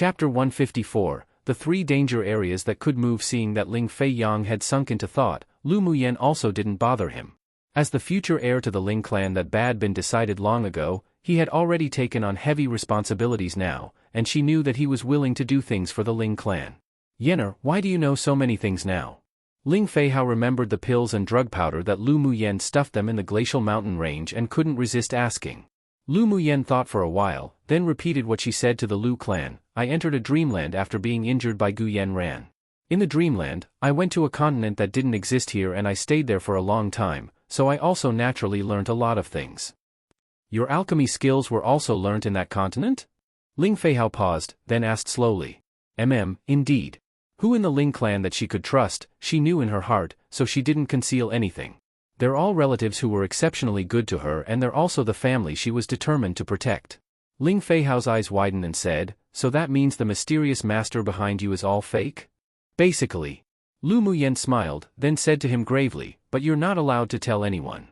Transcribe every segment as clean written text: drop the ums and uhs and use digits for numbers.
Chapter 154, The Three Danger Areas That Could Move. Seeing that Ling Fei Yang had sunk into thought, Lu Muyen also didn't bother him. As the future heir to the Ling clan that had been decided long ago, he had already taken on heavy responsibilities now, and she knew that he was willing to do things for the Ling clan. Yenner, why do you know so many things now? Ling Feihao remembered the pills and drug powder that Lu Muyen stuffed them in the glacial mountain range and couldn't resist asking. Lu Muyen thought for a while, then repeated what she said to the Lu clan. I entered a dreamland after being injured by Gu Yanran. In the dreamland, I went to a continent that didn't exist here and I stayed there for a long time, so I also naturally learnt a lot of things. Your alchemy skills were also learnt in that continent? Ling Feihao paused, then asked slowly. Indeed. Who in the Ling clan that she could trust, she knew in her heart, so she didn't conceal anything. They're all relatives who were exceptionally good to her and they're also the family she was determined to protect. Ling Feihao's eyes widened and said, so that means the mysterious master behind you is all fake? Basically. Lu Muyen smiled, then said to him gravely, but you're not allowed to tell anyone.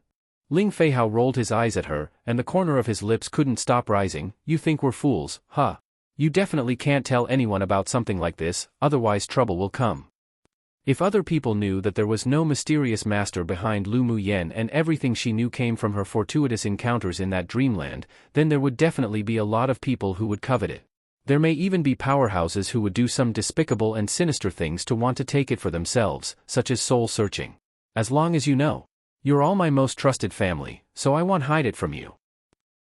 Ling Feihao rolled his eyes at her, and the corner of his lips couldn't stop rising. You think we're fools, huh? You definitely can't tell anyone about something like this, otherwise trouble will come. If other people knew that there was no mysterious master behind Lu Muyen and everything she knew came from her fortuitous encounters in that dreamland, then there would definitely be a lot of people who would covet it. There may even be powerhouses who would do some despicable and sinister things to want to take it for themselves, such as soul-searching. As long as you know. You're all my most trusted family, so I won't hide it from you.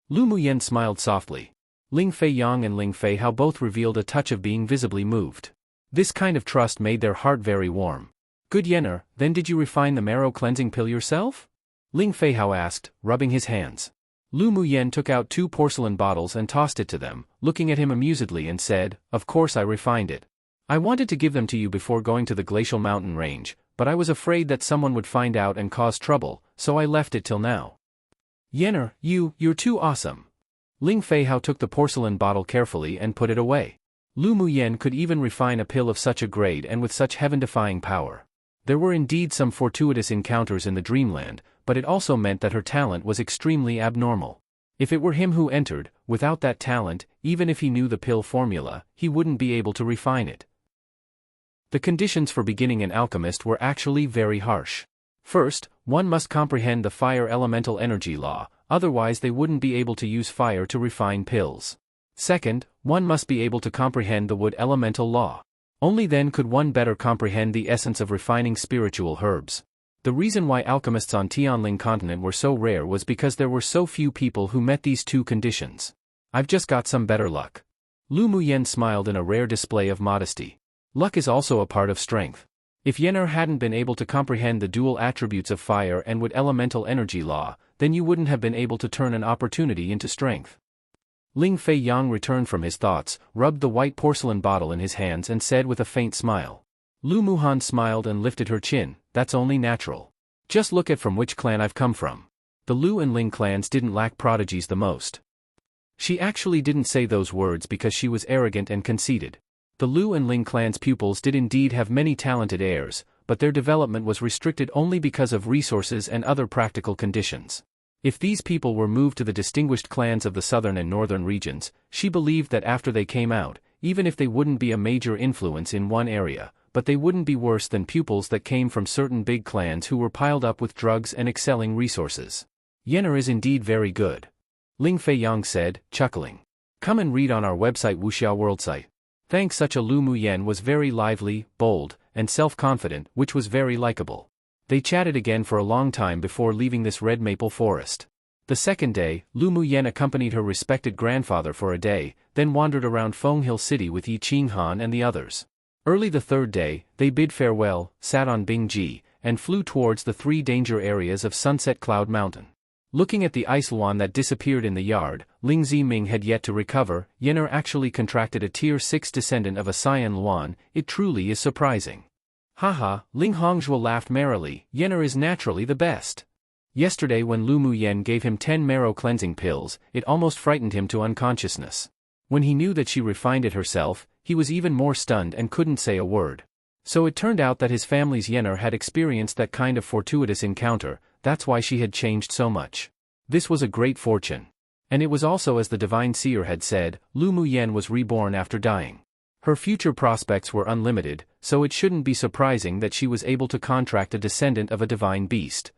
Lu Muyen smiled softly. Ling Fei Yang and Ling Feihao both revealed a touch of being visibly moved. This kind of trust made their heart very warm. Good Yenner, then did you refine the marrow cleansing pill yourself? Ling Feihao asked, rubbing his hands. Lu Muyen took out 2 porcelain bottles and tossed it to them, looking at him amusedly and said, of course I refined it. I wanted to give them to you before going to the glacial mountain range, but I was afraid that someone would find out and cause trouble, so I left it till now. Yenner, you're too awesome. Ling Feihao took the porcelain bottle carefully and put it away. Lu Muyen could even refine a pill of such a grade and with such heaven-defying power. There were indeed some fortuitous encounters in the dreamland, but it also meant that her talent was extremely abnormal. If it were him who entered, without that talent, even if he knew the pill formula, he wouldn't be able to refine it. The conditions for beginning an alchemist were actually very harsh. First, one must comprehend the fire elemental energy law, otherwise they wouldn't be able to use fire to refine pills. Second, one must be able to comprehend the wood elemental law. Only then could one better comprehend the essence of refining spiritual herbs. The reason why alchemists on Tianling continent were so rare was because there were so few people who met these 2 conditions. I've just got some better luck. Lu Muyen smiled in a rare display of modesty. Luck is also a part of strength. If Yenner hadn't been able to comprehend the dual attributes of fire and wood elemental energy law, then you wouldn't have been able to turn an opportunity into strength. Ling Fei Yang returned from his thoughts, rubbed the white porcelain bottle in his hands and said with a faint smile. Lu Muhan smiled and lifted her chin, that's only natural. Just look at from which clan I've come from. The Lu and Ling clans didn't lack prodigies the most. She actually didn't say those words because she was arrogant and conceited. The Lu and Ling clans' pupils did indeed have many talented heirs, but their development was restricted only because of resources and other practical conditions. If these people were moved to the distinguished clans of the southern and northern regions, she believed that after they came out, even if they wouldn't be a major influence in one area, but they wouldn't be worse than pupils that came from certain big clans who were piled up with drugs and excelling resources. Yenner is indeed very good. Ling Fei Yang said, chuckling. Come and read on our website Wuxia World site. Thanks. Such a Lu Muyen was very lively, bold, and self-confident, which was very likable. They chatted again for a long time before leaving this red maple forest. The second day, Lu Muyen accompanied her respected grandfather for a day, then wandered around Fenghill City with Yi Qinghan and the others. Early the third day, they bid farewell, sat on Bingji, and flew towards the 3 danger areas of Sunset Cloud Mountain. Looking at the ice luan that disappeared in the yard, Ling Ziming had yet to recover. Yenner actually contracted a Tier 6 descendant of a Cyan luan. It truly is surprising. Haha, Ling Hongzhuo laughed merrily. Yenner is naturally the best. Yesterday when Lu Muyen gave him 10 marrow cleansing pills, it almost frightened him to unconsciousness. When he knew that she refined it herself, he was even more stunned and couldn't say a word. So it turned out that his family's Yenner had experienced that kind of fortuitous encounter, that's why she had changed so much. This was a great fortune. And it was also as the divine seer had said, Lu Muyen was reborn after dying. Her future prospects were unlimited, so it shouldn't be surprising that she was able to contract a descendant of a divine beast.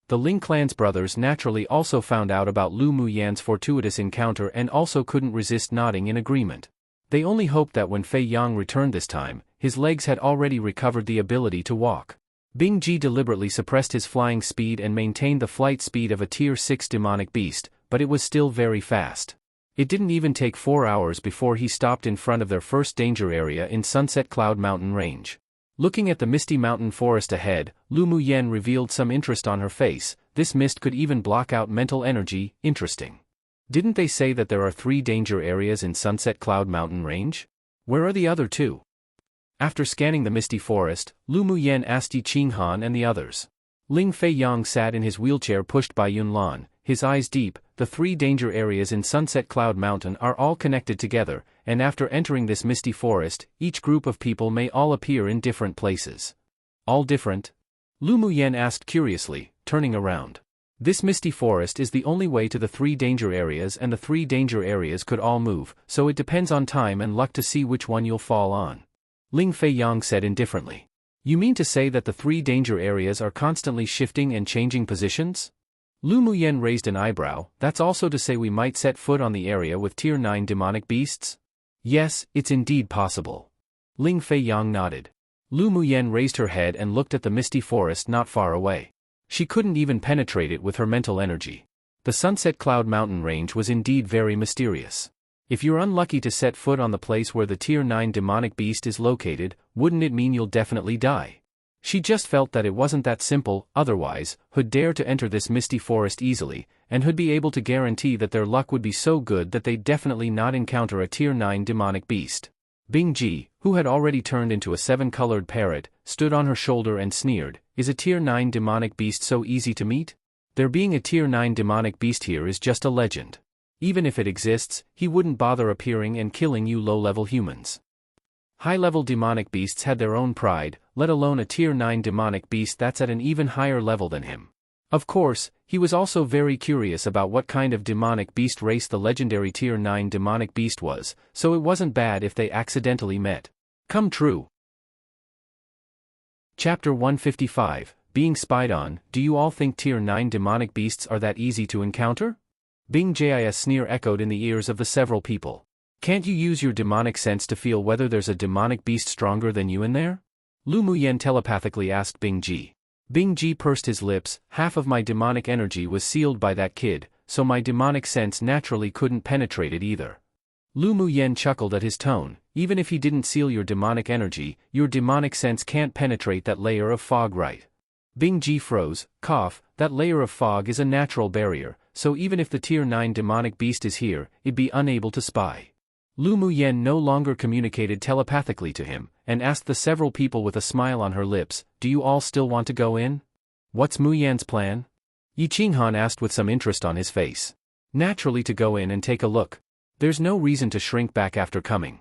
The Ling clan's brothers naturally also found out about Lu Muyan's fortuitous encounter and also couldn't resist nodding in agreement. They only hoped that when Fei Yang returned this time, his legs had already recovered the ability to walk. Bing Ji deliberately suppressed his flying speed and maintained the flight speed of a Tier 6 demonic beast, but it was still very fast. It didn't even take 4 hours before he stopped in front of their first danger area in Sunset Cloud Mountain Range. Looking at the misty mountain forest ahead, Lu Muyan revealed some interest on her face. This mist could even block out mental energy. Interesting. Didn't they say that there are 3 danger areas in Sunset Cloud Mountain Range? Where are the other 2? After scanning the misty forest, Lu Muyan asked Yi Qinghan and the others. Ling Fei Yang sat in his wheelchair pushed by Yun Lan, his eyes deep. The 3 danger areas in Sunset Cloud Mountain are all connected together, and after entering this misty forest, each group of people may all appear in different places. All different? Lu Muyan asked curiously, turning around. This misty forest is the only way to the 3 danger areas, and the 3 danger areas could all move, so it depends on time and luck to see which one you'll fall on. Ling Fei Yang said indifferently. You mean to say that the 3 danger areas are constantly shifting and changing positions? Lu Muyan raised an eyebrow. That's also to say we might set foot on the area with Tier 9 demonic beasts? Yes, it's indeed possible. Ling Fei Yang nodded. Lu Muyan raised her head and looked at the misty forest not far away. She couldn't even penetrate it with her mental energy. The Sunset Cloud Mountain Range was indeed very mysterious. If you're unlucky to set foot on the place where the Tier 9 demonic beast is located, wouldn't it mean you'll definitely die? She just felt that it wasn't that simple. Otherwise, who'd dare to enter this misty forest easily, and who'd be able to guarantee that their luck would be so good that they'd definitely not encounter a Tier 9 demonic beast? Bing Ji, who had already turned into a 7-colored parrot, stood on her shoulder and sneered. Is a Tier 9 demonic beast so easy to meet? There being a Tier 9 demonic beast here is just a legend. Even if it exists, he wouldn't bother appearing and killing you low-level humans. High-level demonic beasts had their own pride, let alone a Tier 9 demonic beast that's at an even higher level than him. Of course, he was also very curious about what kind of demonic beast race the legendary Tier 9 demonic beast was, so it wasn't bad if they accidentally met. Come true. Chapter 155, Being Spied On. Do you all think Tier 9 demonic beasts are that easy to encounter? Bing Ji's sneer echoed in the ears of the several people. Can't you use your demonic sense to feel whether there's a demonic beast stronger than you in there? Lu Muyan telepathically asked Bing Ji. Bing Ji pursed his lips. Half of my demonic energy was sealed by that kid, so my demonic sense naturally couldn't penetrate it either. Lu Muyan chuckled at his tone. Even if he didn't seal your demonic energy, your demonic sense can't penetrate that layer of fog, right? Bing Ji froze. Cough. That layer of fog is a natural barrier, so even if the Tier 9 demonic beast is here, it'd be unable to spy. Lu Muyan no longer communicated telepathically to him, and asked the several people with a smile on her lips, do you all still want to go in? What's Muyan's plan? Yi Qinghan asked with some interest on his face. Naturally, to go in and take a look. There's no reason to shrink back after coming.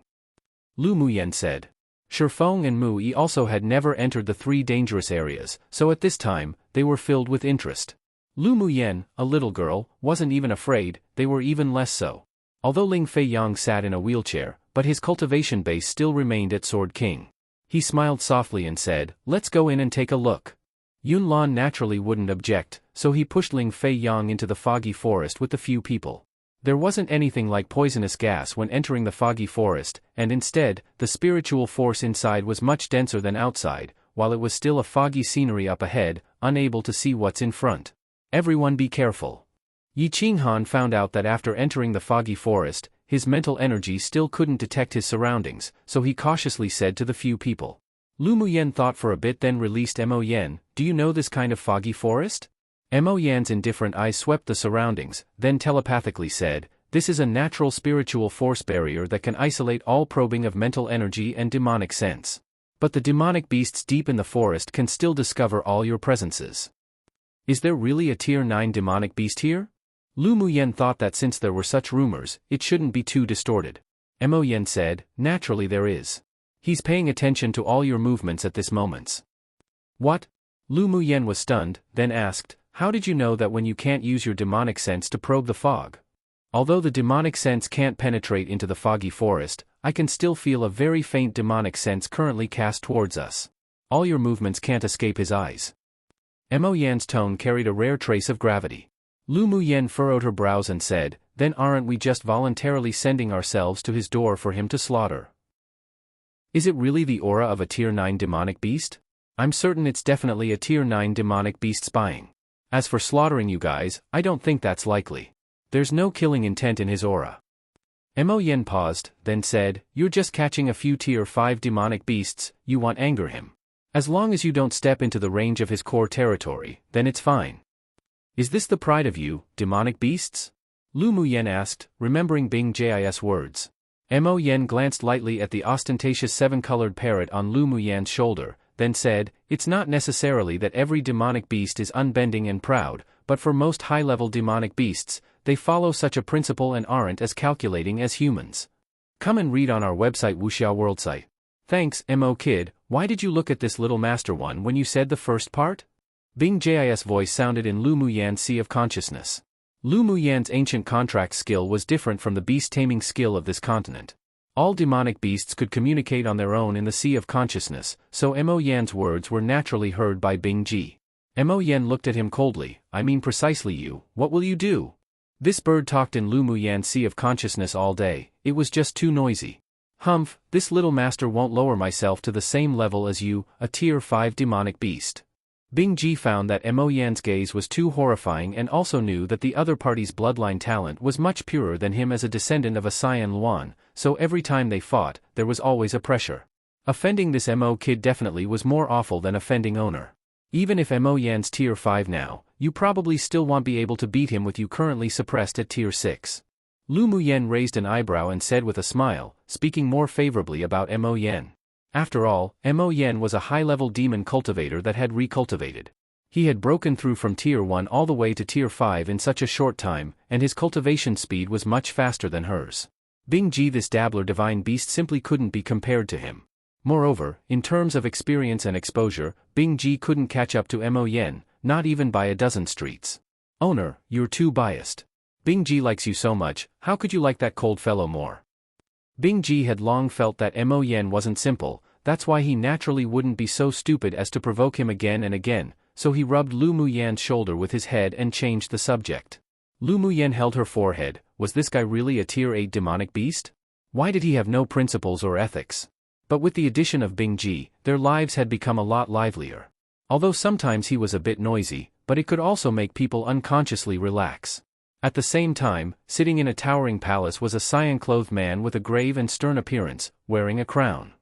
Lu Muyan said. Shifeng and Mu Yi also had never entered the 3 dangerous areas, so at this time, they were filled with interest. Lu Muyan, a little girl, wasn't even afraid. They were even less so. Although Ling Fei Yang sat in a wheelchair, but his cultivation base still remained at Sword King. He smiled softly and said, let's go in and take a look. Yun Lan naturally wouldn't object, so he pushed Ling Fei Yang into the foggy forest with the few people. There wasn't anything like poisonous gas when entering the foggy forest, and instead, the spiritual force inside was much denser than outside, while it was still a foggy scenery up ahead, unable to see what's in front. Everyone be careful. Yi Qinghan found out that after entering the foggy forest, his mental energy still couldn't detect his surroundings, so he cautiously said to the few people. Lu Muyan thought for a bit, then released Mo Yan. Do you know this kind of foggy forest? Mo Yan's indifferent eyes swept the surroundings, then telepathically said, this is a natural spiritual force barrier that can isolate all probing of mental energy and demonic sense. But the demonic beasts deep in the forest can still discover all your presences. Is there really a Tier 9 demonic beast here? Lu Muyan thought that since there were such rumors, it shouldn't be too distorted. Mo Yan said, naturally there is. He's paying attention to all your movements at this moment. What? Lu Muyan was stunned, then asked, how did you know that when you can't use your demonic sense to probe the fog? Although the demonic sense can't penetrate into the foggy forest, I can still feel a very faint demonic sense currently cast towards us. All your movements can't escape his eyes. Mo Yan's tone carried a rare trace of gravity. Lu Muyen furrowed her brows and said, then aren't we just voluntarily sending ourselves to his door for him to slaughter? Is it really the aura of a Tier 9 demonic beast? I'm certain it's definitely a Tier 9 demonic beast spying. As for slaughtering you guys, I don't think that's likely. There's no killing intent in his aura. Mo Yen paused, then said, you're just catching a few Tier 5 demonic beasts, you want anger him. As long as you don't step into the range of his core territory, then it's fine. Is this the pride of you, demonic beasts? Lu Muyen asked, remembering Bing Jis' words. Mo Yen glanced lightly at the ostentatious 7-colored parrot on Lu Muyen's shoulder, then said, it's not necessarily that every demonic beast is unbending and proud, but for most high-level demonic beasts, they follow such a principle and aren't as calculating as humans. Come and read on our website Wuxiao World site. Thanks, Mo Kid, why did you look at this little master one when you said the first part? Bing Jis' voice sounded in Lu Muyen's sea of consciousness. Lu Muyen's ancient contract skill was different from the beast-taming skill of this continent. All demonic beasts could communicate on their own in the sea of consciousness, so Mo Yan's words were naturally heard by Bing Ji. Mo Yen looked at him coldly, I mean precisely you, what will you do? This bird talked in Lu Muyen's sea of consciousness all day, it was just too noisy. Humph, this little master won't lower myself to the same level as you, a Tier 5 demonic beast. Bing Ji found that Mo Yan's gaze was too horrifying and also knew that the other party's bloodline talent was much purer than him as a descendant of a Cyan Luan, so every time they fought, there was always a pressure. Offending this Mo Kid definitely was more awful than offending owner. Even if Mo Yan's Tier 5 now, you probably still won't be able to beat him with you currently suppressed at Tier 6. Lu Muyen raised an eyebrow and said with a smile, speaking more favorably about Mo Yen. After all, Mo Yen was a high-level demon cultivator that had recultivated. He had broken through from Tier 1 all the way to Tier 5 in such a short time, and his cultivation speed was much faster than hers. Bing Ji, this dabbler divine beast, simply couldn't be compared to him. Moreover, in terms of experience and exposure, Bing Ji couldn't catch up to Mo Yen, not even by a dozen streets. Owner, you're too biased. Bing Ji likes you so much, how could you like that cold fellow more? Bing Ji had long felt that Mo Yen wasn't simple, that's why he naturally wouldn't be so stupid as to provoke him again and again, so he rubbed Lu Muyen's shoulder with his head and changed the subject. Lu Muyen held her forehead, was this guy really a Tier 8 demonic beast? Why did he have no principles or ethics? But with the addition of Bing Ji, their lives had become a lot livelier. Although sometimes he was a bit noisy, but it could also make people unconsciously relax. At the same time, sitting in a towering palace was a cyan-clothed man with a grave and stern appearance, wearing a crown.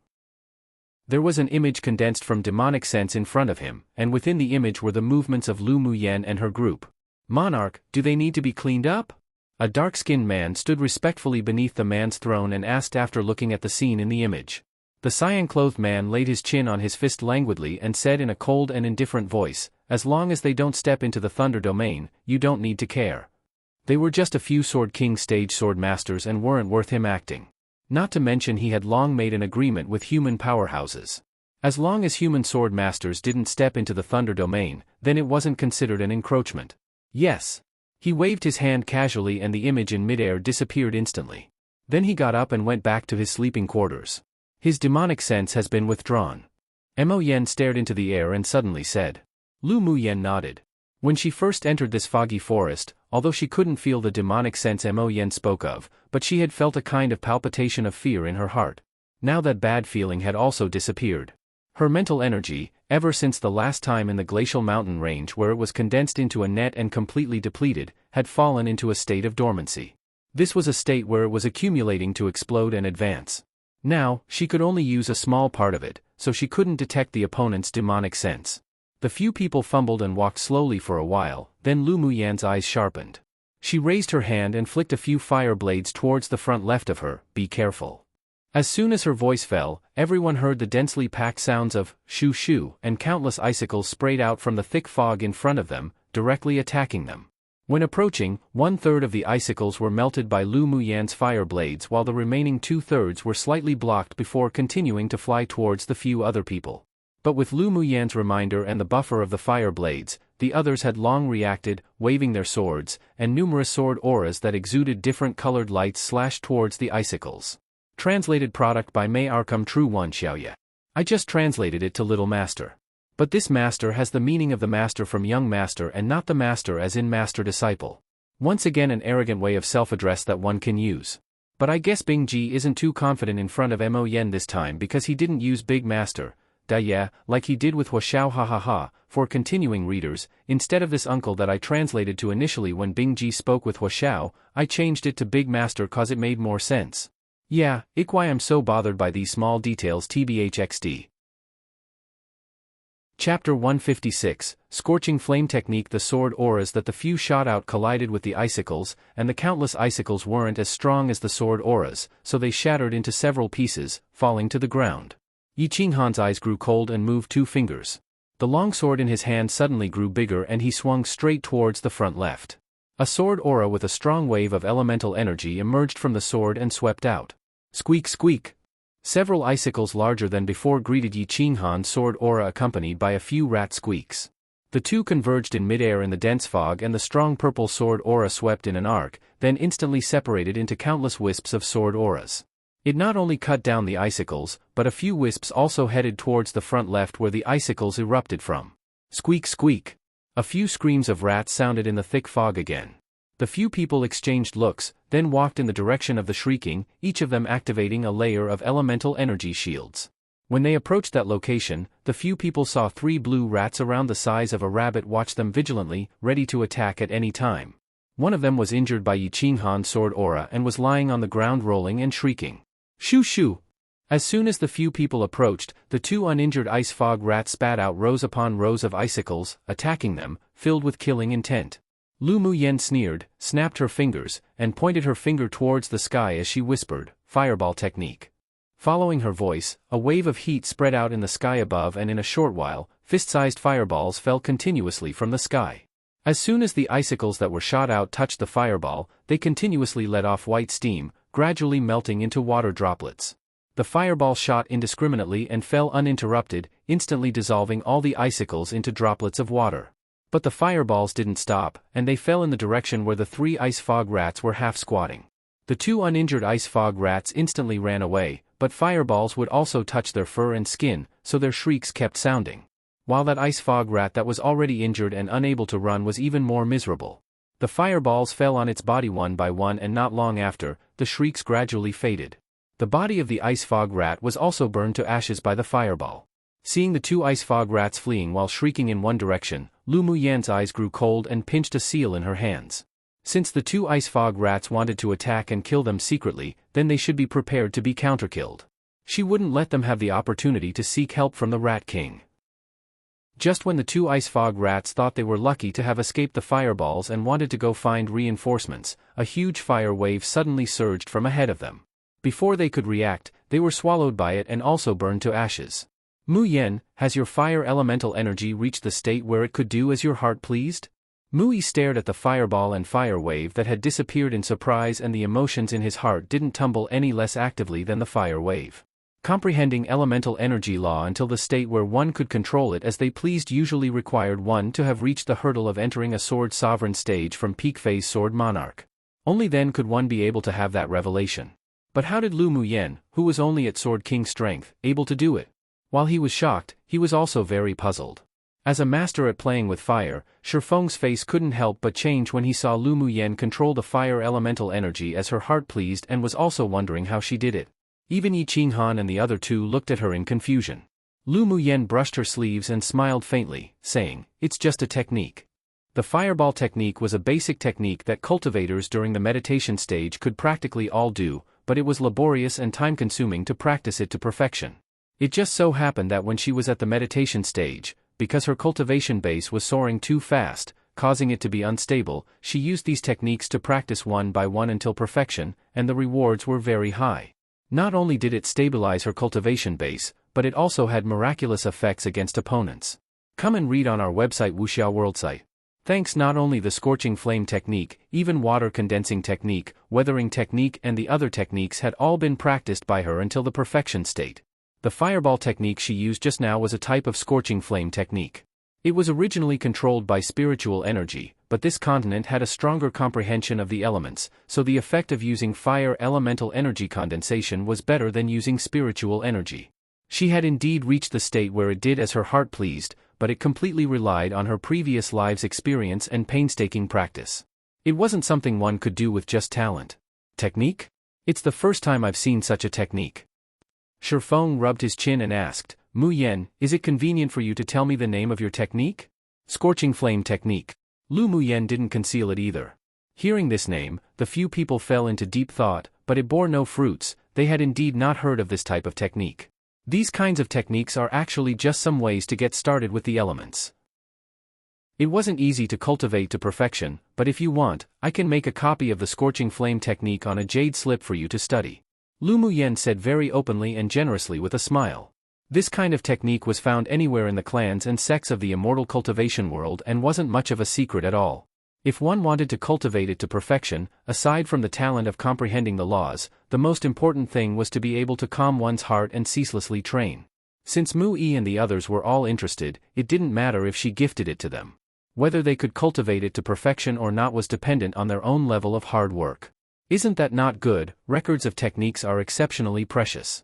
There was an image condensed from demonic sense in front of him, and within the image were the movements of Lu Muyen and her group. Monarch, do they need to be cleaned up? A dark-skinned man stood respectfully beneath the man's throne and asked after looking at the scene in the image. The cyan-clothed man laid his chin on his fist languidly and said in a cold and indifferent voice, as long as they don't step into the Thunder Domain, you don't need to care. They were just a few Sword King stage sword masters and weren't worth him acting. Not to mention he had long made an agreement with human powerhouses. As long as human sword masters didn't step into the Thunder Domain, then it wasn't considered an encroachment. Yes. He waved his hand casually and the image in midair disappeared instantly. Then he got up and went back to his sleeping quarters. His demonic sense has been withdrawn. Mo Yen stared into the air and suddenly said. Lu Muyen nodded. When she first entered this foggy forest, although she couldn't feel the demonic sense Mo Yen spoke of, but she had felt a kind of palpitation of fear in her heart. Now that bad feeling had also disappeared. Her mental energy, ever since the last time in the glacial mountain range where it was condensed into a net and completely depleted, had fallen into a state of dormancy. This was a state where it was accumulating to explode and advance. Now, she could only use a small part of it, so she couldn't detect the opponent's demonic sense. The few people fumbled and walked slowly for a while, then Lu Muyen's eyes sharpened. She raised her hand and flicked a few fire blades towards the front left of her, be careful. As soon as her voice fell, everyone heard the densely packed sounds of shoo shoo, and countless icicles sprayed out from the thick fog in front of them, directly attacking them. When approaching, 1/3 of the icicles were melted by Lu Muyen's fire blades while the remaining 2/3 were slightly blocked before continuing to fly towards the few other people. But with Lu Muyen's reminder and the buffer of the fire blades, the others had long reacted, waving their swords, and numerous sword auras that exuded different colored lights slashed towards the icicles. Translated product by May Arkham True One Xiaoye. I just translated it to Little Master. But this master has the meaning of the master from young master and not the master as in master disciple. Once again an arrogant way of self-address that one can use. But I guess Bing Ji isn't too confident in front of Mo Yen this time because he didn't use big master, da yeah, like he did with Huashao ha ha ha. For continuing readers, instead of this uncle that I translated to initially when Bing Ji spoke with Huashao, I changed it to big master cause it made more sense. Yeah, why I'm so bothered by these small details tbhxd. Chapter 156, Scorching Flame Technique. The sword auras that the few shot out collided with the icicles, and the countless icicles weren't as strong as the sword auras, so they shattered into several pieces, falling to the ground. Yi Qinghan's eyes grew cold and moved 2 fingers. The long sword in his hand suddenly grew bigger and he swung straight towards the front left. A sword aura with a strong wave of elemental energy emerged from the sword and swept out. Squeak squeak! Several icicles larger than before greeted Yi Qinghan's sword aura accompanied by a few rat squeaks. The two converged in midair in the dense fog and the strong purple sword aura swept in an arc, then instantly separated into countless wisps of sword auras. It not only cut down the icicles, but a few wisps also headed towards the front left where the icicles erupted from. Squeak squeak! A few screams of rats sounded in the thick fog again. The few people exchanged looks, then walked in the direction of the shrieking, each of them activating a layer of elemental energy shields. When they approached that location, the few people saw 3 blue rats around the size of a rabbit watch them vigilantly, ready to attack at any time. One of them was injured by Yi Qinghan's sword aura and was lying on the ground rolling and shrieking. Shoo shoo! As soon as the few people approached, the 2 uninjured ice fog rats spat out rows upon rows of icicles, attacking them, filled with killing intent. Lu Muyen sneered, snapped her fingers, and pointed her finger towards the sky as she whispered, "Fireball technique." Following her voice, a wave of heat spread out in the sky above and in a short while, fist-sized fireballs fell continuously from the sky. As soon as the icicles that were shot out touched the fireball, they continuously let off white steam, gradually melting into water droplets. The fireball shot indiscriminately and fell uninterrupted, instantly dissolving all the icicles into droplets of water. But the fireballs didn't stop, and they fell in the direction where the 3 ice fog rats were half squatting. The 2 uninjured ice fog rats instantly ran away, but fireballs would also touch their fur and skin, so their shrieks kept sounding. While that ice fog rat that was already injured and unable to run was even more miserable. The fireballs fell on its body one by one and not long after, the shrieks gradually faded. The body of the ice fog rat was also burned to ashes by the fireball. Seeing the 2 ice fog rats fleeing while shrieking in one direction, Lu Muyan's eyes grew cold and pinched a seal in her hands. Since the 2 ice fog rats wanted to attack and kill them secretly, then they should be prepared to be counterkilled. She wouldn't let them have the opportunity to seek help from the Rat King. Just when the 2 ice fog rats thought they were lucky to have escaped the fireballs and wanted to go find reinforcements, a huge fire wave suddenly surged from ahead of them. Before they could react, they were swallowed by it and also burned to ashes. Mu Yen, has your fire elemental energy reached the state where it could do as your heart pleased? Mu Yi stared at the fireball and fire wave that had disappeared in surprise, and the emotions in his heart didn't tumble any less actively than the fire wave. Comprehending elemental energy law until the state where one could control it as they pleased usually required one to have reached the hurdle of entering a sword sovereign stage from peak phase sword monarch. Only then could one be able to have that revelation. But how did Lu Muyen, who was only at Sword King strength, able to do it? While he was shocked, he was also very puzzled. As a master at playing with fire, Shifeng's face couldn't help but change when he saw Lu Muyen control the fire elemental energy as her heart pleased, and was also wondering how she did it. Even Yi Qinghan and the other 2 looked at her in confusion. Lu Muyen brushed her sleeves and smiled faintly, saying, "It's just a technique." The fireball technique was a basic technique that cultivators during the meditation stage could practically all do, but it was laborious and time-consuming to practice it to perfection. It just so happened that when she was at the meditation stage, because her cultivation base was soaring too fast, causing it to be unstable, she used these techniques to practice one by one until perfection, and the rewards were very high. Not only did it stabilize her cultivation base, but it also had miraculous effects against opponents. Come and read on our website Wuxiao World site. Thanks. Not only the scorching flame technique, even water condensing technique, weathering technique and the other techniques had all been practiced by her until the perfection state. The fireball technique she used just now was a type of scorching flame technique. It was originally controlled by spiritual energy, but this continent had a stronger comprehension of the elements, so the effect of using fire elemental energy condensation was better than using spiritual energy. She had indeed reached the state where it did as her heart pleased, but it completely relied on her previous lives' experience and painstaking practice. It wasn't something one could do with just talent. Technique? It's the first time I've seen such a technique. Shifeng rubbed his chin and asked, Mu Yen, is it convenient for you to tell me the name of your technique? Scorching Flame Technique. Lu Muyen didn't conceal it either. Hearing this name, the few people fell into deep thought, but it bore no fruits. They had indeed not heard of this type of technique. These kinds of techniques are actually just some ways to get started with the elements. It wasn't easy to cultivate to perfection, but if you want, I can make a copy of the Scorching Flame Technique on a jade slip for you to study. Lu Muyen said very openly and generously with a smile. This kind of technique was found anywhere in the clans and sects of the immortal cultivation world and wasn't much of a secret at all. If one wanted to cultivate it to perfection, aside from the talent of comprehending the laws, the most important thing was to be able to calm one's heart and ceaselessly train. Since Mu Yi and the others were all interested, it didn't matter if she gifted it to them. Whether they could cultivate it to perfection or not was dependent on their own level of hard work. Isn't that not good? Records of techniques are exceptionally precious.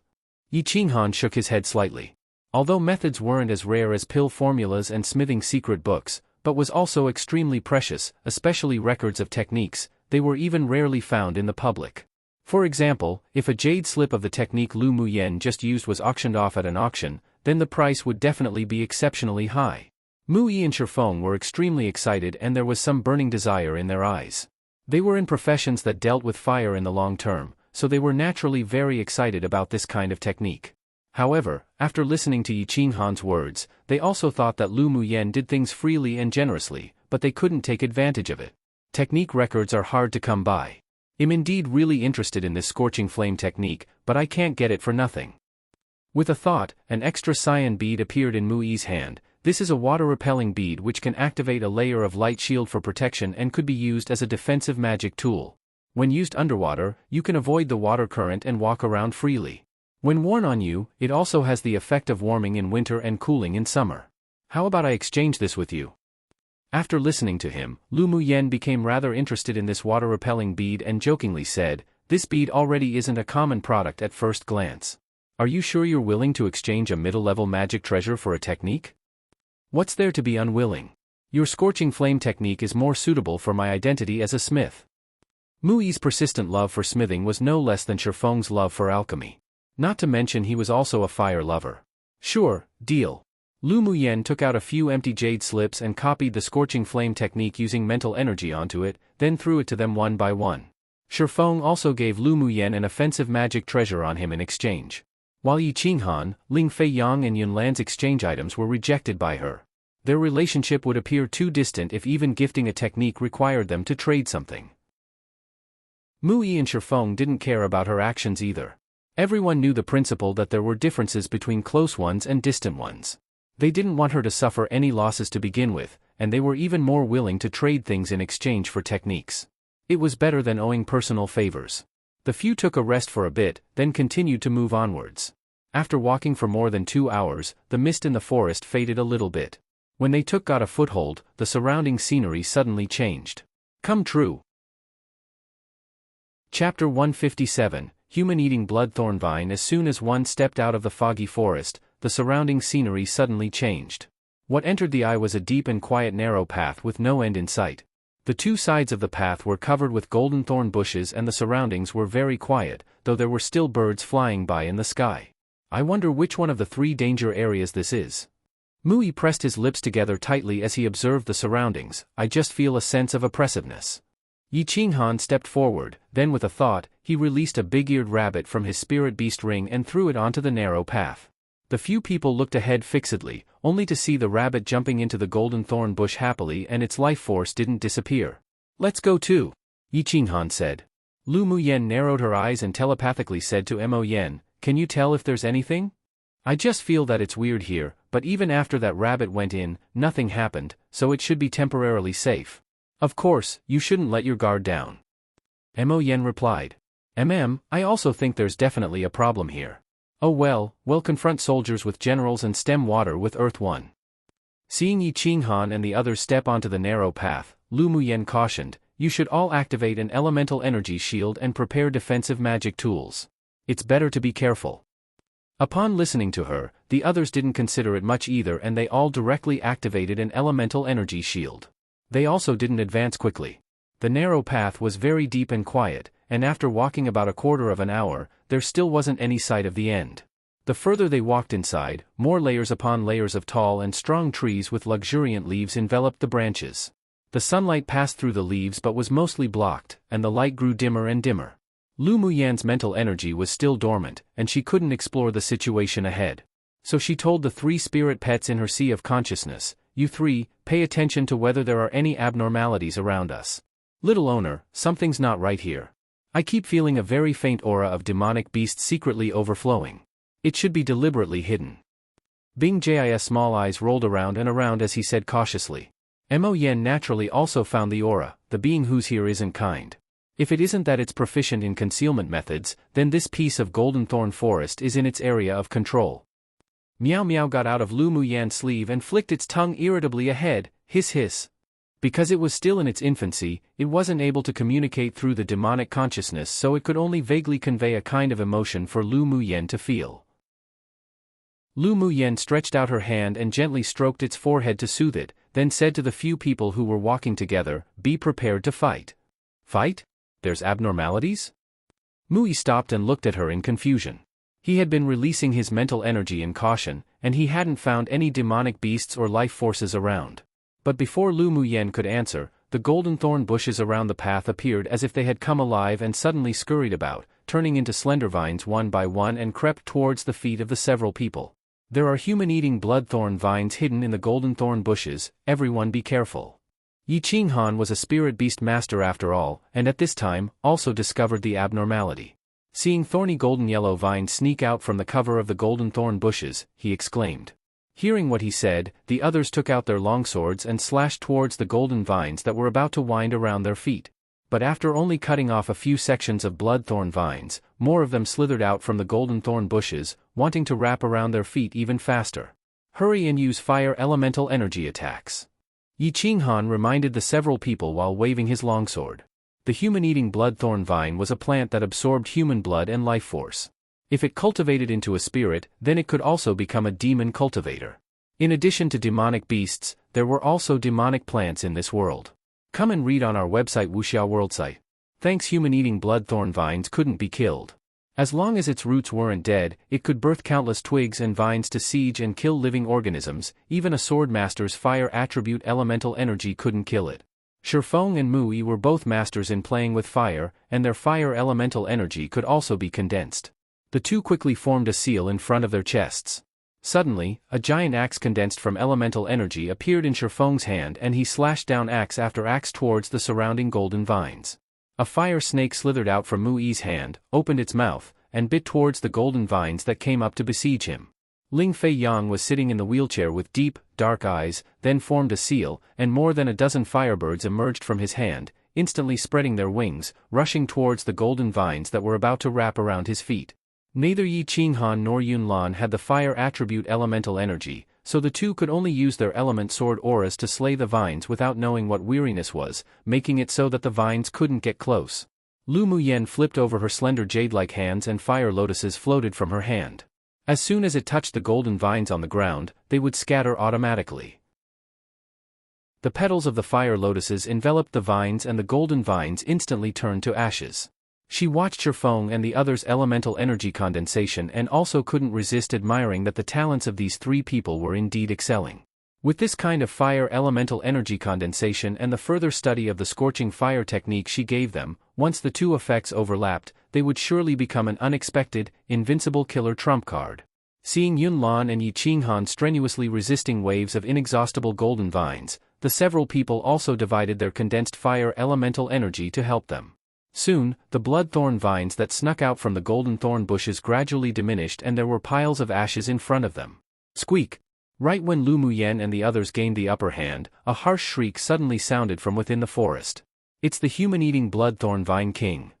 Yi Qinghan shook his head slightly. Although methods weren't as rare as pill formulas and smithing secret books, but was also extremely precious, especially records of techniques, they were even rarely found in the public. For example, if a jade slip of the technique Lu Muyen just used was auctioned off at an auction, then the price would definitely be exceptionally high. Mu Yi and Shifeng were extremely excited and there was some burning desire in their eyes. They were in professions that dealt with fire in the long term, so they were naturally very excited about this kind of technique. However, after listening to Yi Qinghan's words, they also thought that Lu Muyen did things freely and generously, but they couldn't take advantage of it. Technique records are hard to come by. I'm indeed really interested in this Scorching Flame technique, but I can't get it for nothing. With a thought, an extra cyan bead appeared in Mu Yi's hand. This is a water-repelling bead which can activate a layer of light shield for protection and could be used as a defensive magic tool. When used underwater, you can avoid the water current and walk around freely. When worn on you, it also has the effect of warming in winter and cooling in summer. How about I exchange this with you? After listening to him, Lu Muyen became rather interested in this water-repelling bead and jokingly said, "This bead already isn't a common product at first glance. Are you sure you're willing to exchange a middle-level magic treasure for a technique? What's there to be unwilling? Your Scorching Flame technique is more suitable for my identity as a smith." Mu Yi's persistent love for smithing was no less than Shifeng's love for alchemy. Not to mention he was also a fire lover. Sure, deal. Lu Muyen took out a few empty jade slips and copied the Scorching Flame technique using mental energy onto it, then threw it to them one by one. Shifeng also gave Lu Muyen an offensive magic treasure on him in exchange. While Yi Qinghan, Ling Fei Yang and Yunlan's exchange items were rejected by her. Their relationship would appear too distant if even gifting a technique required them to trade something. Mu Yi and Shifeng didn't care about her actions either. Everyone knew the principle that there were differences between close ones and distant ones. They didn't want her to suffer any losses to begin with, and they were even more willing to trade things in exchange for techniques. It was better than owing personal favors. The few took a rest for a bit, then continued to move onwards. After walking for more than 2 hours, the mist in the forest faded a little bit. When they got a foothold, the surrounding scenery suddenly changed. Come true. Chapter 157, Human-Eating Bloodthorn Vine. As soon as one stepped out of the foggy forest, the surrounding scenery suddenly changed. What entered the eye was a deep and quiet narrow path with no end in sight. The two sides of the path were covered with golden thorn bushes and the surroundings were very quiet, though there were still birds flying by in the sky. I wonder which one of the 3 danger areas this is. Mu Yi pressed his lips together tightly as he observed the surroundings. I just feel a sense of oppressiveness. Yi Qinghan stepped forward, then with a thought, he released a big-eared rabbit from his spirit beast ring and threw it onto the narrow path. The few people looked ahead fixedly, only to see the rabbit jumping into the golden thorn bush happily, and its life force didn't disappear. Let's go too, Yi Qinghan said. Lu Muyen narrowed her eyes and telepathically said to Mo Yen, can you tell if there's anything? I just feel that it's weird here, but even after that rabbit went in, nothing happened, so it should be temporarily safe. Of course, you shouldn't let your guard down. Mo Yen replied. I also think there's definitely a problem here. Oh well, confront soldiers with generals and stem water with Earth 1. Seeing Yi Qinghan and the others step onto the narrow path, Lu Muyen cautioned, you should all activate an elemental energy shield and prepare defensive magic tools. It's better to be careful. Upon listening to her, the others didn't consider it much either, and they all directly activated an elemental energy shield. They also didn't advance quickly. The narrow path was very deep and quiet, and after walking about a quarter of an hour, there still wasn't any sight of the end. The further they walked inside, more layers upon layers of tall and strong trees with luxuriant leaves enveloped the branches. The sunlight passed through the leaves but was mostly blocked, and the light grew dimmer and dimmer. Lu Muyan's mental energy was still dormant, and she couldn't explore the situation ahead. So she told the 3 spirit pets in her sea of consciousness, you 3, pay attention to whether there are any abnormalities around us. Little owner, something's not right here. I keep feeling a very faint aura of demonic beasts secretly overflowing. It should be deliberately hidden. Bing Jis' small eyes rolled around and around as he said cautiously. Mo Yen naturally also found the aura, the being who's here isn't kind. If it isn't that it's proficient in concealment methods, then this piece of golden thorn forest is in its area of control. Meow Meow got out of Lu Muyan's sleeve and flicked its tongue irritably ahead, hiss hiss. Because it was still in its infancy, it wasn't able to communicate through the demonic consciousness, so it could only vaguely convey a kind of emotion for Lu Muyen to feel. Lu Muyen stretched out her hand and gently stroked its forehead to soothe it, then said to the few people who were walking together, be prepared to fight. Fight? There's abnormalities? Mui stopped and looked at her in confusion. He had been releasing his mental energy in caution, and he hadn't found any demonic beasts or life forces around. But before Lu Muyen could answer, the golden thorn bushes around the path appeared as if they had come alive and suddenly scurried about, turning into slender vines one by one and crept towards the feet of the several people. There are human-eating bloodthorn vines hidden in the golden thorn bushes, everyone be careful. Yi Qinghan was a spirit beast master after all, and at this time, also discovered the abnormality. Seeing thorny golden yellow vines sneak out from the cover of the golden thorn bushes, he exclaimed. Hearing what he said, the others took out their longswords and slashed towards the golden vines that were about to wind around their feet. But after only cutting off a few sections of bloodthorn vines, more of them slithered out from the golden thorn bushes, wanting to wrap around their feet even faster. Hurry and use fire elemental energy attacks. Yi Qinghan reminded the several people while waving his longsword. The human-eating bloodthorn vine was a plant that absorbed human blood and life force. If it cultivated into a spirit, then it could also become a demon cultivator. In addition to demonic beasts, there were also demonic plants in this world. Come and read on our website Wuxia World site. Thanks human-eating bloodthorn vines couldn't be killed. As long as its roots weren't dead, it could birth countless twigs and vines to siege and kill living organisms. Even a sword master's fire attribute elemental energy couldn't kill it. Shifeng and Mui were both masters in playing with fire, and their fire elemental energy could also be condensed. The two quickly formed a seal in front of their chests. Suddenly, a giant axe condensed from elemental energy appeared in Shifeng's hand, and he slashed down axe after axe towards the surrounding golden vines. A fire snake slithered out from Mui's hand, opened its mouth, and bit towards the golden vines that came up to besiege him. Ling Fei Yang was sitting in the wheelchair with deep, dark eyes, then formed a seal, and more than a dozen firebirds emerged from his hand, instantly spreading their wings, rushing towards the golden vines that were about to wrap around his feet. Neither Yi Qinghan nor Yun Lan had the fire attribute elemental energy, so the two could only use their element sword auras to slay the vines without knowing what weariness was, making it so that the vines couldn't get close. Lu Muyen flipped over her slender jade-like hands and fire lotuses floated from her hand. As soon as it touched the golden vines on the ground, they would scatter automatically. The petals of the fire lotuses enveloped the vines and the golden vines instantly turned to ashes. She watched Shifeng and the others' elemental energy condensation and also couldn't resist admiring that the talents of these three people were indeed excelling. With this kind of fire elemental energy condensation and the further study of the scorching fire technique she gave them, once the two effects overlapped, they would surely become an unexpected, invincible killer trump card. Seeing Yun Lan and Yi Qinghan strenuously resisting waves of inexhaustible golden vines, the several people also divided their condensed fire elemental energy to help them. Soon, the bloodthorn vines that snuck out from the golden thorn bushes gradually diminished and there were piles of ashes in front of them. Squeak! Right when Lu Muyen and the others gained the upper hand, a harsh shriek suddenly sounded from within the forest. It's the human-eating bloodthorn vine king.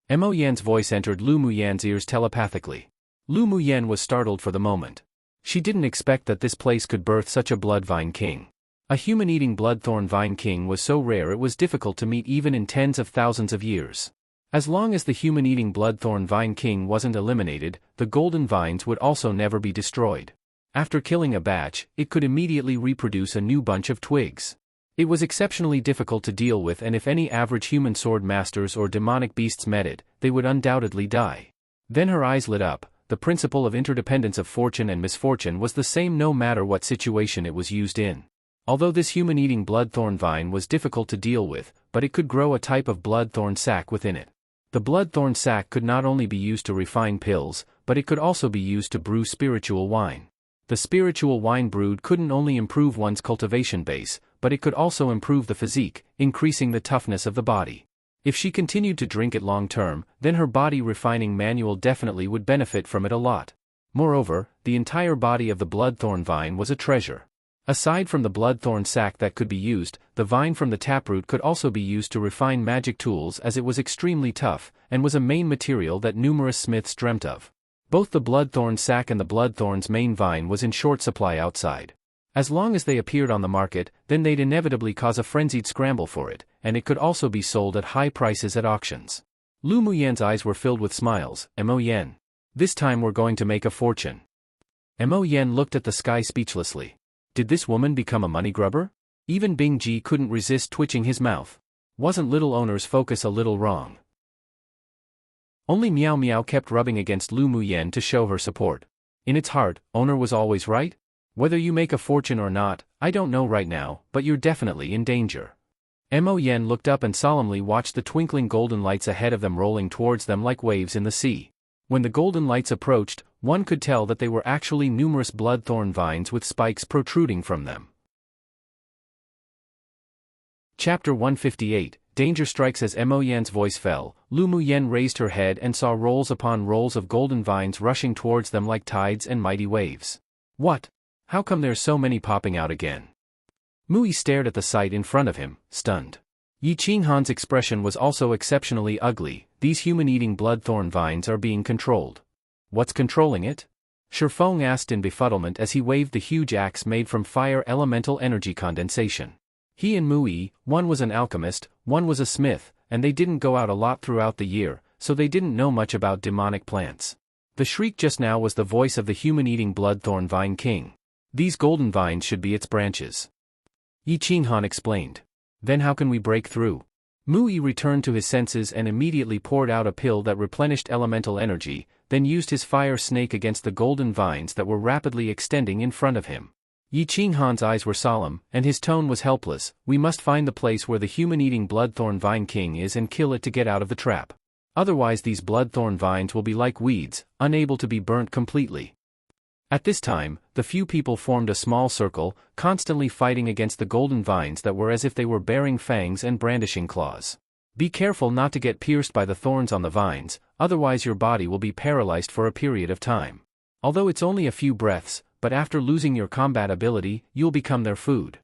Mo Yan's voice entered Lu Muyen's ears telepathically. Lu Muyen was startled for the moment. She didn't expect that this place could birth such a blood vine king. A human-eating bloodthorn vine king was so rare it was difficult to meet even in tens of thousands of years. As long as the human-eating bloodthorn vine king wasn't eliminated, the golden vines would also never be destroyed. After killing a batch, it could immediately reproduce a new bunch of twigs. It was exceptionally difficult to deal with, and if any average human sword masters or demonic beasts met it, they would undoubtedly die. Then her eyes lit up. The principle of interdependence of fortune and misfortune was the same no matter what situation it was used in. Although this human-eating bloodthorn vine was difficult to deal with, but it could grow a type of bloodthorn sac within it. The bloodthorn sac could not only be used to refine pills, but it could also be used to brew spiritual wine. The spiritual wine brewed couldn't only improve one's cultivation base, but it could also improve the physique, increasing the toughness of the body. If she continued to drink it long term, then her body refining manual definitely would benefit from it a lot. Moreover, the entire body of the bloodthorn vine was a treasure. Aside from the bloodthorn sac that could be used, the vine from the taproot could also be used to refine magic tools, as it was extremely tough, and was a main material that numerous smiths dreamt of. Both the bloodthorn sac and the bloodthorn's main vine was in short supply outside. As long as they appeared on the market, then they'd inevitably cause a frenzied scramble for it, and it could also be sold at high prices at auctions. Lu Muyan's eyes were filled with smiles. Mo Yen. This time we're going to make a fortune. Mo Yen looked at the sky speechlessly. Did this woman become a money grubber? Even Bing Ji couldn't resist twitching his mouth. Wasn't little owner's focus a little wrong? Only Meow Meow kept rubbing against Lu Muyan to show her support. In its heart, owner was always right? Whether you make a fortune or not, I don't know right now, but you're definitely in danger. Mo Yen looked up and solemnly watched the twinkling golden lights ahead of them rolling towards them like waves in the sea. When the golden lights approached, one could tell that they were actually numerous bloodthorn vines with spikes protruding from them. Chapter 158, Danger Strikes. As Mo Yan's voice fell, Lu Muyan raised her head and saw rolls upon rolls of golden vines rushing towards them like tides and mighty waves. What? How come there's so many popping out again? Mui stared at the sight in front of him, stunned. Yi Qinghan's expression was also exceptionally ugly. These human-eating bloodthorn vines are being controlled. What's controlling it? Shifeng asked in befuddlement as he waved the huge axe made from fire elemental energy condensation. He and Mui, one was an alchemist, one was a smith, and they didn't go out a lot throughout the year, so they didn't know much about demonic plants. The shriek just now was the voice of the human-eating bloodthorn vine king. These golden vines should be its branches. Yi Qinghan explained. Then how can we break through? Mui returned to his senses and immediately poured out a pill that replenished elemental energy, then used his fire snake against the golden vines that were rapidly extending in front of him. Yi Qinghan's eyes were solemn, and his tone was helpless. We must find the place where the human-eating bloodthorn vine king is and kill it to get out of the trap. Otherwise these bloodthorn vines will be like weeds, unable to be burnt completely. At this time, the few people formed a small circle, constantly fighting against the golden vines that were as if they were bearing fangs and brandishing claws. Be careful not to get pierced by the thorns on the vines, otherwise your body will be paralyzed for a period of time. Although it's only a few breaths, but after losing your combat ability, you'll become their food.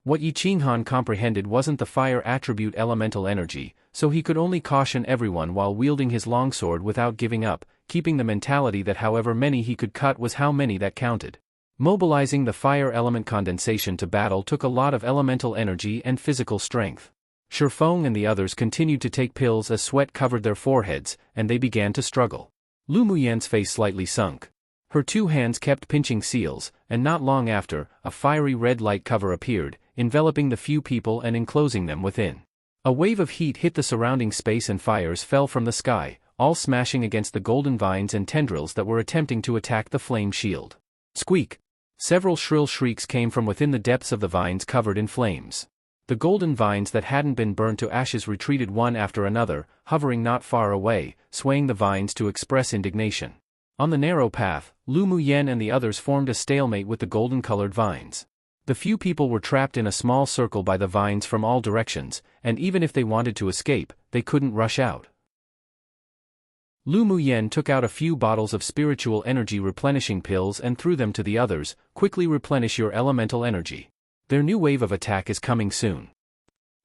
What Yi Qinghan comprehended wasn't the fire attribute elemental energy, so he could only caution everyone while wielding his longsword without giving up, keeping the mentality that however many he could cut was how many that counted. Mobilizing the fire element condensation to battle took a lot of elemental energy and physical strength. Shifeng and the others continued to take pills as sweat covered their foreheads, and they began to struggle. Lu Muyan's face slightly sunk. Her two hands kept pinching seals, and not long after, a fiery red light cover appeared, enveloping the few people and enclosing them within. A wave of heat hit the surrounding space and fires fell from the sky, all smashing against the golden vines and tendrils that were attempting to attack the flame shield. Squeak! Several shrill shrieks came from within the depths of the vines covered in flames. The golden vines that hadn't been burned to ashes retreated one after another, hovering not far away, swaying the vines to express indignation. On the narrow path, Lu Muyan and the others formed a stalemate with the golden-colored vines. The few people were trapped in a small circle by the vines from all directions, and even if they wanted to escape, they couldn't rush out. Lu Muyan took out a few bottles of spiritual energy replenishing pills and threw them to the others. Quickly replenish your elemental energy. Their new wave of attack is coming soon.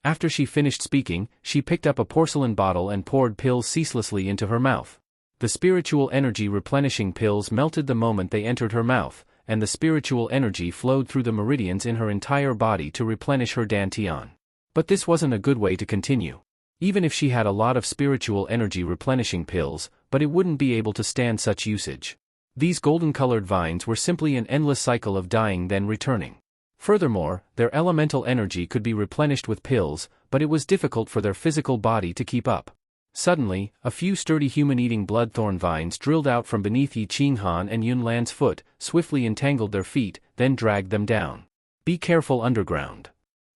After she finished speaking, she picked up a porcelain bottle and poured pills ceaselessly into her mouth. The spiritual energy replenishing pills melted the moment they entered her mouth, and the spiritual energy flowed through the meridians in her entire body to replenish her dantian. But this wasn't a good way to continue. Even if she had a lot of spiritual energy replenishing pills, but it wouldn't be able to stand such usage. These golden-colored vines were simply an endless cycle of dying then returning. Furthermore, their elemental energy could be replenished with pills, but it was difficult for their physical body to keep up. Suddenly, a few sturdy human-eating bloodthorn vines drilled out from beneath Yi Qinghan and Yunlan's foot, swiftly entangled their feet, then dragged them down. Be careful underground.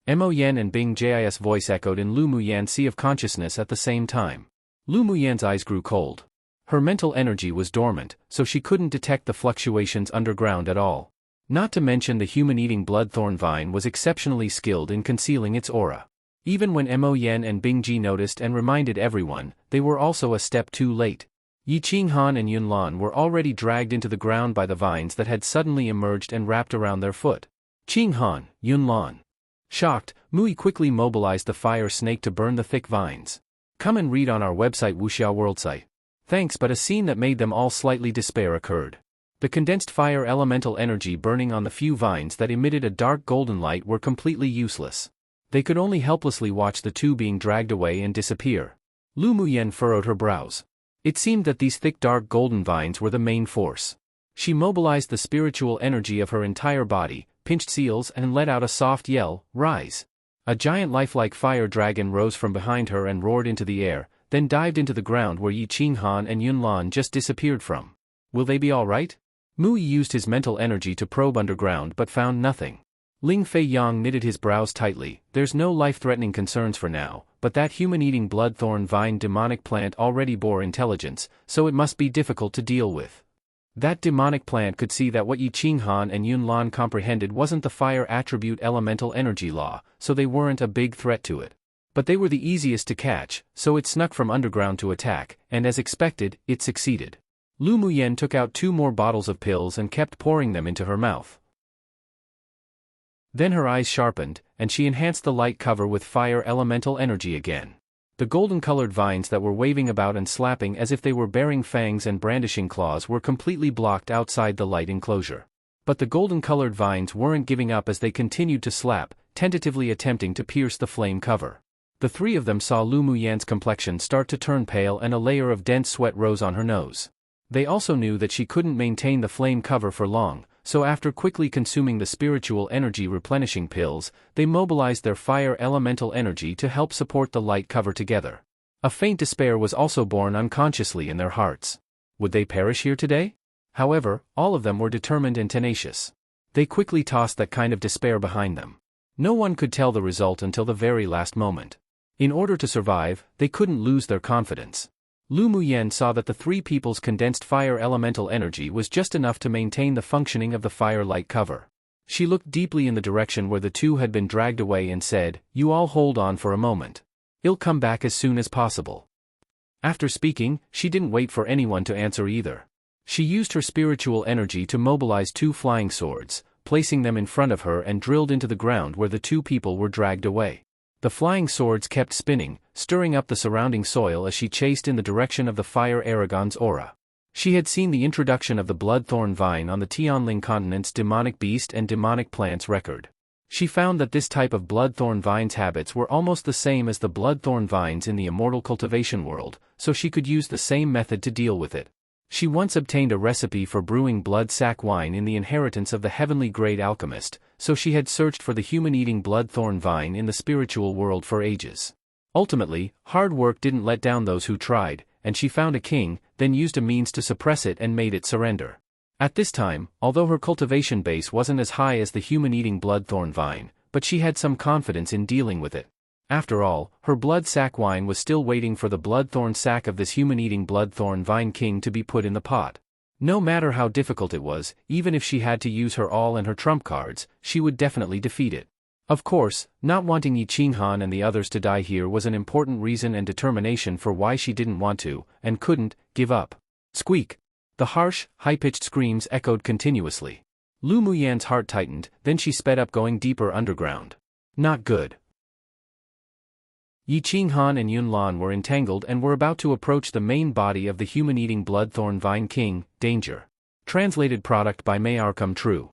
Mo Yan and Bing Ji's voice echoed in Lu Muyan's sea of consciousness at the same time. Lu Muyan's eyes grew cold. Her mental energy was dormant, so she couldn't detect the fluctuations underground at all. Not to mention the human-eating bloodthorn vine was exceptionally skilled in concealing its aura. Even when Mo Yan and Bing Ji noticed and reminded everyone, they were also a step too late. Yi Qinghan and Yunlan were already dragged into the ground by the vines that had suddenly emerged and wrapped around their foot. Qinghan, Yunlan. Shocked, Mui quickly mobilized the fire snake to burn the thick vines. Come and read on our website Wuxia World site. Thanks, but a scene that made them all slightly despair occurred. The condensed fire elemental energy burning on the few vines that emitted a dark golden light were completely useless. They could only helplessly watch the two being dragged away and disappear. Lu Muyan furrowed her brows. It seemed that these thick dark golden vines were the main force. She mobilized the spiritual energy of her entire body, pinched seals and let out a soft yell, "Rise!" A giant lifelike fire dragon rose from behind her and roared into the air, then dived into the ground where Yi Qinghan and Yunlan just disappeared from. Will they be all right? Mui used his mental energy to probe underground but found nothing. Ling Fei Yang knitted his brows tightly. There's no life-threatening concerns for now, but that human-eating bloodthorn vine demonic plant already bore intelligence, so it must be difficult to deal with. That demonic plant could see that what Yi Qinghan and Yunlan comprehended wasn't the fire attribute elemental energy law, so they weren't a big threat to it. But they were the easiest to catch, so it snuck from underground to attack, and as expected, it succeeded. Lu Muyan took out 2 more bottles of pills and kept pouring them into her mouth. Then her eyes sharpened, and she enhanced the light cover with fire elemental energy again. The golden-colored vines that were waving about and slapping as if they were bearing fangs and brandishing claws were completely blocked outside the light enclosure. But the golden-colored vines weren't giving up as they continued to slap, tentatively attempting to pierce the flame cover. The 3 of them saw Lu Muyan's complexion start to turn pale and a layer of dense sweat rose on her nose. They also knew that she couldn't maintain the flame cover for long, so after quickly consuming the spiritual energy replenishing pills, they mobilized their fire elemental energy to help support the light cover together. A faint despair was also born unconsciously in their hearts. Would they perish here today? However, all of them were determined and tenacious. They quickly tossed that kind of despair behind them. No one could tell the result until the very last moment. In order to survive, they couldn't lose their confidence. Lu Muyan saw that the 3 people's condensed fire elemental energy was just enough to maintain the functioning of the fire light cover. She looked deeply in the direction where the 2 had been dragged away and said, "You all hold on for a moment. I'll come back as soon as possible." After speaking, she didn't wait for anyone to answer either. She used her spiritual energy to mobilize 2 flying swords, placing them in front of her and drilled into the ground where the 2 people were dragged away. The flying swords kept spinning, stirring up the surrounding soil as she chased in the direction of the fire Aragon's aura. She had seen the introduction of the bloodthorn vine on the Tianling continent's demonic beast and demonic plants record. She found that this type of bloodthorn vine's habits were almost the same as the bloodthorn vines in the immortal cultivation world, so she could use the same method to deal with it. She once obtained a recipe for brewing blood sac wine in the inheritance of the heavenly great alchemist, so she had searched for the human-eating bloodthorn vine in the spiritual world for ages. Ultimately, hard work didn't let down those who tried, and she found a king, then used a means to suppress it and made it surrender. At this time, although her cultivation base wasn't as high as the human-eating bloodthorn vine, but she had some confidence in dealing with it. After all, her blood sac wine was still waiting for the bloodthorn sac of this human-eating bloodthorn vine king to be put in the pot. No matter how difficult it was, even if she had to use her all and her trump cards, she would definitely defeat it. Of course, not wanting Yi Qinghan and the others to die here was an important reason and determination for why she didn't want to, and couldn't, give up. Squeak! The harsh, high-pitched screams echoed continuously. Lu Muyan's heart tightened, then she sped up going deeper underground. Not good. Yi Qinghan and Yunlan were entangled and were about to approach the main body of the human-eating bloodthorn vine king. Danger. Translated product by May Arkham True.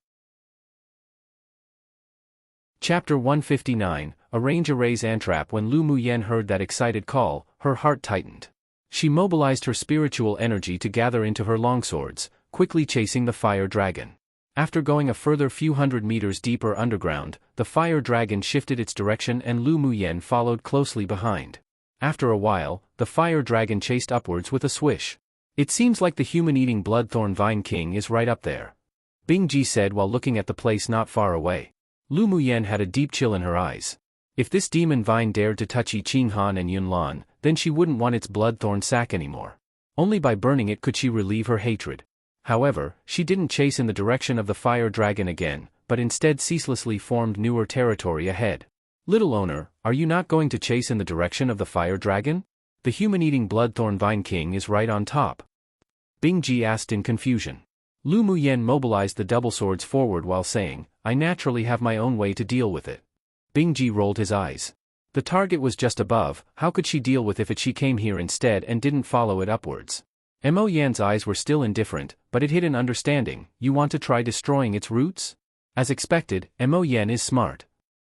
Chapter 159, Arrange Array's Antrap. When Lu Muyen heard that excited call, her heart tightened. She mobilized her spiritual energy to gather into her longswords, quickly chasing the fire dragon. After going a further few hundred meters deeper underground, the fire dragon shifted its direction and Lu Muyen followed closely behind. After a while, the fire dragon chased upwards with a swish. It seems like the human-eating Bloodthorn Vine King is right up there, Bing Ji said while looking at the place not far away. Lu Muyen had a deep chill in her eyes. If this demon vine dared to touch Yi Qinghan and Yunlan, then she wouldn't want its bloodthorn sac anymore. Only by burning it could she relieve her hatred. However, she didn't chase in the direction of the fire dragon again, but instead ceaselessly formed newer territory ahead. Little owner, are you not going to chase in the direction of the fire dragon? The human-eating Bloodthorn Vine King is right on top, Bing Ji asked in confusion. Lu Muyen mobilized the double swords forward while saying, I naturally have my own way to deal with it. Bing Ji rolled his eyes. The target was just above, how could she deal with if she came here instead and didn't follow it upwards? Mo Yan's eyes were still indifferent, but it hid an understanding. You want to try destroying its roots? As expected, Mo Yan is smart,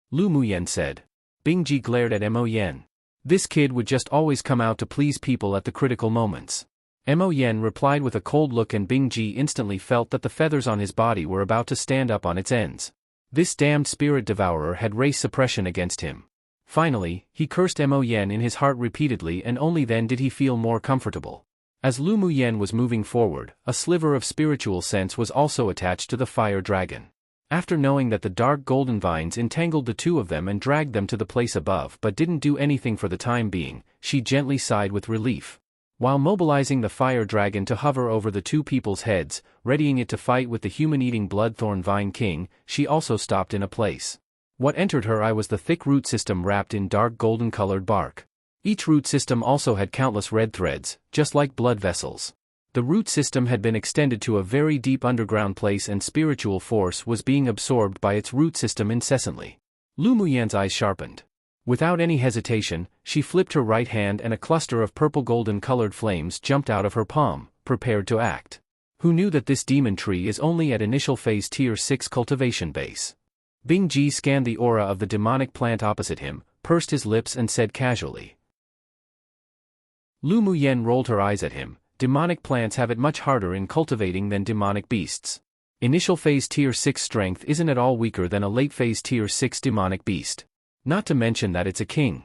Lu Muyen said. Bing Ji glared at Mo Yan. This kid would just always come out to please people at the critical moments. Mo Yan replied with a cold look and Bing Ji instantly felt that the feathers on his body were about to stand up on its ends. This damned spirit devourer had race suppression against him. Finally, he cursed Mo Yan in his heart repeatedly and only then did he feel more comfortable. As Lu Muyen was moving forward, a sliver of spiritual sense was also attached to the fire dragon. After knowing that the dark golden vines entangled the two of them and dragged them to the place above but didn't do anything for the time being, she gently sighed with relief. While mobilizing the fire dragon to hover over the two people's heads, readying it to fight with the human-eating Bloodthorn Vine King, she also stopped in a place. What entered her eye was the thick root system wrapped in dark golden-colored bark. Each root system also had countless red threads, just like blood vessels. The root system had been extended to a very deep underground place and spiritual force was being absorbed by its root system incessantly. Lu Muyen's eyes sharpened. Without any hesitation, she flipped her right hand and a cluster of purple-golden-colored flames jumped out of her palm, prepared to act. Who knew that this demon tree is only at initial phase Tier 6 cultivation base? Bing Ji scanned the aura of the demonic plant opposite him, pursed his lips and said casually. Lu Muyen rolled her eyes at him. Demonic plants have it much harder in cultivating than demonic beasts. Initial phase Tier 6 strength isn't at all weaker than a late phase Tier 6 demonic beast. Not to mention that it's a king.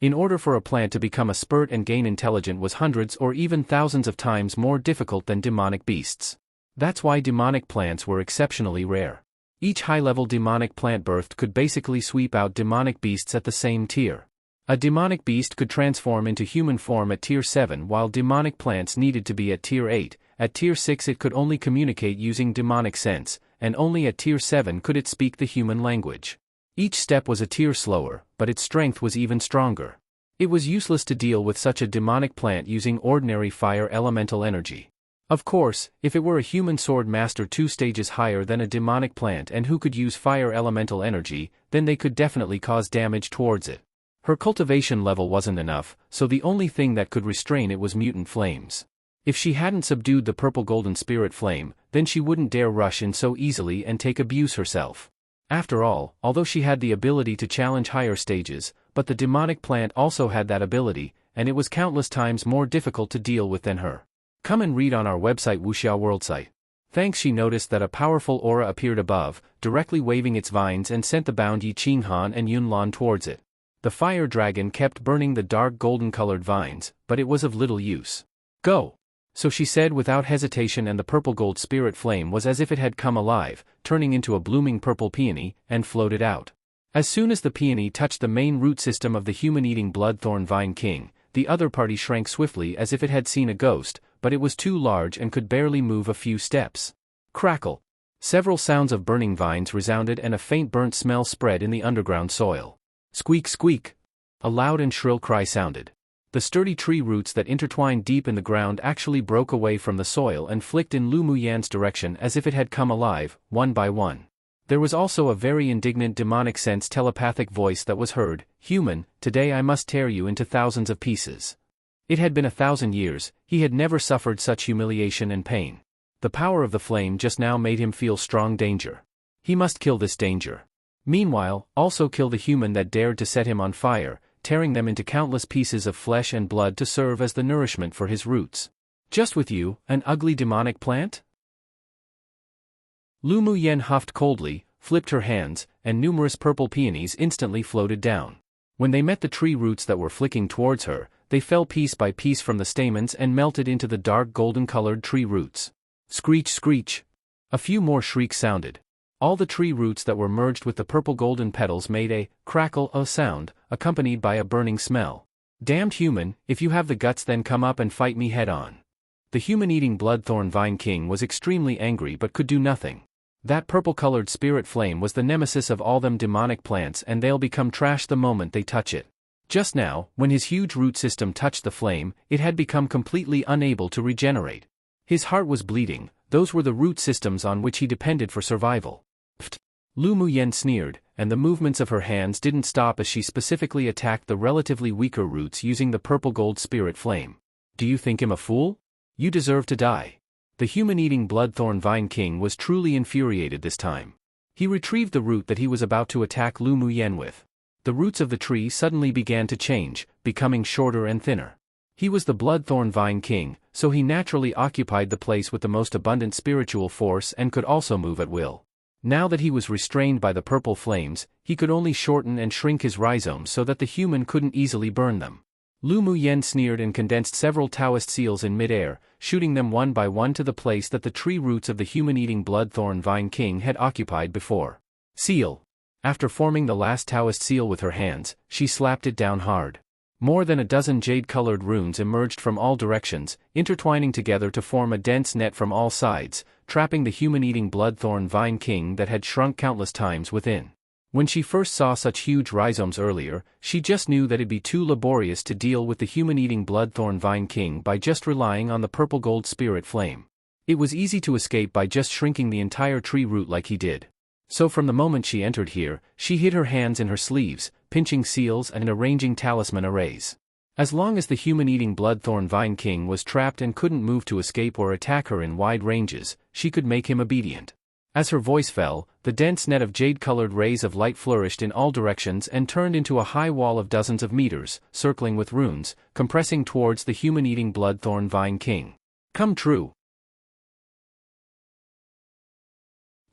In order for a plant to become a spurt and gain intelligent was hundreds or even thousands of times more difficult than demonic beasts. That's why demonic plants were exceptionally rare. Each high-level demonic plant birthed could basically sweep out demonic beasts at the same tier. A demonic beast could transform into human form at Tier 7 while demonic plants needed to be at Tier 8, at Tier 6 it could only communicate using demonic sense, and only at Tier 7 could it speak the human language. Each step was a tier slower, but its strength was even stronger. It was useless to deal with such a demonic plant using ordinary fire elemental energy. Of course, if it were a human sword master 2 stages higher than a demonic plant and who could use fire elemental energy, then they could definitely cause damage towards it. Her cultivation level wasn't enough, so the only thing that could restrain it was mutant flames. If she hadn't subdued the purple-golden spirit flame, then she wouldn't dare rush in so easily and take abuse herself. After all, although she had the ability to challenge higher stages, but the demonic plant also had that ability, and it was countless times more difficult to deal with than her. Come and read on our website Wuxia World site. Thanks. She noticed that a powerful aura appeared above, directly waving its vines and sent the bound Yi Qinghan and Yunlan towards it. The fire dragon kept burning the dark golden-colored vines, but it was of little use. Go! So she said without hesitation and the purple-gold spirit flame was as if it had come alive, turning into a blooming purple peony, and floated out. As soon as the peony touched the main root system of the human-eating Bloodthorn Vine King, the other party shrank swiftly as if it had seen a ghost, but it was too large and could barely move a few steps. Crackle! Several sounds of burning vines resounded and a faint burnt smell spread in the underground soil. Squeak squeak! A loud and shrill cry sounded. The sturdy tree roots that intertwined deep in the ground actually broke away from the soil and flicked in Lu Muyen's direction as if it had come alive, one by one. There was also a very indignant demonic sense telepathic voice that was heard, "Human, today I must tear you into thousands of pieces." It had been 1,000 years, he had never suffered such humiliation and pain. The power of the flame just now made him feel strong danger. He must kill this danger. Meanwhile, also kill the human that dared to set him on fire, tearing them into countless pieces of flesh and blood to serve as the nourishment for his roots. Just with you, an ugly demonic plant? Lu Muyen huffed coldly, flipped her hands, and numerous purple peonies instantly floated down. When they met the tree roots that were flicking towards her, they fell piece by piece from the stamens and melted into the dark golden-colored tree roots. Screech, screech! A few more shrieks sounded. All the tree roots that were merged with the purple-golden petals made a crackle of sound, accompanied by a burning smell. Damned human, if you have the guts then come up and fight me head-on. The human-eating bloodthorn vine king was extremely angry but could do nothing. That purple-colored spirit flame was the nemesis of all them demonic plants and they'll become trash the moment they touch it. Just now, when his huge root system touched the flame, it had become completely unable to regenerate. His heart was bleeding, those were the root systems on which he depended for survival. Pfft! Lu Muyen sneered, and the movements of her hands didn't stop as she specifically attacked the relatively weaker roots using the purple-gold spirit flame. Do you think him a fool? You deserve to die. The human-eating bloodthorn vine king was truly infuriated this time. He retrieved the root that he was about to attack Lu Muyen with. The roots of the tree suddenly began to change, becoming shorter and thinner. He was the bloodthorn vine king, so he naturally occupied the place with the most abundant spiritual force and could also move at will. Now that he was restrained by the purple flames, he could only shorten and shrink his rhizomes so that the human couldn't easily burn them. Lu Muyen sneered and condensed several Taoist seals in midair, shooting them one by one to the place that the tree roots of the human-eating bloodthorn vine king had occupied before. Seal! After forming the last Taoist seal with her hands, she slapped it down hard. More than a dozen jade-colored runes emerged from all directions, intertwining together to form a dense net from all sides, trapping the human-eating bloodthorn vine king that had shrunk countless times within. When she first saw such huge rhizomes earlier, she just knew that it'd be too laborious to deal with the human-eating bloodthorn vine king by just relying on the purple-gold spirit flame. It was easy to escape by just shrinking the entire tree root like he did. So from the moment she entered here, she hid her hands in her sleeves, pinching seals and arranging talisman arrays. As long as the human-eating bloodthorn vine king was trapped and couldn't move to escape or attack her in wide ranges, she could make him obedient. As her voice fell, the dense net of jade-colored rays of light flourished in all directions and turned into a high wall of dozens of meters, circling with runes, compressing towards the human-eating bloodthorn vine king. Come true.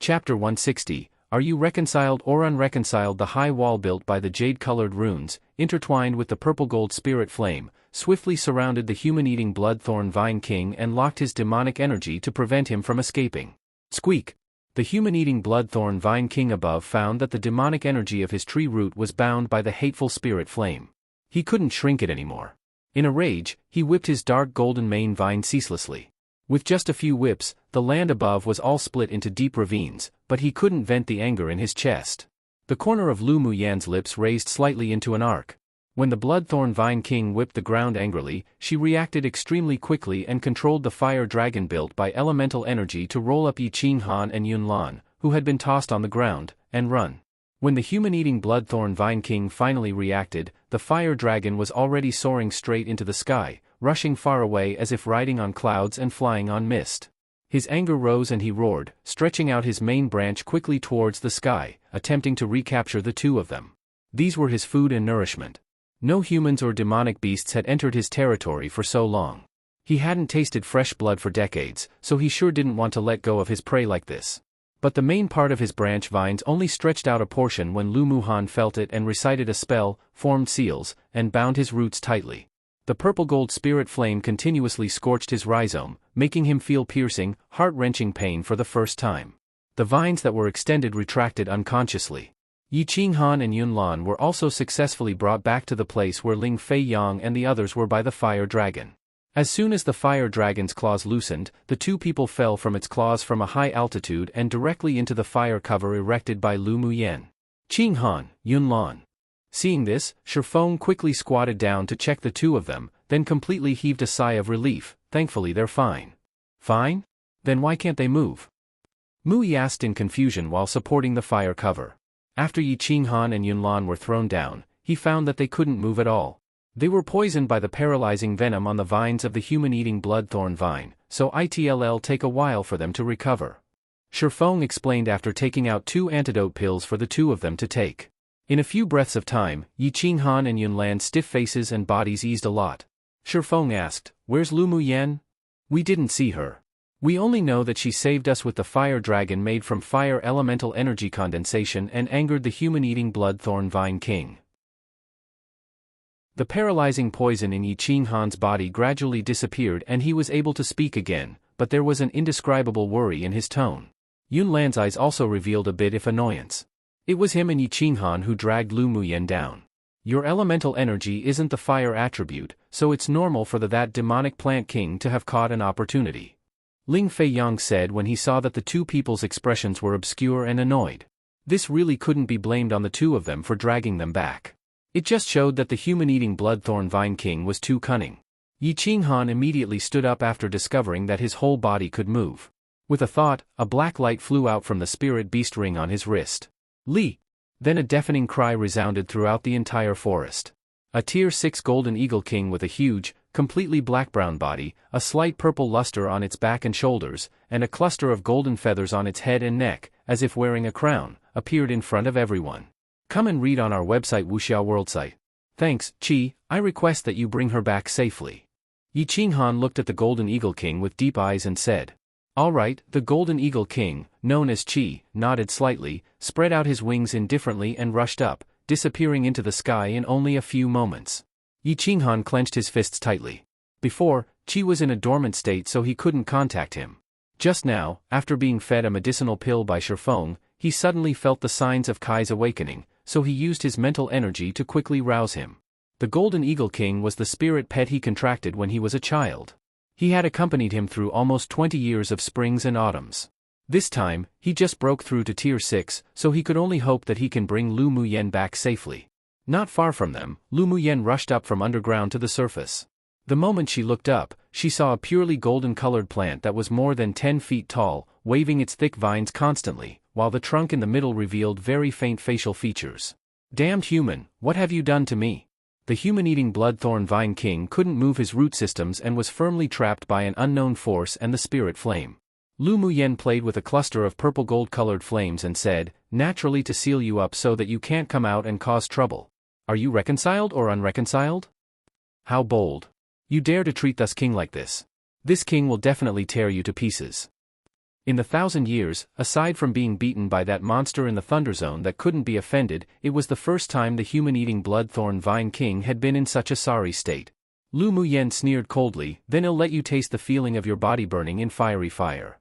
Chapter 160. Are you reconciled or unreconciled? The high wall built by the jade-colored runes, intertwined with the purple-gold spirit flame, swiftly surrounded the human-eating bloodthorn vine king and locked his demonic energy to prevent him from escaping. Squeak! The human-eating bloodthorn vine king above found that the demonic energy of his tree root was bound by the hateful spirit flame. He couldn't shrink it anymore. In a rage, he whipped his dark golden mane vine ceaselessly. With just a few whips, the land above was all split into deep ravines, but he couldn't vent the anger in his chest. The corner of Lu Muyen's lips raised slightly into an arc. When the bloodthorn vine king whipped the ground angrily, she reacted extremely quickly and controlled the fire dragon built by elemental energy to roll up Yi Qinghan and Yunlan, who had been tossed on the ground, and run. When the human-eating bloodthorn vine king finally reacted, the fire dragon was already soaring straight into the sky, rushing far away as if riding on clouds and flying on mist. His anger rose and he roared, stretching out his main branch quickly towards the sky, attempting to recapture the two of them. These were his food and nourishment. No humans or demonic beasts had entered his territory for so long. He hadn't tasted fresh blood for decades, so he sure didn't want to let go of his prey like this. But the main part of his branch vines only stretched out a portion when Lu Muhan felt it and recited a spell, formed seals, and bound his roots tightly. The purple-gold spirit flame continuously scorched his rhizome, making him feel piercing, heart-wrenching pain for the first time. The vines that were extended retracted unconsciously. Yi Qinghan and Yunlan were also successfully brought back to the place where Ling Fei Yang and the others were by the fire dragon. As soon as the fire dragon's claws loosened, the two people fell from its claws from a high altitude and directly into the fire cover erected by Lu Muyen. Qinghan, Yunlan. Seeing this, Shifeng quickly squatted down to check the two of them, then completely heaved a sigh of relief. Thankfully they're fine. Fine? Then why can't they move? Mui asked in confusion while supporting the fire cover. After Yi Qinghan and Yunlan were thrown down, he found that they couldn't move at all. They were poisoned by the paralyzing venom on the vines of the human-eating bloodthorn vine, so it'll take a while for them to recover. Shifeng explained after taking out 2 antidote pills for the 2 of them to take. In a few breaths of time, Yi Qinghan and Yunlan's stiff faces and bodies eased a lot. Shifeng asked, "Where's Lu Muyan?" "We didn't see her. We only know that she saved us with the fire dragon made from fire elemental energy condensation and angered the human-eating bloodthorn vine king." The paralyzing poison in Yi Qinghan's body gradually disappeared and he was able to speak again, but there was an indescribable worry in his tone. Yunlan's eyes also revealed a bit of annoyance. It was him and Yi Qinghan who dragged Lu Muyan down. "Your elemental energy isn't the fire attribute, so it's normal for that demonic plant king to have caught an opportunity," Ling Feiyang said when he saw that the 2 people's expressions were obscure and annoyed. This really couldn't be blamed on the 2 of them for dragging them back. It just showed that the human-eating bloodthorn vine king was too cunning. Yi Qinghan immediately stood up after discovering that his whole body could move. With a thought, a black light flew out from the spirit beast ring on his wrist. "Li!" Then a deafening cry resounded throughout the entire forest. A Tier 6 golden eagle king with a huge, completely black-brown body, a slight purple luster on its back and shoulders, and a cluster of golden feathers on its head and neck, as if wearing a crown, appeared in front of everyone. Come and read on our website Wuxia World site. Thanks, Qi, I request that you bring her back safely. Yi Qinghan looked at the golden eagle king with deep eyes and said. All right. The golden eagle king, known as Qi, nodded slightly, spread out his wings indifferently and rushed up, disappearing into the sky in only a few moments. Yi Qinghan clenched his fists tightly. Before, Qi was in a dormant state so he couldn't contact him. Just now, after being fed a medicinal pill by Shifeng, he suddenly felt the signs of Kai's awakening, so he used his mental energy to quickly rouse him. The golden eagle king was the spirit pet he contracted when he was a child. He had accompanied him through almost 20 years of springs and autumns. This time, he just broke through to Tier 6, so he could only hope that he can bring Lu Muyan back safely. Not far from them, Lu Muyan rushed up from underground to the surface. The moment she looked up, she saw a purely golden-colored plant that was more than 10 feet tall, waving its thick vines constantly, while the trunk in the middle revealed very faint facial features. Damned human, what have you done to me? The human-eating bloodthorn vine king couldn't move his root systems and was firmly trapped by an unknown force and the spirit flame. Lu Muyan played with a cluster of purple gold-colored flames and said, naturally to seal you up so that you can't come out and cause trouble. Are you reconciled or unreconciled? How bold. You dare to treat this king like this. This king will definitely tear you to pieces. In the 1,000 years, aside from being beaten by that monster in the Thunder Zone that couldn't be offended, it was the first time the human-eating bloodthorn vine king had been in such a sorry state. Lu Muyan sneered coldly, then I'll let you taste the feeling of your body burning in fiery fire.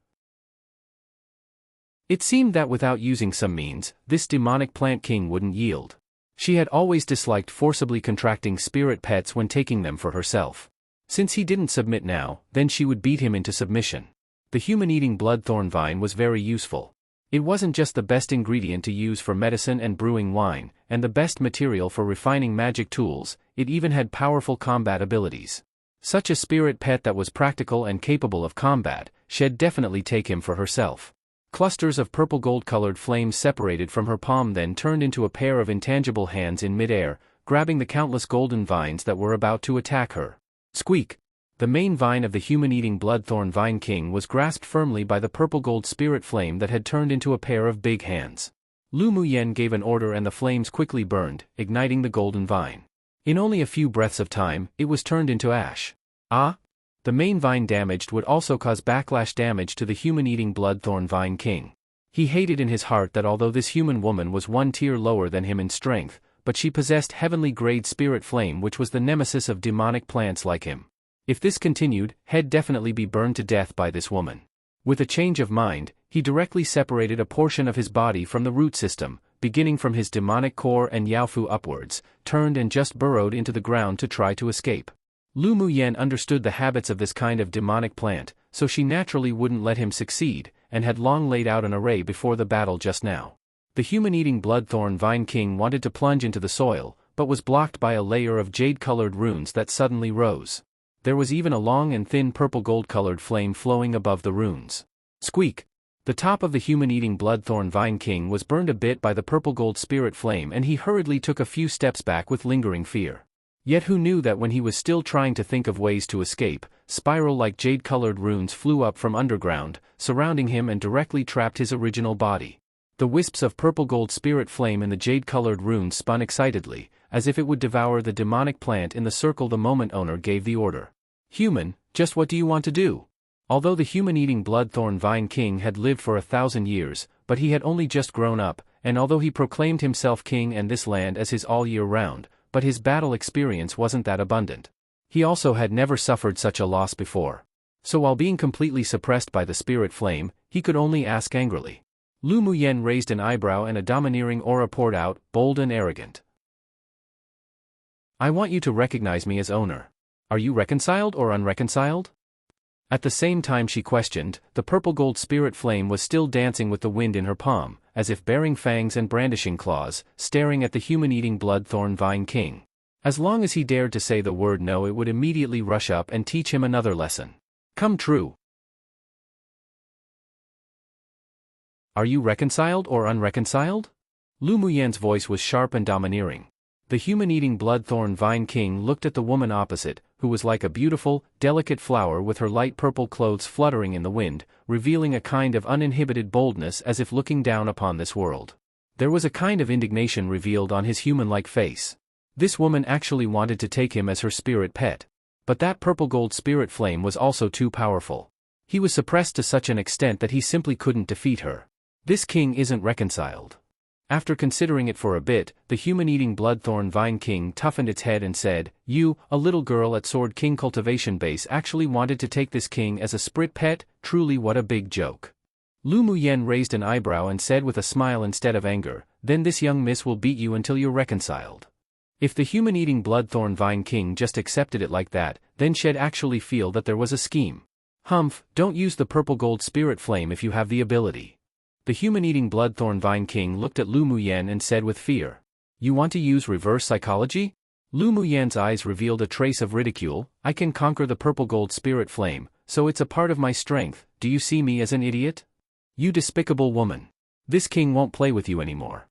It seemed that without using some means, this demonic plant king wouldn't yield. She had always disliked forcibly contracting spirit pets when taking them for herself. Since he didn't submit now, then she would beat him into submission. The human-eating bloodthorn vine was very useful. It wasn't just the best ingredient to use for medicine and brewing wine, and the best material for refining magic tools, it even had powerful combat abilities. Such a spirit pet that was practical and capable of combat, she'd definitely take him for herself. Clusters of purple gold-colored flames separated from her palm then turned into a pair of intangible hands in midair, grabbing the countless golden vines that were about to attack her. Squeak! The main vine of the human-eating bloodthorn vine king was grasped firmly by the purple-gold spirit flame that had turned into a pair of big hands. Lu Muyan gave an order and the flames quickly burned, igniting the golden vine. In only a few breaths of time, it was turned into ash. Ah! The main vine damaged would also cause backlash damage to the human-eating bloodthorn vine king. He hated in his heart that although this human woman was one tier lower than him in strength, but she possessed heavenly-grade spirit flame which was the nemesis of demonic plants like him. If this continued, he'd definitely be burned to death by this woman. With a change of mind, he directly separated a portion of his body from the root system, beginning from his demonic core and Yaofu upwards, turned and just burrowed into the ground to try to escape. Lu Muyan understood the habits of this kind of demonic plant, so she naturally wouldn't let him succeed, and had long laid out an array before the battle just now. The human-eating bloodthorn vine king wanted to plunge into the soil, but was blocked by a layer of jade-colored runes that suddenly rose. There was even a long and thin purple gold-colored flame flowing above the runes. Squeak! The top of the human-eating bloodthorn vine king was burned a bit by the purple gold spirit flame and he hurriedly took a few steps back with lingering fear. Yet who knew that when he was still trying to think of ways to escape, spiral-like jade-colored runes flew up from underground, surrounding him and directly trapped his original body. The wisps of purple-gold spirit flame in the jade-colored runes spun excitedly, as if it would devour the demonic plant in the circle the moment owner gave the order. Human, just what do you want to do? Although the human-eating bloodthorn vine king had lived for 1,000 years, but he had only just grown up, and although he proclaimed himself king and this land as his all year round, but his battle experience wasn't that abundant. He also had never suffered such a loss before. So while being completely suppressed by the spirit flame, he could only ask angrily. Lu Muyen raised an eyebrow and a domineering aura poured out, bold and arrogant. I want you to recognize me as owner. Are you reconciled or unreconciled? At the same time she questioned, the purple-gold spirit flame was still dancing with the wind in her palm, as if bearing fangs and brandishing claws, staring at the human-eating bloodthorn vine king. As long as he dared to say the word no, it would immediately rush up and teach him another lesson. Come true. Are you reconciled or unreconciled? Lu Muyen's voice was sharp and domineering. The human-eating bloodthorn vine king looked at the woman opposite, who was like a beautiful, delicate flower with her light purple clothes fluttering in the wind, revealing a kind of uninhibited boldness as if looking down upon this world. There was a kind of indignation revealed on his human-like face. This woman actually wanted to take him as her spirit pet. But that purple-gold spirit flame was also too powerful. He was suppressed to such an extent that he simply couldn't defeat her. This king isn't reconciled. After considering it for a bit, the human-eating bloodthorn vine king toughened its head and said, You, a little girl at Sword King Cultivation Base, actually wanted to take this king as a sprit pet? Truly what a big joke. Lu Muyen raised an eyebrow and said with a smile instead of anger, Then this young miss will beat you until you're reconciled. If the human-eating bloodthorn vine king just accepted it like that, then she'd actually feel that there was a scheme. Humph, don't use the purple-gold spirit flame if you have the ability. The human-eating bloodthorn vine king looked at Lu Muyen and said with fear, You want to use reverse psychology? Lu Muyen's eyes revealed a trace of ridicule. I can conquer the purple-gold spirit flame, so it's a part of my strength. Do you see me as an idiot? You despicable woman. This king won't play with you anymore.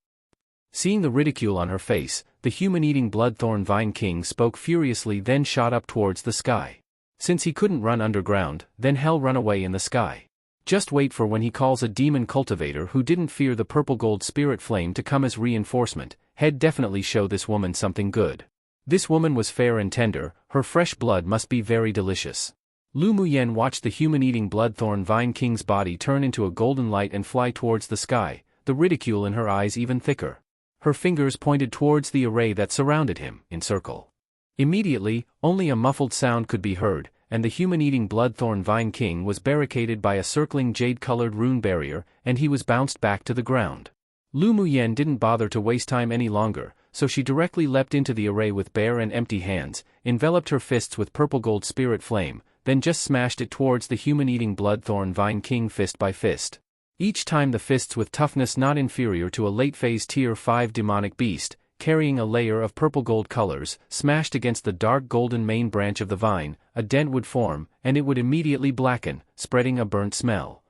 Seeing the ridicule on her face, the human-eating bloodthorn vine king spoke furiously, then shot up towards the sky. Since he couldn't run underground, then hell run away in the sky. Just wait for when he calls a demon cultivator who didn't fear the purple-gold spirit flame to come as reinforcement. He'd definitely show this woman something good. This woman was fair and tender, her fresh blood must be very delicious. Lu Muyen watched the human-eating bloodthorn vine king's body turn into a golden light and fly towards the sky, the ridicule in her eyes even thicker. Her fingers pointed towards the array that surrounded him, in circle. Immediately, only a muffled sound could be heard, and the human-eating bloodthorn vine king was barricaded by a circling jade-colored rune barrier, and he was bounced back to the ground. Lu Muyen didn't bother to waste time any longer, so she directly leapt into the array with bare and empty hands, enveloped her fists with purple-gold spirit flame, then just smashed it towards the human-eating bloodthorn vine king fist by fist. Each time the fists with toughness not inferior to a late-phase Tier 5 demonic beast, carrying a layer of purple-gold colors, smashed against the dark golden main branch of the vine, a dent would form, and it would immediately blacken, spreading a burnt smell.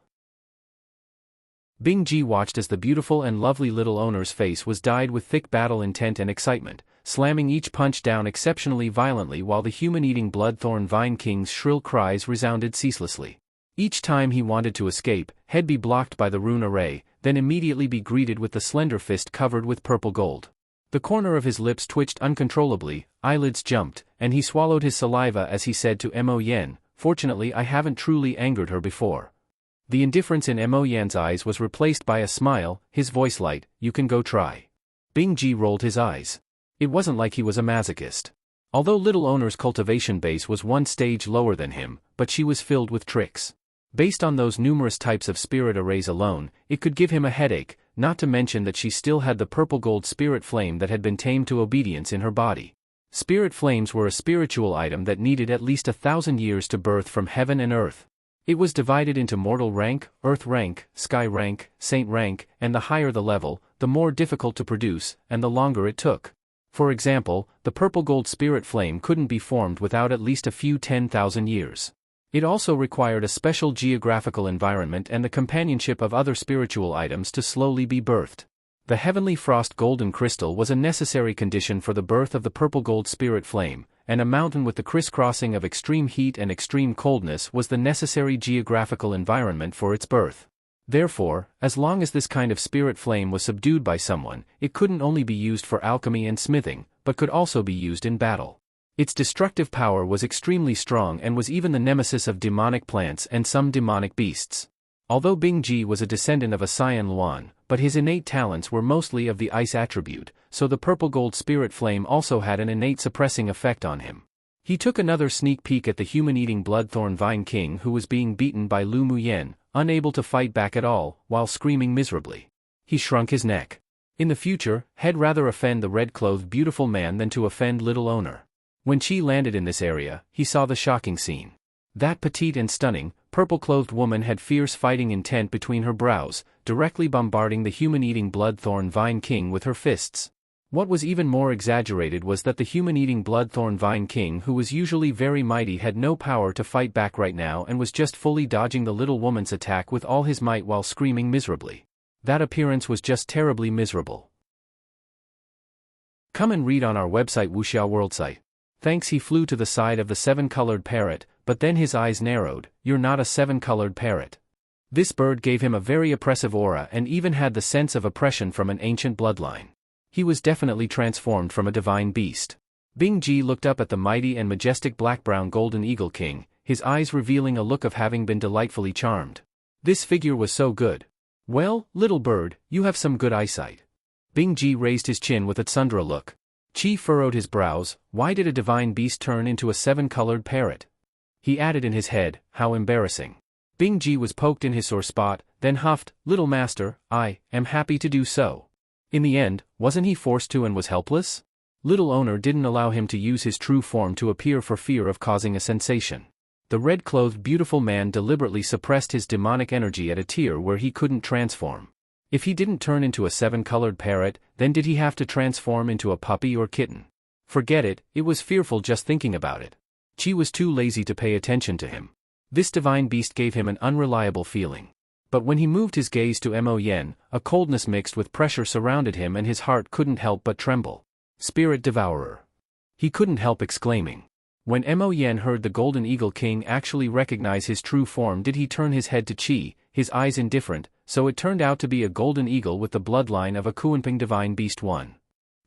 Bing Ji watched as the beautiful and lovely little owner's face was dyed with thick battle intent and excitement, slamming each punch down exceptionally violently while the human-eating bloodthorn vine king's shrill cries resounded ceaselessly. Each time he wanted to escape, he'd be blocked by the rune array, then immediately be greeted with the slender fist covered with purple gold. The corner of his lips twitched uncontrollably, eyelids jumped, and he swallowed his saliva as he said to Mo Yen, Fortunately I haven't truly angered her before. The indifference in Mo Yen's eyes was replaced by a smile, his voice light, You can go try. Bing Ji rolled his eyes. It wasn't like he was a masochist. Although Little Owner's cultivation base was one stage lower than him, but she was filled with tricks. Based on those numerous types of spirit arrays alone, it could give him a headache, not to mention that she still had the purple-gold spirit flame that had been tamed to obedience in her body. Spirit flames were a spiritual item that needed at least 1,000 years to birth from heaven and earth. It was divided into mortal rank, earth rank, sky rank, saint rank, and the higher the level, the more difficult to produce, and the longer it took. For example, the purple-gold spirit flame couldn't be formed without at least a few 10,000 years. It also required a special geographical environment and the companionship of other spiritual items to slowly be birthed. The heavenly frost golden crystal was a necessary condition for the birth of the purple gold spirit flame, and a mountain with the crisscrossing of extreme heat and extreme coldness was the necessary geographical environment for its birth. Therefore, as long as this kind of spirit flame was subdued by someone, it couldn't only be used for alchemy and smithing, but could also be used in battle. Its destructive power was extremely strong and was even the nemesis of demonic plants and some demonic beasts. Although Bingji was a descendant of a Cyan Luan, but his innate talents were mostly of the ice attribute, so the purple-gold spirit flame also had an innate suppressing effect on him. He took another sneak peek at the human-eating Bloodthorn Vine King who was being beaten by Lu Muyen, unable to fight back at all, while screaming miserably. He shrunk his neck. In the future, he'd rather offend the red-clothed beautiful man than to offend little owner. When Qi landed in this area, he saw the shocking scene. That petite and stunning, purple-clothed woman had fierce fighting intent between her brows, directly bombarding the human-eating Bloodthorn Vine King with her fists. What was even more exaggerated was that the human-eating Bloodthorn Vine King, who was usually very mighty, had no power to fight back right now and was just fully dodging the little woman's attack with all his might while screaming miserably. That appearance was just terribly miserable. Come and read on our website Wuxiao World site. Thanks. He flew to the side of the seven-colored parrot, but then his eyes narrowed. You're not a seven-colored parrot. This bird gave him a very oppressive aura and even had the sense of oppression from an ancient bloodline. He was definitely transformed from a divine beast. Bingji looked up at the mighty and majestic black-brown golden eagle king, his eyes revealing a look of having been delightfully charmed. This figure was so good. Well, little bird, you have some good eyesight. Bingji raised his chin with a tsundere look. Qi furrowed his brows. Why did a divine beast turn into a seven-colored parrot? He added in his head, how embarrassing. Bingji was poked in his sore spot, then huffed, little master, I am happy to do so. In the end, wasn't he forced to and was helpless? Little owner didn't allow him to use his true form to appear for fear of causing a sensation. The red-clothed beautiful man deliberately suppressed his demonic energy at a tier where he couldn't transform. If he didn't turn into a seven-colored parrot, then did he have to transform into a puppy or kitten? Forget it, it was fearful just thinking about it. Qi was too lazy to pay attention to him. This divine beast gave him an unreliable feeling. But when he moved his gaze to Mo Yen, a coldness mixed with pressure surrounded him and his heart couldn't help but tremble. Spirit Devourer. He couldn't help exclaiming. When Mo Yen heard the Golden Eagle King actually recognize his true form, did he turn his head to Qi, his eyes indifferent, so it turned out to be a golden eagle with the bloodline of a Kuanping divine beast one.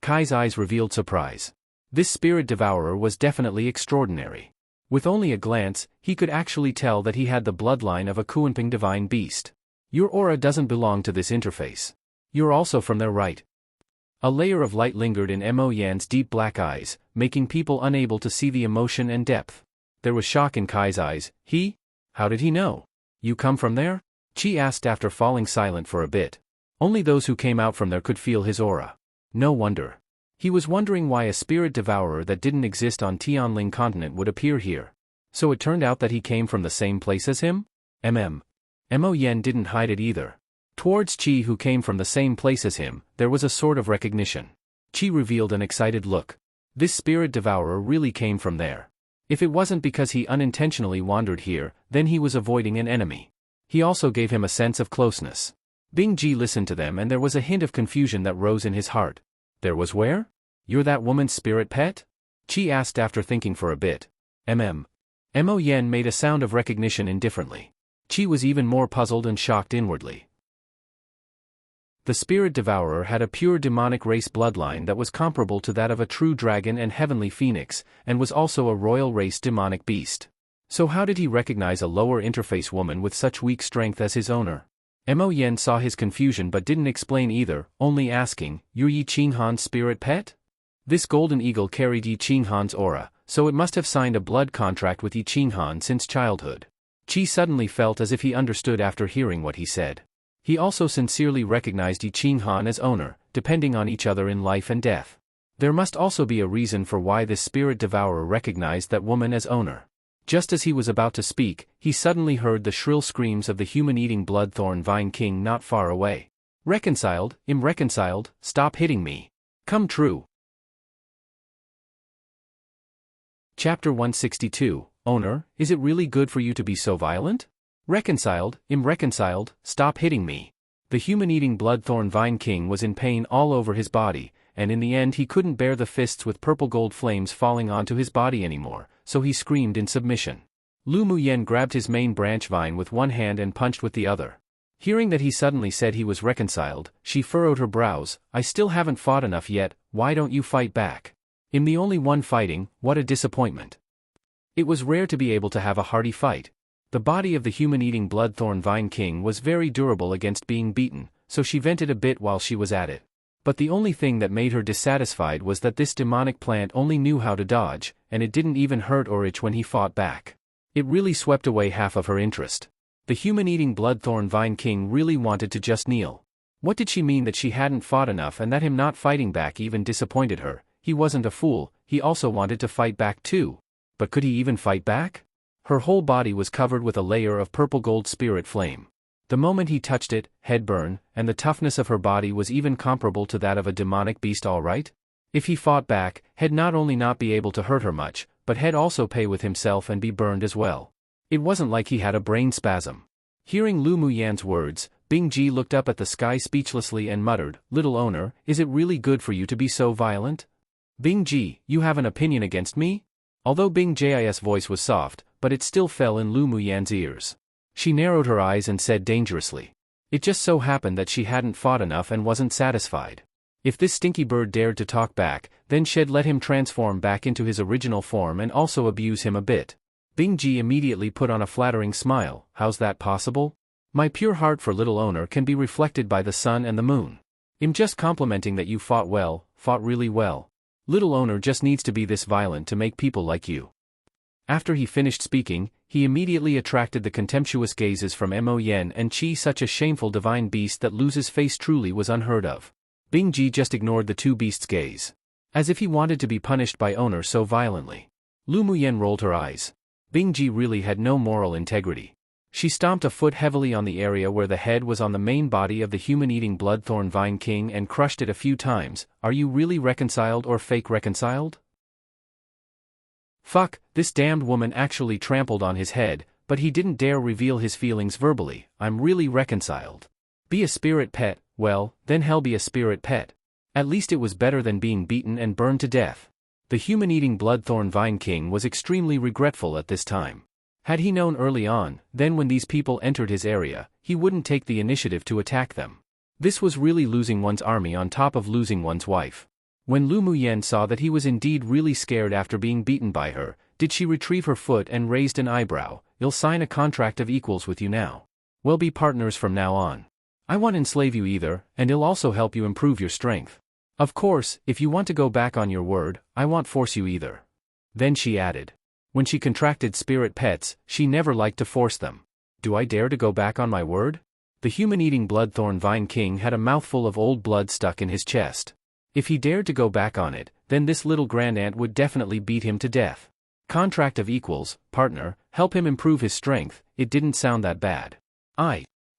Kai's eyes revealed surprise. This spirit devourer was definitely extraordinary. With only a glance, he could actually tell that he had the bloodline of a Kuanping divine beast. Your aura doesn't belong to this interface. You're also from there, right? A layer of light lingered in Mo Yan's deep black eyes, making people unable to see the emotion and depth. There was shock in Kai's eyes. How did he know? You come from there? Qi asked after falling silent for a bit. Only those who came out from there could feel his aura. No wonder. He was wondering why a spirit devourer that didn't exist on Tianling continent would appear here. So it turned out that he came from the same place as him? Mo Yen didn't hide it either. Towards Qi, who came from the same place as him, there was a sort of recognition. Qi revealed an excited look. This spirit devourer really came from there. If it wasn't because he unintentionally wandered here, then he was avoiding an enemy. He also gave him a sense of closeness. Bingji listened to them and there was a hint of confusion that rose in his heart. There was where? You're that woman's spirit pet? Qi asked after thinking for a bit. Mo Yen made a sound of recognition indifferently. Qi was even more puzzled and shocked inwardly. The spirit devourer had a pure demonic race bloodline that was comparable to that of a true dragon and heavenly phoenix, and was also a royal race demonic beast. So how did he recognize a lower interface woman with such weak strength as his owner? Mo Yen saw his confusion but didn't explain either, only asking, you're Yi Qinghan's spirit pet? This golden eagle carried Yi Qinghan's aura, so it must have signed a blood contract with Yi Qinghan since childhood. Qi suddenly felt as if he understood after hearing what he said. He also sincerely recognized Yi Qinghan as owner, depending on each other in life and death. There must also be a reason for why this spirit devourer recognized that woman as owner. Just as he was about to speak, he suddenly heard the shrill screams of the human-eating Bloodthorn Vine King not far away. Reconciled, reconciled, stop hitting me. Come true. Chapter 162, Owner, is it really good for you to be so violent? Reconciled, reconciled, stop hitting me. The human-eating Bloodthorn Vine King was in pain all over his body, and in the end he couldn't bear the fists with purple gold flames falling onto his body anymore, so he screamed in submission. Lu Muyen grabbed his main branch vine with one hand and punched with the other. Hearing that he suddenly said he was reconciled, she furrowed her brows. I still haven't fought enough yet, why don't you fight back? I'm the only one fighting, what a disappointment. It was rare to be able to have a hearty fight. The body of the human-eating bloodthorn vine king was very durable against being beaten, so she vented a bit while she was at it. But the only thing that made her dissatisfied was that this demonic plant only knew how to dodge, and it didn't even hurt or itch when he fought back. It really swept away half of her interest. The human-eating bloodthorn vine king really wanted to just kneel. What did she mean that she hadn't fought enough and that him not fighting back even disappointed her? He wasn't a fool, he also wanted to fight back too. But could he even fight back? Her whole body was covered with a layer of purple gold spirit flame. The moment he touched it, head burn, and the toughness of her body was even comparable to that of a demonic beast all right? If he fought back, he'd not only not be able to hurt her much, but he'd also pay with himself and be burned as well. It wasn't like he had a brain spasm. Hearing Lu Muyan's words, Bing Ji looked up at the sky speechlessly and muttered, "Little owner, is it really good for you to be so violent? Bing Ji, you have an opinion against me?" Although Bing Ji's voice was soft, but it still fell in Lu Muyan's ears. She narrowed her eyes and said dangerously. It just so happened that she hadn't fought enough and wasn't satisfied. If this stinky bird dared to talk back, then she'd let him transform back into his original form and also abuse him a bit. Bing Ji immediately put on a flattering smile. How's that possible? My pure heart for little owner can be reflected by the sun and the moon. I'm just complimenting that you fought well, fought really well. Little owner just needs to be this violent to make people like you. After he finished speaking, he immediately attracted the contemptuous gazes from Mo Yen and Chi. Such a shameful divine beast that loses face truly was unheard of. Bing Ji just ignored the two beasts' gaze. As if he wanted to be punished by owner so violently. Lu Muyen rolled her eyes. Bing Ji really had no moral integrity. She stomped a foot heavily on the area where the head was on the main body of the human-eating bloodthorn vine king and crushed it a few times. Are you really reconciled or fake reconciled? Fuck, this damned woman actually trampled on his head, but he didn't dare reveal his feelings verbally. I'm really reconciled. Be a spirit pet, well, then hell be a spirit pet. At least it was better than being beaten and burned to death. The human-eating bloodthorn vine king was extremely regretful at this time. Had he known early on, then when these people entered his area, he wouldn't take the initiative to attack them. This was really losing one's army on top of losing one's wife. When Lu Muyen saw that he was indeed really scared after being beaten by her, did she retrieve her foot and raised an eyebrow. I'll sign a contract of equals with you now. We'll be partners from now on. I won't enslave you either, and I'll also help you improve your strength. Of course, if you want to go back on your word, I won't force you either. Then she added. When she contracted spirit pets, she never liked to force them. Do I dare to go back on my word? The human-eating bloodthorn vine king had a mouthful of old blood stuck in his chest. If he dared to go back on it, then this little grandaunt would definitely beat him to death. Contract of equals, partner, help him improve his strength, it didn't sound that bad.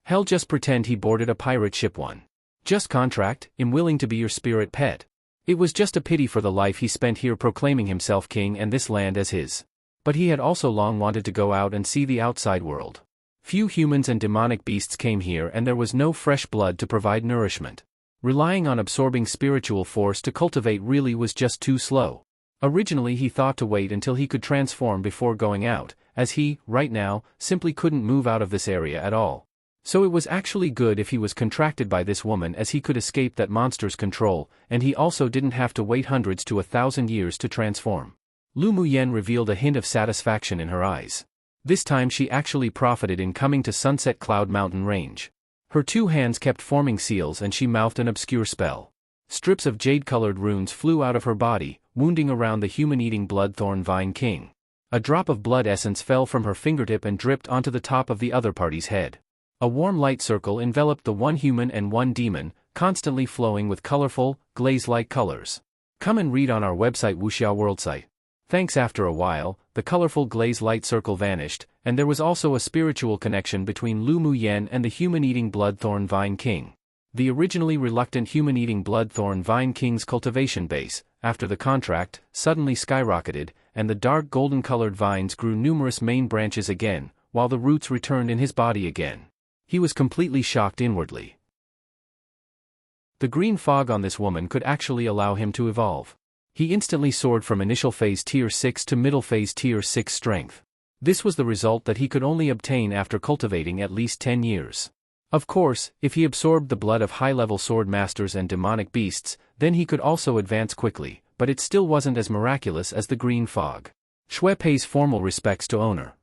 Hell, just pretend he boarded a pirate ship one. Just contract, I'm willing to be your spirit pet. It was just a pity for the life he spent here proclaiming himself king and this land as his. But he had also long wanted to go out and see the outside world. Few humans and demonic beasts came here and there was no fresh blood to provide nourishment. Relying on absorbing spiritual force to cultivate really was just too slow. Originally he thought to wait until he could transform before going out, as he, right now, simply couldn't move out of this area at all. So it was actually good if he was contracted by this woman as he could escape that monster's control, and he also didn't have to wait hundreds to 1,000 years to transform. Lu Muyen revealed a hint of satisfaction in her eyes. This time she actually profited in coming to Sunset Cloud Mountain Range. Her two hands kept forming seals and she mouthed an obscure spell. Strips of jade-colored runes flew out of her body, wounding around the human-eating bloodthorn vine king. A drop of blood essence fell from her fingertip and dripped onto the top of the other party's head. A warm light circle enveloped the one human and one demon, constantly flowing with colorful, glaze-like colors. Come and read on our website Wuxia World site. Thanks. After a while, the colorful glaze light circle vanished, and there was also a spiritual connection between Lu Muyen and the human-eating bloodthorn vine king. The originally reluctant human-eating bloodthorn vine king's cultivation base, after the contract, suddenly skyrocketed, and the dark golden-colored vines grew numerous main branches again, while the roots returned in his body again. He was completely shocked inwardly. The green fog on this woman could actually allow him to evolve. He instantly soared from initial phase tier 6 to middle phase tier 6 strength. This was the result that he could only obtain after cultivating at least 10 years. Of course, if he absorbed the blood of high-level sword masters and demonic beasts, then he could also advance quickly, but it still wasn't as miraculous as the green fog. Xue pays formal respects to owner.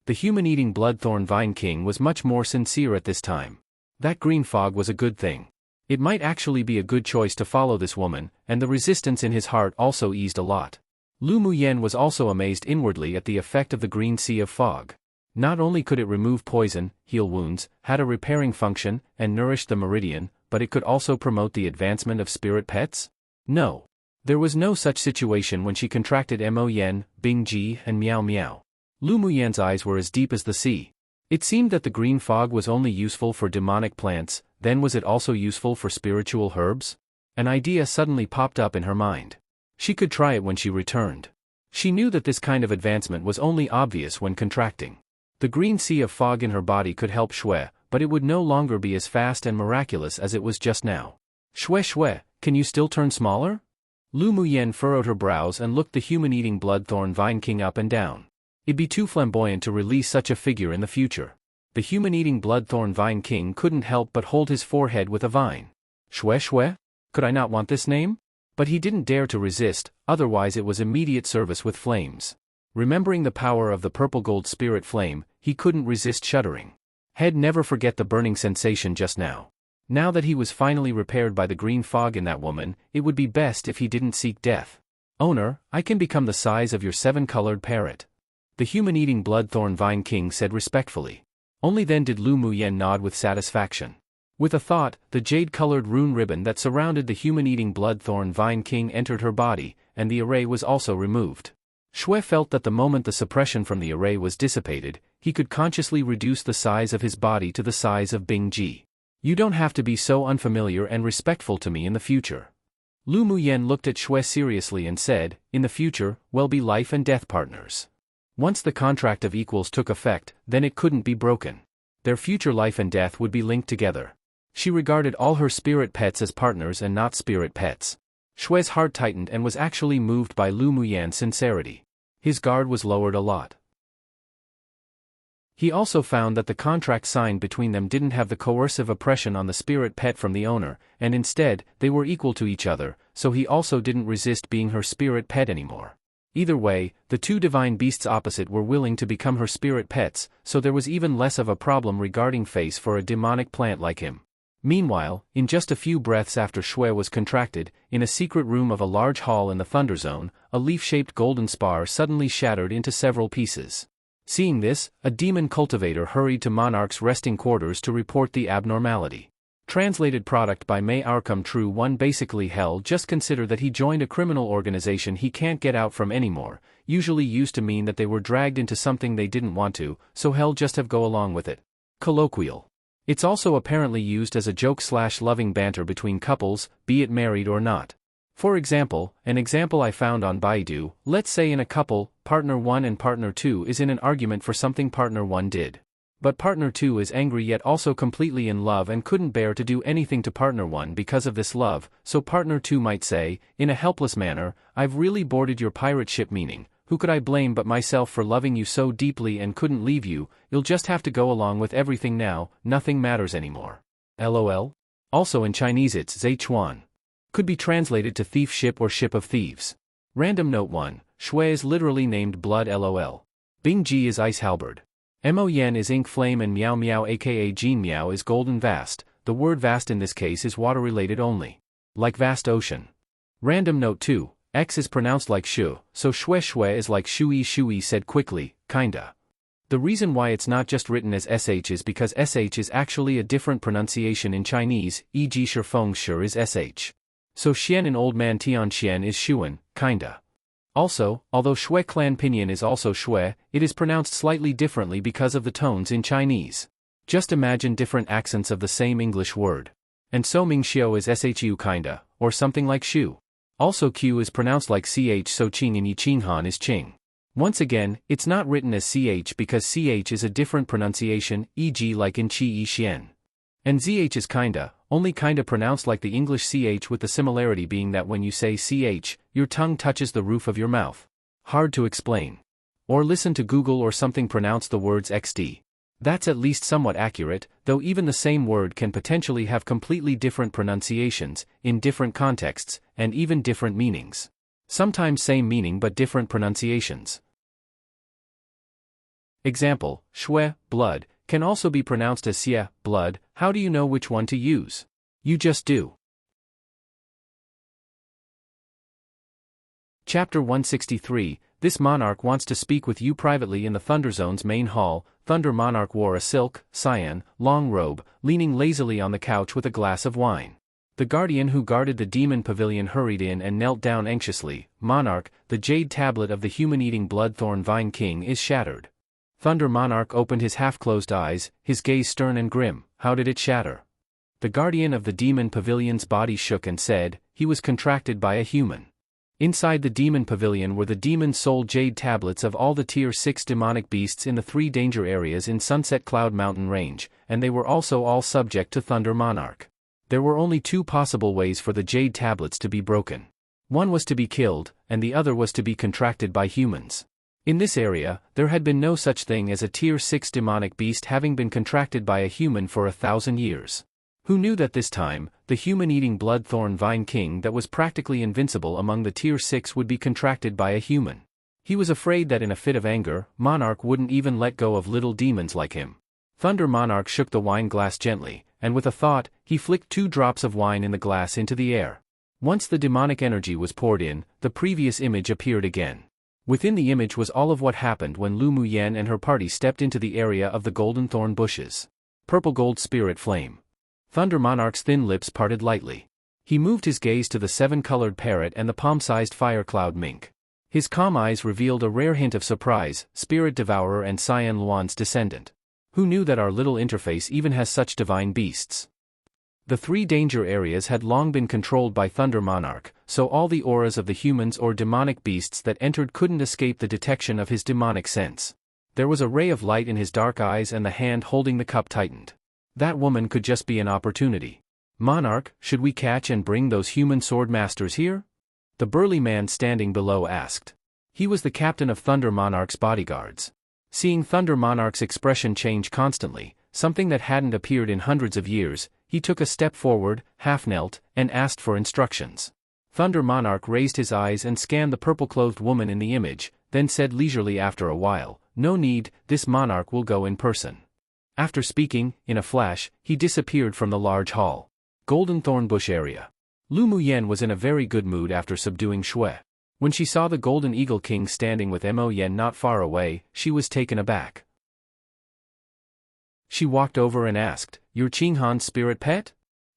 The human-eating bloodthorn vine king was much more sincere at this time. That green fog was a good thing. It might actually be a good choice to follow this woman, and the resistance in his heart also eased a lot. Lu Muyen was also amazed inwardly at the effect of the green sea of fog. Not only could it remove poison, heal wounds, had a repairing function, and nourish the meridian, but it could also promote the advancement of spirit pets? No. There was no such situation when she contracted Mo Yen, Bing Ji, and Miao Miao. Lu Muyen's eyes were as deep as the sea. It seemed that the green fog was only useful for demonic plants, then was it also useful for spiritual herbs? An idea suddenly popped up in her mind. She could try it when she returned. She knew that this kind of advancement was only obvious when contracting. The green sea of fog in her body could help Xue, but it would no longer be as fast and miraculous as it was just now. Xue, can you still turn smaller? Lu Muyen furrowed her brows and looked the human-eating bloodthorn vine king up and down. It'd be too flamboyant to release such a figure in the future. The human-eating bloodthorn vine king couldn't help but hold his forehead with a vine. Xue? Could I not want this name? But he didn't dare to resist, otherwise it was immediate service with flames. Remembering the power of the purple gold spirit flame, he couldn't resist shuddering. He'd never forget the burning sensation just now. Now that he was finally repaired by the green fog in that woman, it would be best if he didn't seek death. Owner, I can become the size of your 7-colored parrot. The human-eating bloodthorn vine king said respectfully. Only then did Lu Muyen nod with satisfaction. With a thought, the jade-colored rune ribbon that surrounded the human-eating bloodthorn vine king entered her body, and the array was also removed. Xue felt that the moment the suppression from the array was dissipated, he could consciously reduce the size of his body to the size of Bing Ji. You don't have to be so unfamiliar and respectful to me in the future. Lu Muyen looked at Xue seriously and said, in the future, we'll be life and death partners. Once the contract of equals took effect, then it couldn't be broken. Their future life and death would be linked together. She regarded all her spirit pets as partners and not spirit pets. Xue's heart tightened and was actually moved by Lu Muyen's sincerity. His guard was lowered a lot. He also found that the contract signed between them didn't have the coercive oppression on the spirit pet from the owner, and instead, they were equal to each other, so he also didn't resist being her spirit pet anymore. Either way, the two divine beasts opposite were willing to become her spirit pets, so there was even less of a problem regarding face for a demonic plant like him. Meanwhile, in just a few breaths after Xue was contracted, in a secret room of a large hall in the Thunder Zone, a leaf-shaped golden spar suddenly shattered into several pieces. Seeing this, a demon cultivator hurried to Monarch's resting quarters to report the abnormality. Translated product by May Outcome True 1. Basically hell, just consider that he joined a criminal organization he can't get out from anymore, usually used to mean that they were dragged into something they didn't want to, so hell just have go along with it. Colloquial. It's also apparently used as a joke/loving banter between couples, be it married or not. For example, an example I found on Baidu, let's say in a couple, partner 1 and partner 2 is in an argument for something partner 1 did. But partner 2 is angry yet also completely in love and couldn't bear to do anything to partner 1 because of this love, so partner 2 might say, in a helpless manner, I've really boarded your pirate ship, meaning, who could I blame but myself for loving you so deeply and couldn't leave you, you'll just have to go along with everything now, nothing matters anymore. LOL? Also in Chinese it's Zai Chuan. Could be translated to thief ship or ship of thieves. Random note 1, Xue is literally named Blood LOL. Bing Ji is Ice Halberd. Mo Yen is Ink Flame and Miao Miao aka Jean Miao is Golden Vast, the word vast in this case is water-related only. Like vast ocean. Random note 2, X is pronounced like Shu, so Xue is like Shui said quickly, kinda. The reason why it's not just written as SH is because SH is actually a different pronunciation in Chinese, e.g. Shifeng Shi is SH. So Xian in Old Man Tian Xian is Shuan, kinda. Also, although Xue clan pinyin is also Xue, it is pronounced slightly differently because of the tones in Chinese. Just imagine different accents of the same English word. And so Mingxiu is Shu kinda, or something like Shu. Also Q is pronounced like CH, so Qing in Yiqinghan is Qing. Once again, it's not written as CH because CH is a different pronunciation, e.g. like in Qi Yi Xian. And ZH is kinda, only kinda pronounced like the English ch, with the similarity being that when you say ch, your tongue touches the roof of your mouth. Hard to explain. Or listen to Google or something pronounce the words xd. That's at least somewhat accurate, though even the same word can potentially have completely different pronunciations, in different contexts, and even different meanings. Sometimes same meaning but different pronunciations. Example, shwe, blood, can also be pronounced as xie, blood. How do you know which one to use? You just do. Chapter 163, This monarch wants to speak with you privately in the Thunderzone's main hall. Thunder Monarch wore a silk, cyan, long robe, leaning lazily on the couch with a glass of wine. The guardian who guarded the demon pavilion hurried in and knelt down anxiously. Monarch, the jade tablet of the human-eating bloodthorn vine king is shattered. Thunder Monarch opened his half-closed eyes, his gaze stern and grim. How did it shatter? The guardian of the demon pavilion's body shook and said, he was contracted by a human. Inside the demon pavilion were the demon soul jade tablets of all the tier 6 demonic beasts in the 3 danger areas in Sunset Cloud Mountain Range, and they were also all subject to Thunder Monarch. There were only 2 possible ways for the jade tablets to be broken. One was to be killed, and the other was to be contracted by humans. In this area, there had been no such thing as a tier 6 demonic beast having been contracted by a human for 1,000 years. Who knew that this time, the human-eating bloodthorn vine king that was practically invincible among the tier 6 would be contracted by a human? He was afraid that in a fit of anger, Monarch wouldn't even let go of little demons like him. Thunder Monarch shook the wine glass gently, and with a thought, he flicked 2 drops of wine in the glass into the air. Once the demonic energy was poured in, the previous image appeared again. Within the image was all of what happened when Lu Muyen and her party stepped into the area of the golden thorn bushes. Purple gold spirit flame. Thunder Monarch's thin lips parted lightly. He moved his gaze to the 7-colored parrot and the palm-sized fire cloud mink. His calm eyes revealed a rare hint of surprise, Spirit Devourer and Cyan Luan's descendant. Who knew that our little interface even has such divine beasts? The 3 danger areas had long been controlled by Thunder Monarch, so all the auras of the humans or demonic beasts that entered couldn't escape the detection of his demonic sense. There was a ray of light in his dark eyes and the hand holding the cup tightened. That woman could just be an opportunity. Monarch, should we catch and bring those human sword masters here? The burly man standing below asked. He was the captain of Thunder Monarch's bodyguards. Seeing Thunder Monarch's expression change constantly, something that hadn't appeared in hundreds of years, he took a step forward, half-knelt, and asked for instructions. Thunder Monarch raised his eyes and scanned the purple-clothed woman in the image, then said leisurely after a while, "No need, this monarch will go in person." After speaking, in a flash, he disappeared from the large hall. Golden Thornbush area. Lu Muyen was in a very good mood after subduing Shui. When she saw the Golden Eagle King standing with Mo Yen not far away, she was taken aback. She walked over and asked, "Your Qinghan's spirit pet?"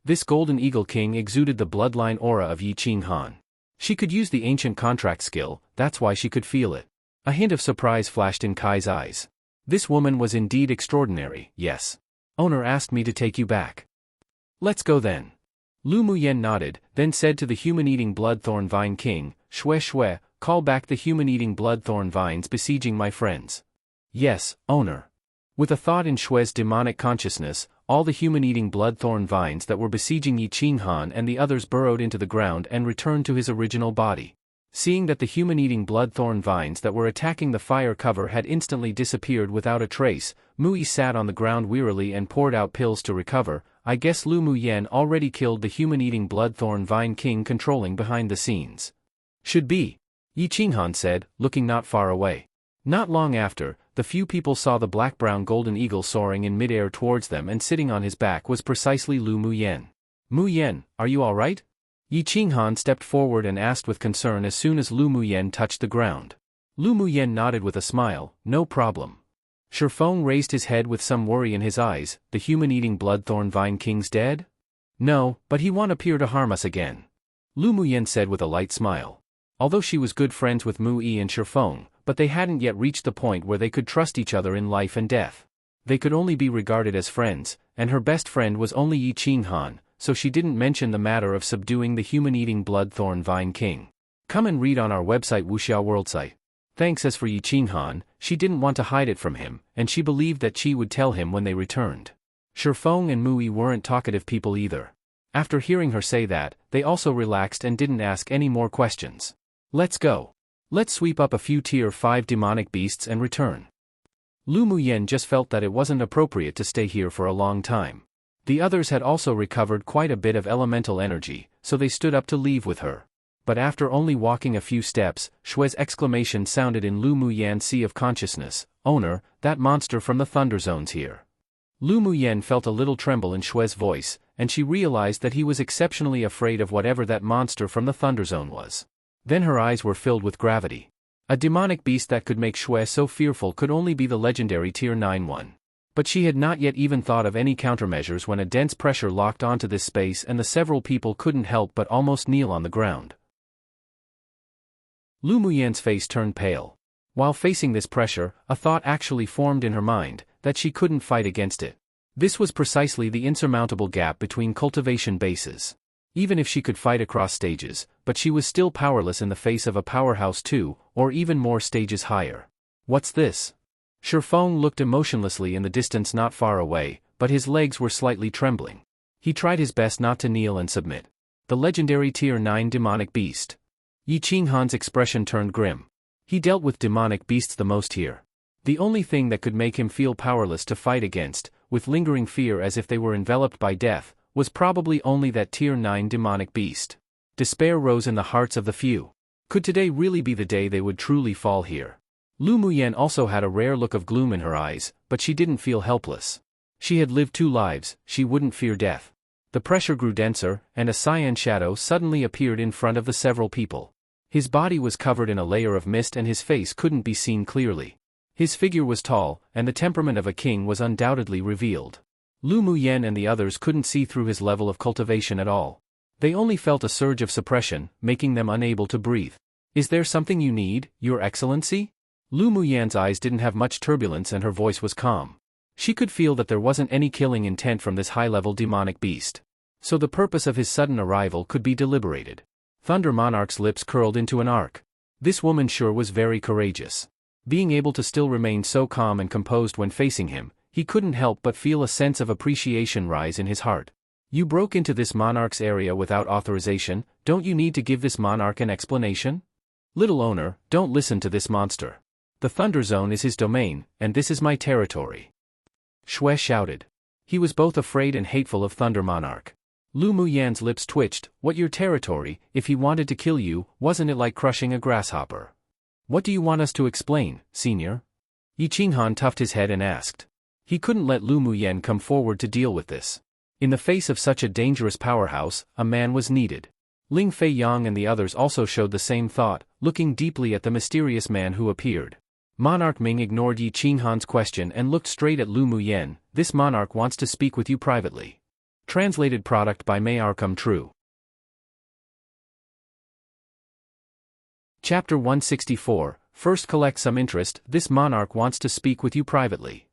This Golden Eagle King exuded the bloodline aura of Yi Qinghan. She could use the ancient contract skill, that's why she could feel it. A hint of surprise flashed in Kai's eyes. This woman was indeed extraordinary, yes. Owner asked me to take you back. Let's go then. Lu Muyen nodded, then said to the human-eating bloodthorn vine king, "Shue Shue, call back the human-eating bloodthorn vines besieging my friends." Yes, owner. With a thought in Shue's demonic consciousness, all the human-eating bloodthorn vines that were besieging Yi Qinghan and the others burrowed into the ground and returned to his original body. Seeing that the human-eating bloodthorn vines that were attacking the fire cover had instantly disappeared without a trace, Mui sat on the ground wearily and poured out pills to recover. I guess Lu Muyen already killed the human-eating bloodthorn vine king controlling behind the scenes. Should be. Yi Qinghan said, looking not far away. Not long after, the few people saw the black-brown golden eagle soaring in midair towards them, and sitting on his back was precisely Lu Muyen. "Muyen, are you all right?" Yi Qinghan stepped forward and asked with concern as soon as Lu Muyen touched the ground. Lu Muyen nodded with a smile, "No problem." Shifeng raised his head with some worry in his eyes. "The human-eating bloodthorn vine king's dead?" "No, but he won't appear to harm us again," Lu Muyen said with a light smile. Although she was good friends with Mu Yi and Shifeng, but they hadn't yet reached the point where they could trust each other in life and death. They could only be regarded as friends, and her best friend was only Yi Qinghan, so she didn't mention the matter of subduing the human-eating bloodthorn vine king. Come and read on our website Wuxia World site. Thanks. As for Yi Qinghan, she didn't want to hide it from him, and she believed that she would tell him when they returned. Shifeng and Mui weren't talkative people either. After hearing her say that, they also relaxed and didn't ask any more questions. Let's go. Let's sweep up a few tier 5 demonic beasts and return. Lu Muyen just felt that it wasn't appropriate to stay here for a long time. The others had also recovered quite a bit of elemental energy, so they stood up to leave with her. But after only walking a few steps, Shue's exclamation sounded in Lu Muyen's sea of consciousness, "Owner, that monster from the Thunder Zone's here." Lu Muyen felt a little tremble in Shue's voice, and she realized that he was exceptionally afraid of whatever that monster from the Thunder Zone was. Then her eyes were filled with gravity. A demonic beast that could make Shue so fearful could only be the legendary Tier 9 one. But she had not yet even thought of any countermeasures when a dense pressure locked onto this space and the several people couldn't help but almost kneel on the ground. Lu Muyen's face turned pale. While facing this pressure, a thought actually formed in her mind, that she couldn't fight against it. This was precisely the insurmountable gap between cultivation bases. Even if she could fight across stages, but she was still powerless in the face of a powerhouse 2, or even more stages higher. What's this? Shifeng looked emotionlessly in the distance not far away, but his legs were slightly trembling. He tried his best not to kneel and submit. The legendary Tier 9 demonic beast. Yi Qinghan's expression turned grim. He dealt with demonic beasts the most here. The only thing that could make him feel powerless to fight against, with lingering fear as if they were enveloped by death, was probably only that Tier 9 demonic beast. Despair rose in the hearts of the few. Could today really be the day they would truly fall here? Lu Muyen also had a rare look of gloom in her eyes, but she didn't feel helpless. She had lived 2 lives, she wouldn't fear death. The pressure grew denser, and a cyan shadow suddenly appeared in front of the several people. His body was covered in a layer of mist and his face couldn't be seen clearly. His figure was tall, and the temperament of a king was undoubtedly revealed. Lu Muyen and the others couldn't see through his level of cultivation at all. They only felt a surge of suppression, making them unable to breathe. "Is there something you need, Your Excellency?" Lu Muyen's eyes didn't have much turbulence and her voice was calm. She could feel that there wasn't any killing intent from this high-level demonic beast. So the purpose of his sudden arrival could be deliberated. Thunder Monarch's lips curled into an arc. This woman sure was very courageous. Being able to still remain so calm and composed when facing him, he couldn't help but feel a sense of appreciation rise in his heart. "You broke into this monarch's area without authorization, don't you need to give this monarch an explanation? Little owner, don't listen to this monster. The Thunder Zone is his domain, and this is my territory." Shue shouted. He was both afraid and hateful of Thunder Monarch. Lu Muyen's lips twitched. "What your territory? If he wanted to kill you, wasn't it like crushing a grasshopper? What do you want us to explain, senior?" Yi Qinghan tucked his head and asked. He couldn't let Lu Muyen come forward to deal with this. In the face of such a dangerous powerhouse, a man was needed. Ling Fei Yang and the others also showed the same thought, looking deeply at the mysterious man who appeared. Monarch Ming ignored Yi Qinghan's question and looked straight at Lu Muyen. "This monarch wants to speak with you privately." Translated product by May Arkham True. Chapter 164, First collect some interest. This monarch wants to speak with you privately.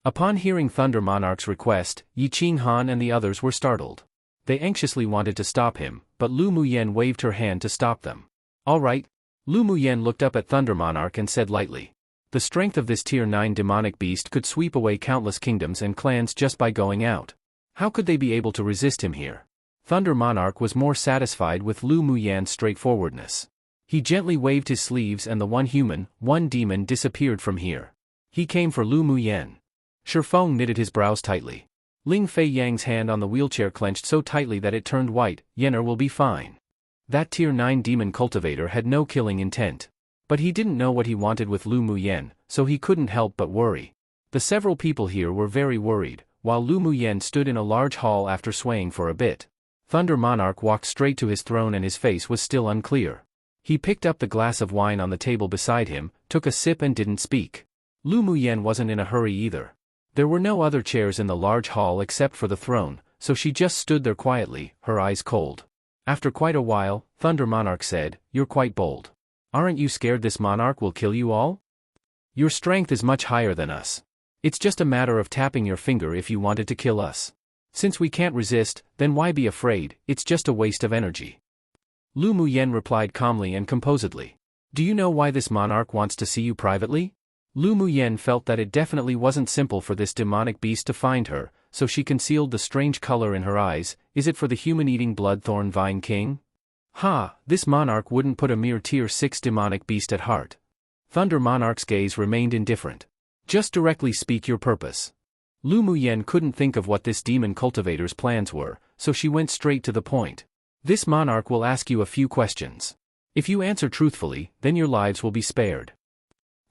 Upon hearing Thunder Monarch's request, Yi Qinghan and the others were startled. They anxiously wanted to stop him, but Lu Muyen waved her hand to stop them. "All right." Lu Muyen looked up at Thunder Monarch and said lightly. The strength of this Tier 9 demonic beast could sweep away countless kingdoms and clans just by going out. How could they be able to resist him here? Thunder Monarch was more satisfied with Lu Muyen's straightforwardness. He gently waved his sleeves and the one human, one demon disappeared from here. He came for Lu Muyen. Shifeng knitted his brows tightly. Ling Fei Yang's hand on the wheelchair clenched so tightly that it turned white. "Yenner will be fine." That Tier 9 demon cultivator had no killing intent. But he didn't know what he wanted with Lu Muyen, so he couldn't help but worry. The several people here were very worried, while Lu Muyen stood in a large hall after swaying for a bit. Thunder Monarch walked straight to his throne and his face was still unclear. He picked up the glass of wine on the table beside him, took a sip and didn't speak. Lu Muyen wasn't in a hurry either. There were no other chairs in the large hall except for the throne, so she just stood there quietly, her eyes cold. After quite a while, Thunder Monarch said, "You're quite bold. Aren't you scared this monarch will kill you all? Your strength is much higher than us. It's just a matter of tapping your finger if you wanted to kill us. Since we can't resist, then why be afraid? It's just a waste of energy." Lu Muyen replied calmly and composedly. "Do you know why this monarch wants to see you privately?" Lu Muyen felt that it definitely wasn't simple for this demonic beast to find her, so she concealed the strange color in her eyes. Is it for the human-eating bloodthorn vine king? Ha, this monarch wouldn't put a mere tier 6 demonic beast at heart. Thunder Monarch's gaze remained indifferent. Just directly speak your purpose. Lu Muyen couldn't think of what this demon cultivator's plans were, so she went straight to the point. This monarch will ask you a few questions. If you answer truthfully, then your lives will be spared.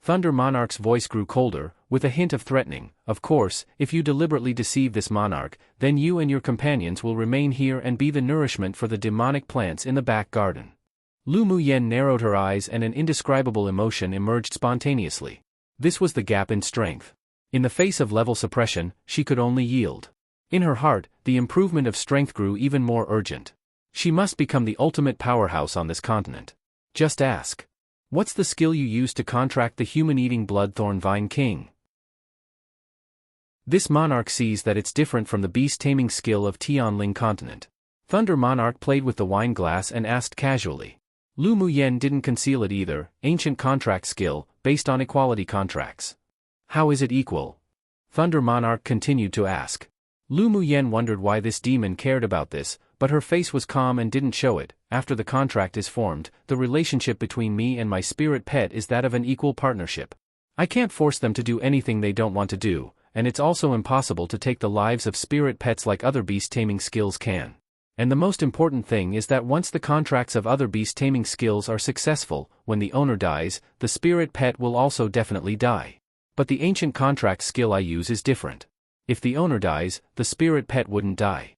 Thunder Monarch's voice grew colder, with a hint of threatening. Of course, if you deliberately deceive this monarch, then you and your companions will remain here and be the nourishment for the demonic plants in the back garden. Lu Muyen narrowed her eyes and an indescribable emotion emerged spontaneously. This was the gap in strength. In the face of level suppression, she could only yield. In her heart, the improvement of strength grew even more urgent. She must become the ultimate powerhouse on this continent. Just ask. What's the skill you use to contract the human-eating bloodthorn vine king? This monarch sees that it's different from the beast-taming skill of Tianling continent. Thunder Monarch played with the wine glass and asked casually. Lu Muyen didn't conceal it either. Ancient contract skill, based on equality contracts. How is it equal? Thunder Monarch continued to ask. Lu Muyen wondered why this demon cared about this, but her face was calm and didn't show it. After the contract is formed, the relationship between me and my spirit pet is that of an equal partnership. I can't force them to do anything they don't want to do, and it's also impossible to take the lives of spirit pets like other beast-taming skills can. And the most important thing is that once the contracts of other beast-taming skills are successful, when the owner dies, the spirit pet will also definitely die. But the ancient contract skill I use is different. If the owner dies, the spirit pet wouldn't die.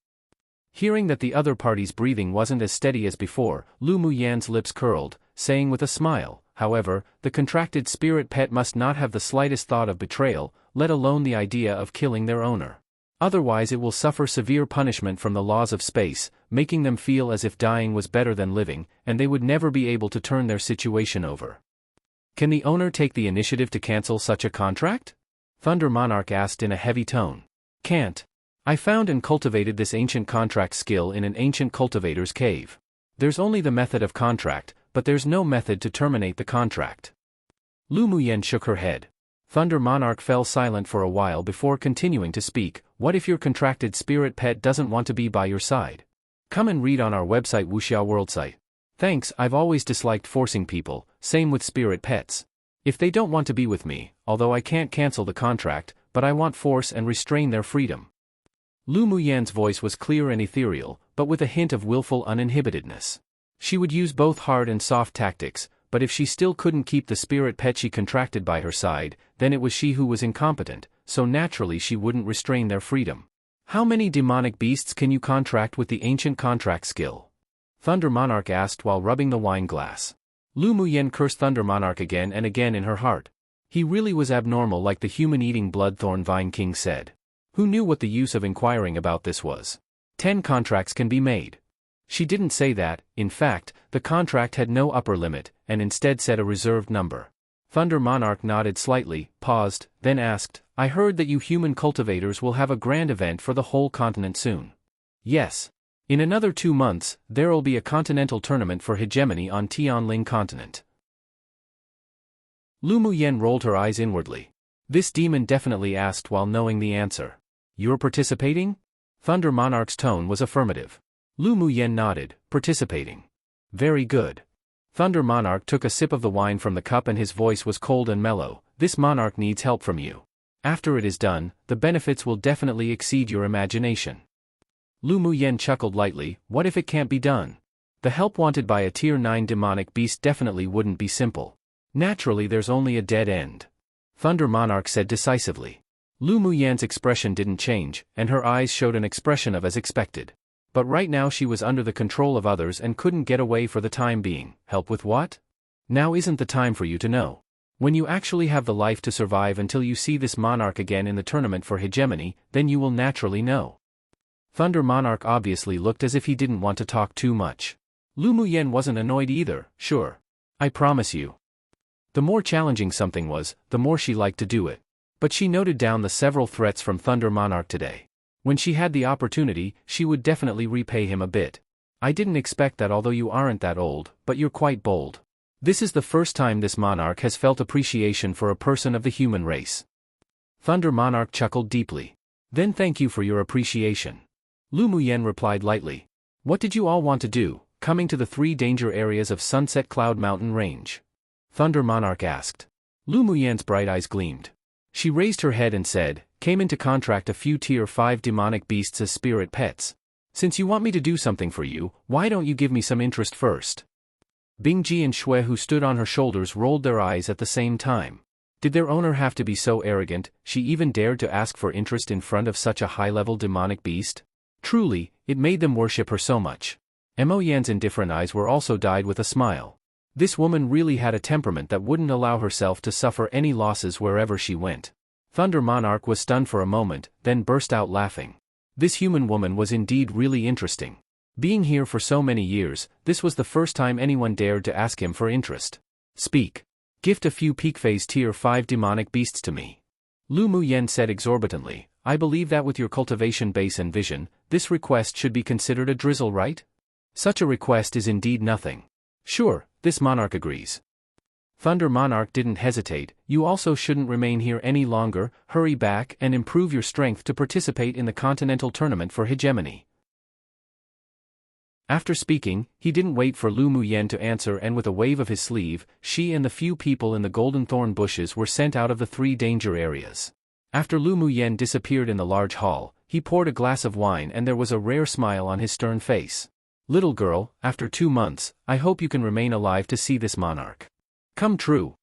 Hearing that the other party's breathing wasn't as steady as before, Lu Muyen's lips curled, saying with a smile, however, the contracted spirit pet must not have the slightest thought of betrayal, let alone the idea of killing their owner. Otherwise it will suffer severe punishment from the laws of space, making them feel as if dying was better than living, and they would never be able to turn their situation over. Can the owner take the initiative to cancel such a contract? Thunder Monarch asked in a heavy tone. Can't. I found and cultivated this ancient contract skill in an ancient cultivator's cave. There's only the method of contract, but there's no method to terminate the contract. Lu Muyen shook her head. Thunder Monarch fell silent for a while before continuing to speak. What if your contracted spirit pet doesn't want to be by your side? Come and read on our website Wuxia World site. Thanks, I've always disliked forcing people, same with spirit pets. If they don't want to be with me, although I can't cancel the contract, but I want force and restrain their freedom. Lu Muyen's voice was clear and ethereal, but with a hint of willful uninhibitedness. She would use both hard and soft tactics, but if she still couldn't keep the spirit pet she contracted by her side, then it was she who was incompetent, so naturally she wouldn't restrain their freedom. How many demonic beasts can you contract with the ancient contract skill? Thunder Monarch asked while rubbing the wine glass. Lu Muyen cursed Thunder Monarch again and again in her heart. He really was abnormal, like the human-eating bloodthorn vine king said. Who knew what the use of inquiring about this was? 10 contracts can be made. She didn't say that. In fact, the contract had no upper limit, and instead said a reserved number. Thunder Monarch nodded slightly, paused, then asked, I heard that you human cultivators will have a grand event for the whole continent soon. Yes. In another 2 months, there'll be a continental tournament for hegemony on Tianling continent. Lu Muyen rolled her eyes inwardly. This demon definitely asked while knowing the answer. You're participating? Thunder Monarch's tone was affirmative. Lu Muyen nodded, participating. Very good. Thunder Monarch took a sip of the wine from the cup and his voice was cold and mellow. This monarch needs help from you. After it is done, the benefits will definitely exceed your imagination. Lu Muyen chuckled lightly. What if it can't be done? The help wanted by a tier 9 demonic beast definitely wouldn't be simple. Naturally there's only a dead end. Thunder Monarch said decisively. Lu Muyen's expression didn't change, and her eyes showed an expression of as expected. But right now she was under the control of others and couldn't get away for the time being. Help with what? Now isn't the time for you to know. When you actually have the life to survive until you see this monarch again in the tournament for hegemony, then you will naturally know. Thunder Monarch obviously looked as if he didn't want to talk too much. Lu Muyen wasn't annoyed either. Sure. I promise you. The more challenging something was, the more she liked to do it. But she noted down the several threats from Thunder Monarch today. When she had the opportunity, she would definitely repay him a bit. I didn't expect that, although you aren't that old, but you're quite bold. This is the first time this monarch has felt appreciation for a person of the human race. Thunder Monarch chuckled deeply. Then thank you for your appreciation. Lu Muyen replied lightly. What did you all want to do, coming to the 3 danger areas of Sunset Cloud Mountain Range? Thunder Monarch asked. Lu Muyen's bright eyes gleamed. She raised her head and said, came in to contract a few Tier 5 demonic beasts as spirit pets. Since you want me to do something for you, why don't you give me some interest first? Bingji and Shui, who stood on her shoulders, rolled their eyes at the same time. Did their owner have to be so arrogant, she even dared to ask for interest in front of such a high-level demonic beast? Truly, it made them worship her so much. Mo Yan's indifferent eyes were also dyed with a smile. This woman really had a temperament that wouldn't allow herself to suffer any losses wherever she went. Thunder Monarch was stunned for a moment, then burst out laughing. This human woman was indeed really interesting. Being here for so many years, this was the first time anyone dared to ask him for interest. Speak. Gift a few peak phase Tier 5 demonic beasts to me. Lu Muyen said exorbitantly, I believe that with your cultivation base and vision, this request should be considered a drizzle, right? Such a request is indeed nothing. Sure, this monarch agrees. Thunder Monarch didn't hesitate, you also shouldn't remain here any longer, hurry back and improve your strength to participate in the continental tournament for hegemony. After speaking, he didn't wait for Lu Muyen to answer, and with a wave of his sleeve, she and the few people in the golden thorn bushes were sent out of the 3 danger areas. After Lu Muyen disappeared in the large hall, he poured a glass of wine and there was a rare smile on his stern face. Little girl, after 2 months, I hope you can remain alive to see this monarch come true.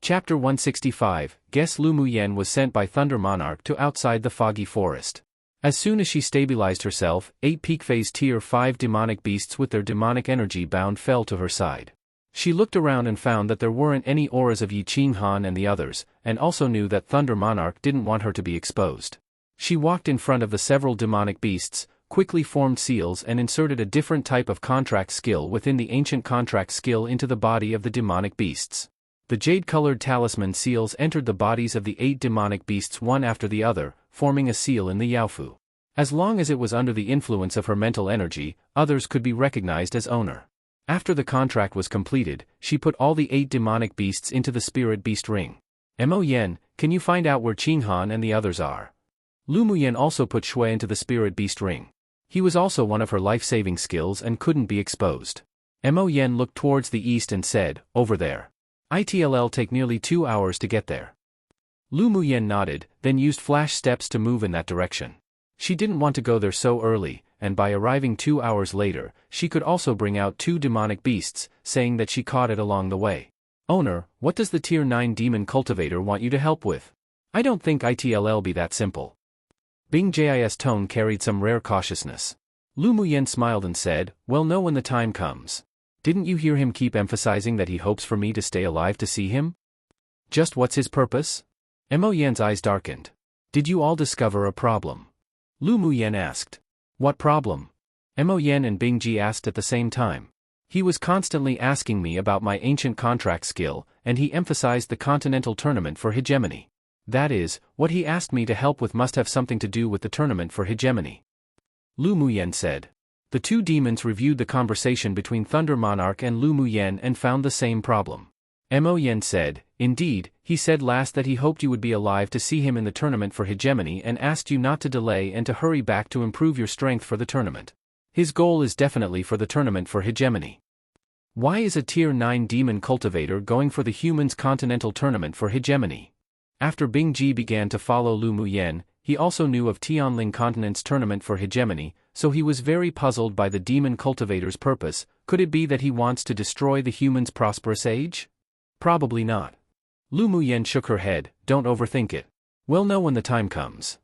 Chapter 165, Guess Lu Muyen was sent by Thunder Monarch to outside the foggy forest. As soon as she stabilized herself, 8 peak phase Tier 5 demonic beasts with their demonic energy bound fell to her side. She looked around and found that there weren't any auras of Yi Qinghan and the others, and also knew that Thunder Monarch didn't want her to be exposed. She walked in front of the several demonic beasts, quickly formed seals and inserted a different type of contract skill within the ancient contract skill into the body of the demonic beasts. The jade-colored talisman seals entered the bodies of the 8 demonic beasts one after the other, forming a seal in the Yaofu. As long as it was under the influence of her mental energy, others could be recognized as owner. After the contract was completed, she put all the 8 demonic beasts into the spirit beast ring. Mo Yen, can you find out where Qinghan and the others are? Lu Muyen also put Shui into the spirit beast ring. He was also one of her life-saving skills and couldn't be exposed. Mo Yen looked towards the east and said, over there. It'll take nearly 2 hours to get there. Lu Muyen nodded, then used flash steps to move in that direction. She didn't want to go there so early, and by arriving 2 hours later, she could also bring out 2 demonic beasts, saying that she caught it along the way. Owner, what does the Tier 9 demon cultivator want you to help with? I don't think it'll be that simple. Bing Ji's tone carried some rare cautiousness. Lu Muyen smiled and said, well, know when the time comes. Didn't you hear him keep emphasizing that he hopes for me to stay alive to see him? Just what's his purpose? Mo Yan's eyes darkened. Did you all discover a problem? Lu Muyen asked. What problem? Mo Yen and Bing Ji asked at the same time. He was constantly asking me about my ancient contract skill, and he emphasized the continental tournament for hegemony. That is, what he asked me to help with must have something to do with the tournament for hegemony. Lu Muyen said. The 2 demons reviewed the conversation between Thunder Monarch and Lu Muyen and found the same problem. Mo Yen said, indeed, he said last that he hoped you would be alive to see him in the tournament for hegemony and asked you not to delay and to hurry back to improve your strength for the tournament. His goal is definitely for the tournament for hegemony. Why is a Tier 9 demon cultivator going for the humans' continental tournament for hegemony? After Bing Ji began to follow Lu Muyen, he also knew of Tianling Continent's tournament for hegemony, so he was very puzzled by the demon cultivator's purpose. Could it be that he wants to destroy the humans' prosperous age? Probably not. Lu Muyen shook her head, don't overthink it. We'll know when the time comes.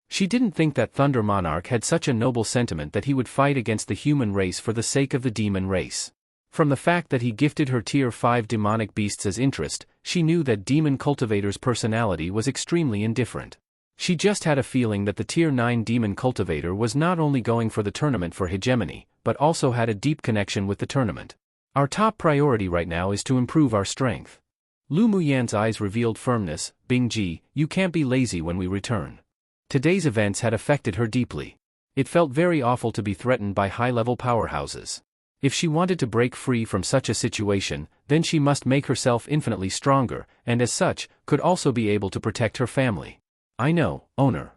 She didn't think that Thunder Monarch had such a noble sentiment that he would fight against the human race for the sake of the demon race. From the fact that he gifted her Tier 5 demonic beasts as interest, she knew that Demon Cultivator's personality was extremely indifferent. She just had a feeling that the Tier 9 Demon Cultivator was not only going for the tournament for hegemony, but also had a deep connection with the tournament. Our top priority right now is to improve our strength. Lu Muyen's eyes revealed firmness. Bing Ji, you can't be lazy when we return. Today's events had affected her deeply. It felt very awful to be threatened by high-level powerhouses. If she wanted to break free from such a situation, then she must make herself infinitely stronger, and as such, could also be able to protect her family. I know, owner.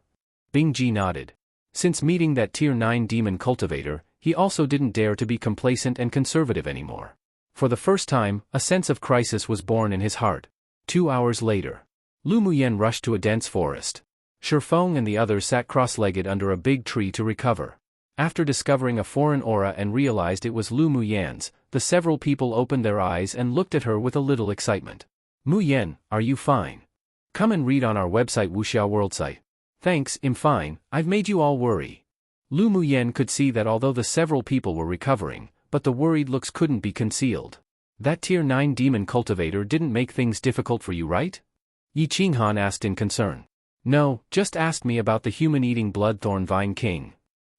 Bingji nodded. Since meeting that Tier 9 demon cultivator, he also didn't dare to be complacent and conservative anymore. For the first time, a sense of crisis was born in his heart. 2 hours later, Lu Muyen rushed to a dense forest. Shifeng and the others sat cross-legged under a big tree to recover. After discovering a foreign aura and realized it was Lu Muyen's, the several people opened their eyes and looked at her with a little excitement. Muyen, are you fine? Come and read on our website Wuxia World site. Thanks, I'm fine, I've made you all worry. Lu Muyen could see that although the several people were recovering, but the worried looks couldn't be concealed. That Tier 9 demon cultivator didn't make things difficult for you, right? Yi Qinghan asked in concern. No, just asked me about the human-eating bloodthorn vine king.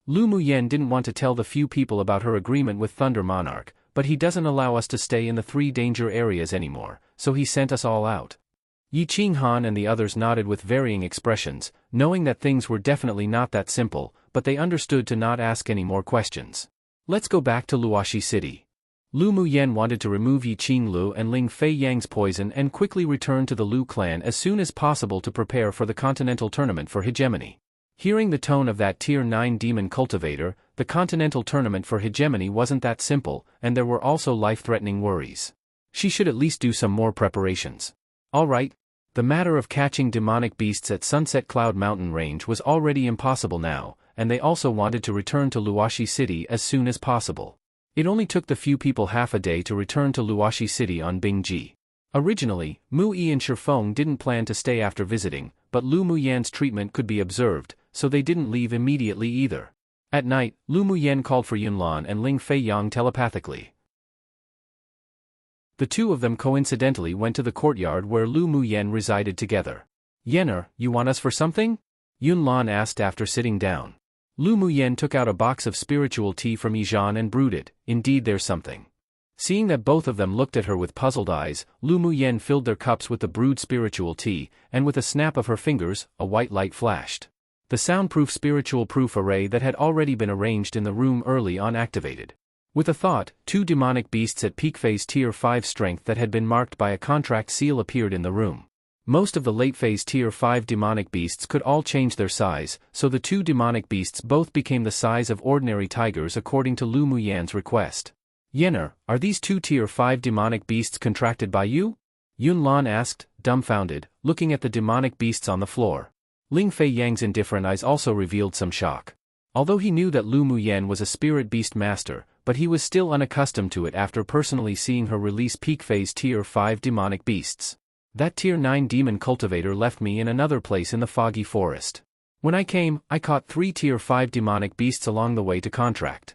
Lu Muyen didn't want to tell the few people about her agreement with Thunder Monarch, but he doesn't allow us to stay in the 3 danger areas anymore, so he sent us all out. Yi Qinghan and the others nodded with varying expressions, knowing that things were definitely not that simple, but they understood to not ask any more questions. Let's go back to Luoxi City. Lu Muyen wanted to remove Yi Qinglu and Ling Fei Yang's poison and quickly return to the Lu clan as soon as possible to prepare for the continental tournament for hegemony. Hearing the tone of that Tier 9 demon cultivator, the continental tournament for hegemony wasn't that simple, and there were also life-threatening worries. She should at least do some more preparations. Alright. The matter of catching demonic beasts at Sunset Cloud Mountain Range was already impossible now, and they also wanted to return to Luoxi City as soon as possible. It only took the few people half a day to return to Luoxi City on Bingji. Originally, Mu Yi and Shifeng didn't plan to stay after visiting, but Lu Muyen's treatment could be observed, so they didn't leave immediately either. At night, Lu Muyen called for Yunlan and Ling Fei Yang telepathically. The two of them coincidentally went to the courtyard where Lu Muyen resided together. Yener, you want us for something? Yunlan asked after sitting down. Lu Muyen took out a box of spiritual tea from Yijan and brewed it. Indeed, there's something. Seeing that both of them looked at her with puzzled eyes, Lu Muyen filled their cups with the brewed spiritual tea, and with a snap of her fingers, a white light flashed. The soundproof spiritual proof array that had already been arranged in the room early on activated. With a thought, 2 demonic beasts at peak phase Tier 5 strength that had been marked by a contract seal appeared in the room. Most of the late phase Tier 5 demonic beasts could all change their size, so the 2 demonic beasts both became the size of ordinary tigers according to Lu Muyen's request. Yener, are these 2 Tier 5 demonic beasts contracted by you? Yunlan asked, dumbfounded, looking at the demonic beasts on the floor. Ling Fei Yang's indifferent eyes also revealed some shock. Although he knew that Lu Muyen was a spirit beast master, but he was still unaccustomed to it after personally seeing her release peak phase Tier 5 demonic beasts. That Tier 9 demon cultivator left me in another place in the foggy forest. When I came, I caught 3 Tier 5 demonic beasts along the way to contract.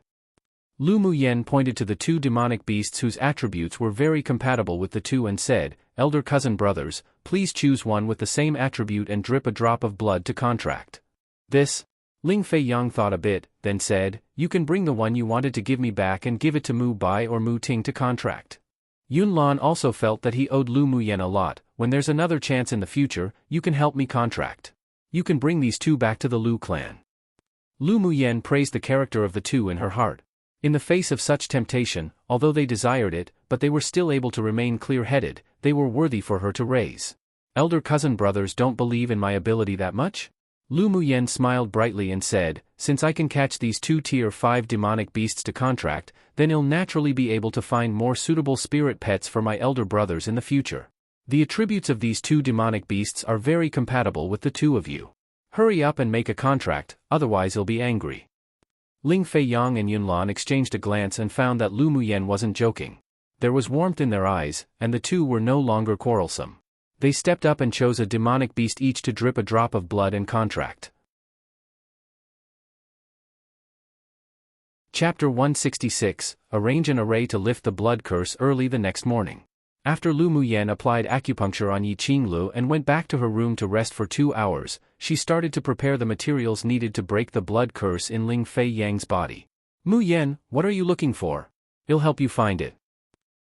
Lu Muyen pointed to the 2 demonic beasts whose attributes were very compatible with the 2 and said, Elder cousin brothers, please choose one with the same attribute and drip a drop of blood to contract. This? Ling Fei Yang thought a bit, then said, you can bring the one you wanted to give me back and give it to Mu Bai or Mu Ting to contract. Yunlan also felt that he owed Lu Muyen a lot. When there's another chance in the future, you can help me contract. You can bring these 2 back to the Lu clan. Lu Muyen praised the character of the 2 in her heart. In the face of such temptation, although they desired it, but they were still able to remain clear-headed, they were worthy for her to raise. Elder cousin brothers don't believe in my ability that much? Lu Muyen smiled brightly and said, since I can catch these 2 Tier 5 demonic beasts to contract, then I'll naturally be able to find more suitable spirit pets for my elder brothers in the future. The attributes of these 2 demonic beasts are very compatible with the 2 of you. Hurry up and make a contract, otherwise he'll be angry. Ling Fei Yang and Yunlan exchanged a glance and found that Lu Muyen wasn't joking. There was warmth in their eyes, and the 2 were no longer quarrelsome. They stepped up and chose a demonic beast each to drip a drop of blood and contract. Chapter 166, Arrange an array to lift the blood curse early the next morning. After Lu Muyen applied acupuncture on Yi Qinglu and went back to her room to rest for 2 hours, she started to prepare the materials needed to break the blood curse in Ling Fei Yang's body. Muyen, what are you looking for? I'll help you find it.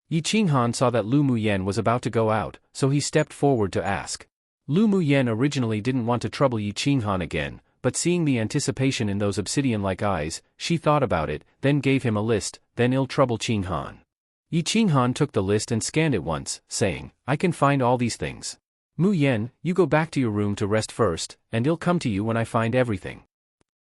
Yi Qinghan saw that Lu Muyen was about to go out, so he stepped forward to ask. Lu Muyen originally didn't want to trouble Yi Qinghan again, but seeing the anticipation in those obsidian-like eyes, she thought about it, then gave him a list, then ill trouble Qing Han. Yi Qing Han took the list and scanned it once, saying, I can find all these things. Mu Yen, you go back to your room to rest first, and I'll come to you when I find everything.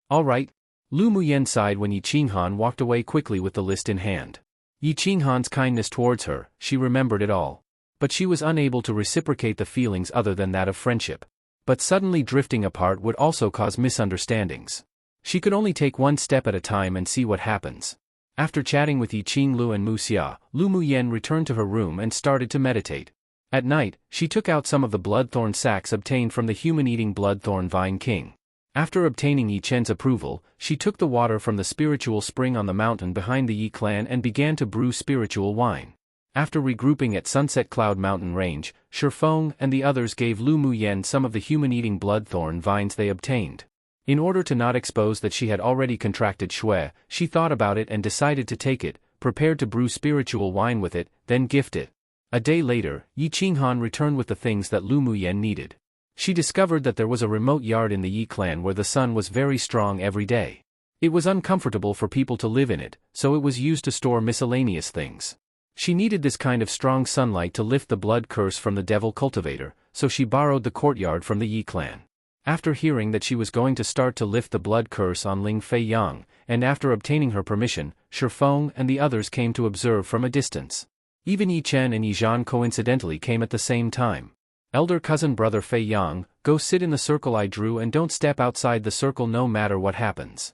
All right. Lu Muyen sighed when Yi Qing Han walked away quickly with the list in hand. Yi Qing Han's kindness towards her, she remembered it all. But she was unable to reciprocate the feelings other than that of friendship. But suddenly drifting apart would also cause misunderstandings. She could only take one step at a time and see what happens. After chatting with Yi Qing Lu and Mu Xia, Lu Muyen returned to her room and started to meditate. At night, she took out some of the bloodthorn sacks obtained from the human-eating bloodthorn vine king. After obtaining Yi Chen's approval, she took the water from the spiritual spring on the mountain behind the Yi clan and began to brew spiritual wine. After regrouping at Sunset Cloud Mountain Range, Shifeng and the others gave Lu Muyen some of the human-eating bloodthorn vines they obtained. In order to not expose that she had already contracted shui, she thought about it and decided to take it, prepared to brew spiritual wine with it, then gift it. A day later, Yi Qing Han returned with the things that Lu Muyen needed. She discovered that there was a remote yard in the Yi clan where the sun was very strong every day. It was uncomfortable for people to live in it, so it was used to store miscellaneous things. She needed this kind of strong sunlight to lift the blood curse from the devil cultivator, so she borrowed the courtyard from the Yi clan. After hearing that she was going to start to lift the blood curse on Ling Fei Yang, and after obtaining her permission, Shifeng and the others came to observe from a distance. Even Yi Chen and Yi Zhan coincidentally came at the same time. Elder cousin brother Fei Yang, go sit in the circle I drew and don't step outside the circle no matter what happens.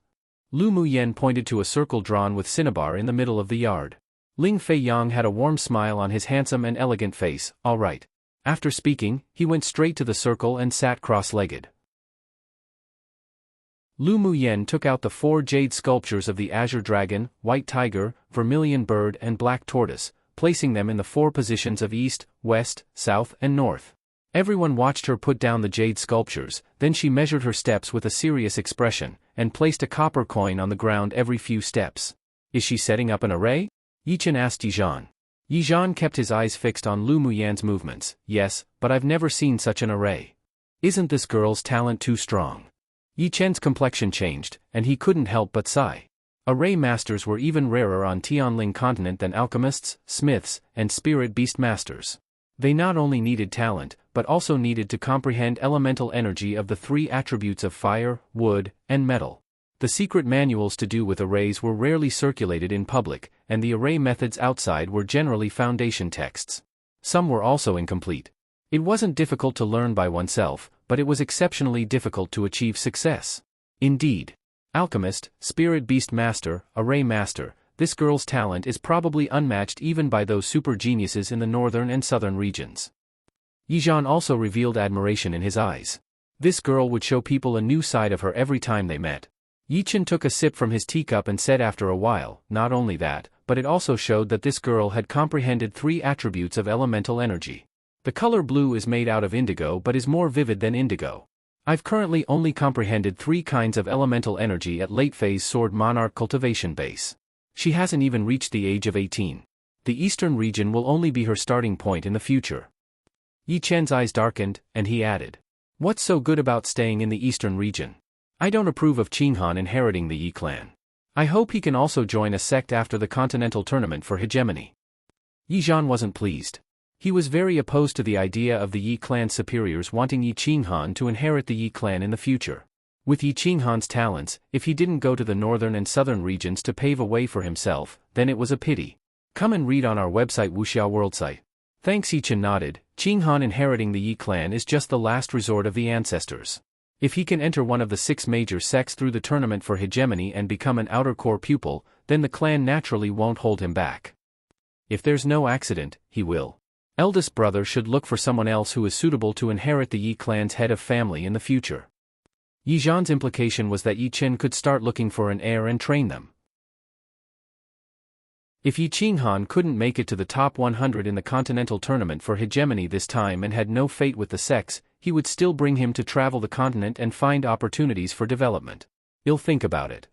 Lu Muyen pointed to a circle drawn with cinnabar in the middle of the yard. Ling Fei Yang had a warm smile on his handsome and elegant face, all right. After speaking, he went straight to the circle and sat cross-legged. Lu Muyen took out the 4 jade sculptures of the azure dragon, white tiger, vermilion bird and black tortoise, placing them in the 4 positions of east, west, south and north. Everyone watched her put down the jade sculptures, then she measured her steps with a serious expression, and placed a copper coin on the ground every few steps. Is she setting up an array? Yi Chen asked Yi Zhan. Yi Zhan kept his eyes fixed on Lu Muyen's movements. Yes, but I've never seen such an array. Isn't this girl's talent too strong? Yi Chen's complexion changed, and he couldn't help but sigh. Array masters were even rarer on Tianling continent than alchemists, smiths, and spirit beast masters. They not only needed talent, but also needed to comprehend elemental energy of the 3 attributes of fire, wood, and metal. The secret manuals to do with arrays were rarely circulated in public, and the array methods outside were generally foundation texts. Some were also incomplete. It wasn't difficult to learn by oneself, but it was exceptionally difficult to achieve success. Indeed. Alchemist, spirit beast master, array master, this girl's talent is probably unmatched even by those super geniuses in the northern and southern regions. Yi Zhan also revealed admiration in his eyes. This girl would show people a new side of her every time they met. Yi Chen took a sip from his teacup and said after a while, not only that, but it also showed that this girl had comprehended 3 attributes of elemental energy. The color blue is made out of indigo but is more vivid than indigo. I've currently only comprehended 3 kinds of elemental energy at late phase sword monarch cultivation base. She hasn't even reached the age of 18. The eastern region will only be her starting point in the future. Yi Chen's eyes darkened, and he added, what's so good about staying in the eastern region? I don't approve of Qing Han inheriting the Yi clan. I hope he can also join a sect after the continental tournament for hegemony. Yi Zhan wasn't pleased. He was very opposed to the idea of the Yi clan superiors wanting Yi Qing Han to inherit the Yi clan in the future. With Yi Qing Han's talents, if he didn't go to the northern and southern regions to pave a way for himself, then it was a pity. Come and read on our website Wuxia World site. Thanks. Yi Chen nodded. Qing Han inheriting the Yi clan is just the last resort of the ancestors. If he can enter one of the 6 major sects through the tournament for hegemony and become an outer core pupil, then the clan naturally won't hold him back. If there's no accident, he will. Eldest brother should look for someone else who is suitable to inherit the Yi clan's head of family in the future. Yi Zhan's implication was that Yi Chen could start looking for an heir and train them. If Yi Qing Han couldn't make it to the top 100 in the continental tournament for hegemony this time and had no fate with the sects, he would still bring him to travel the continent and find opportunities for development. I'll think about it.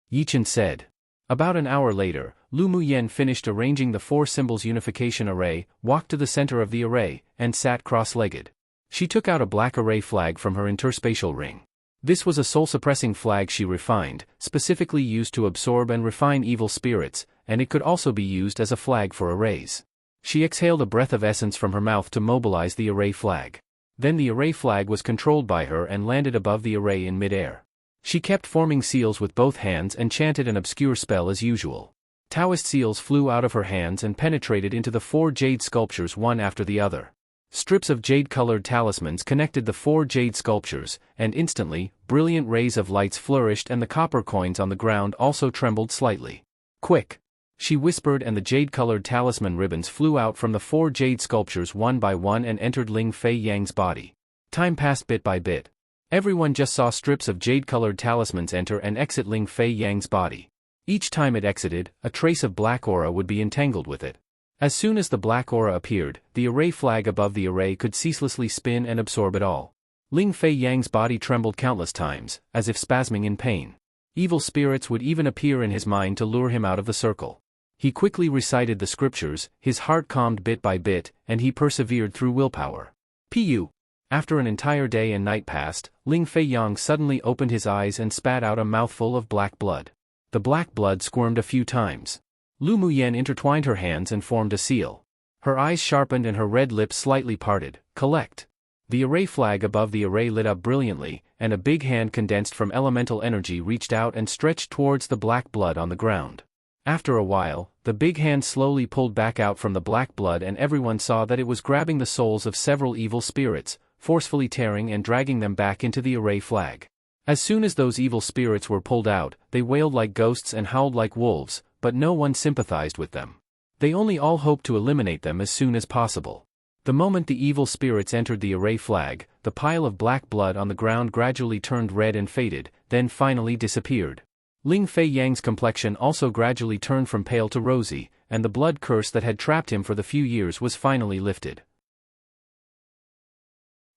Yi Chen said. About an hour later, Lu Muyen finished arranging the 4 symbols unification array, walked to the center of the array, and sat cross-legged. She took out a black array flag from her interspatial ring. This was a soul-suppressing flag she refined, specifically used to absorb and refine evil spirits, and it could also be used as a flag for arrays. She exhaled a breath of essence from her mouth to mobilize the array flag. Then the array flag was controlled by her and landed above the array in mid-air. She kept forming seals with both hands and chanted an obscure spell as usual. Taoist seals flew out of her hands and penetrated into the 4 jade sculptures one after the other. Strips of jade-colored talismans connected the 4 jade sculptures, and instantly, brilliant rays of lights flourished and the copper coins on the ground also trembled slightly. "Quick!" she whispered, and the jade-colored talisman ribbons flew out from the 4 jade sculptures one by one and entered Ling Fei Yang's body. Time passed bit by bit. Everyone just saw strips of jade-colored talismans enter and exit Ling Fei Yang's body. Each time it exited, a trace of black aura would be entangled with it. As soon as the black aura appeared, the array flag above the array could ceaselessly spin and absorb it all. Ling Fei Yang's body trembled countless times, as if spasming in pain. Evil spirits would even appear in his mind to lure him out of the circle. He quickly recited the scriptures, his heart calmed bit by bit, and he persevered through willpower. Pu. After an entire day and night passed, Ling Fei Yang suddenly opened his eyes and spat out a mouthful of black blood. The black blood squirmed a few times. Lu Muyen intertwined her hands and formed a seal. Her eyes sharpened and her red lips slightly parted. Collect. The array flag above the array lit up brilliantly, and a big hand condensed from elemental energy reached out and stretched towards the black blood on the ground. After a while, the big hand slowly pulled back out from the black blood and everyone saw that it was grabbing the souls of several evil spirits, forcefully tearing and dragging them back into the array flag. As soon as those evil spirits were pulled out, they wailed like ghosts and howled like wolves, but no one sympathized with them. They only all hoped to eliminate them as soon as possible. The moment the evil spirits entered the array flag, the pile of black blood on the ground gradually turned red and faded, then finally disappeared. Ling Fei Yang's complexion also gradually turned from pale to rosy, and the blood curse that had trapped him for the few years was finally lifted.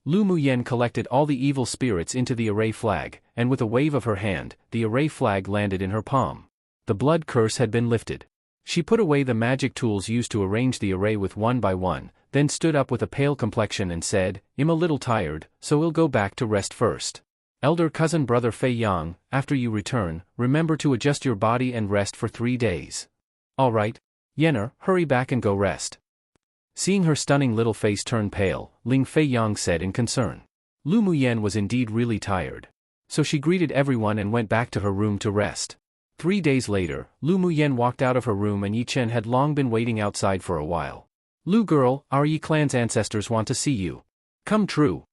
Lu Muyen collected all the evil spirits into the array flag, and with a wave of her hand, the array flag landed in her palm. The blood curse had been lifted. She put away the magic tools used to arrange the array with one by one, then stood up with a pale complexion and said, "I'm a little tired, so we'll go back to rest first. Elder cousin brother Fei Yang, after you return, remember to adjust your body and rest for 3 days. All right. Yenner, hurry back and go rest." Seeing her stunning little face turn pale, Ling Fei Yang said in concern. Lu Muyen was indeed really tired. So she greeted everyone and went back to her room to rest. 3 days later, Lu Muyen walked out of her room and Yi Chen had long been waiting outside for a while. "Lu girl, our Yi clan's ancestors want to see you. Come true."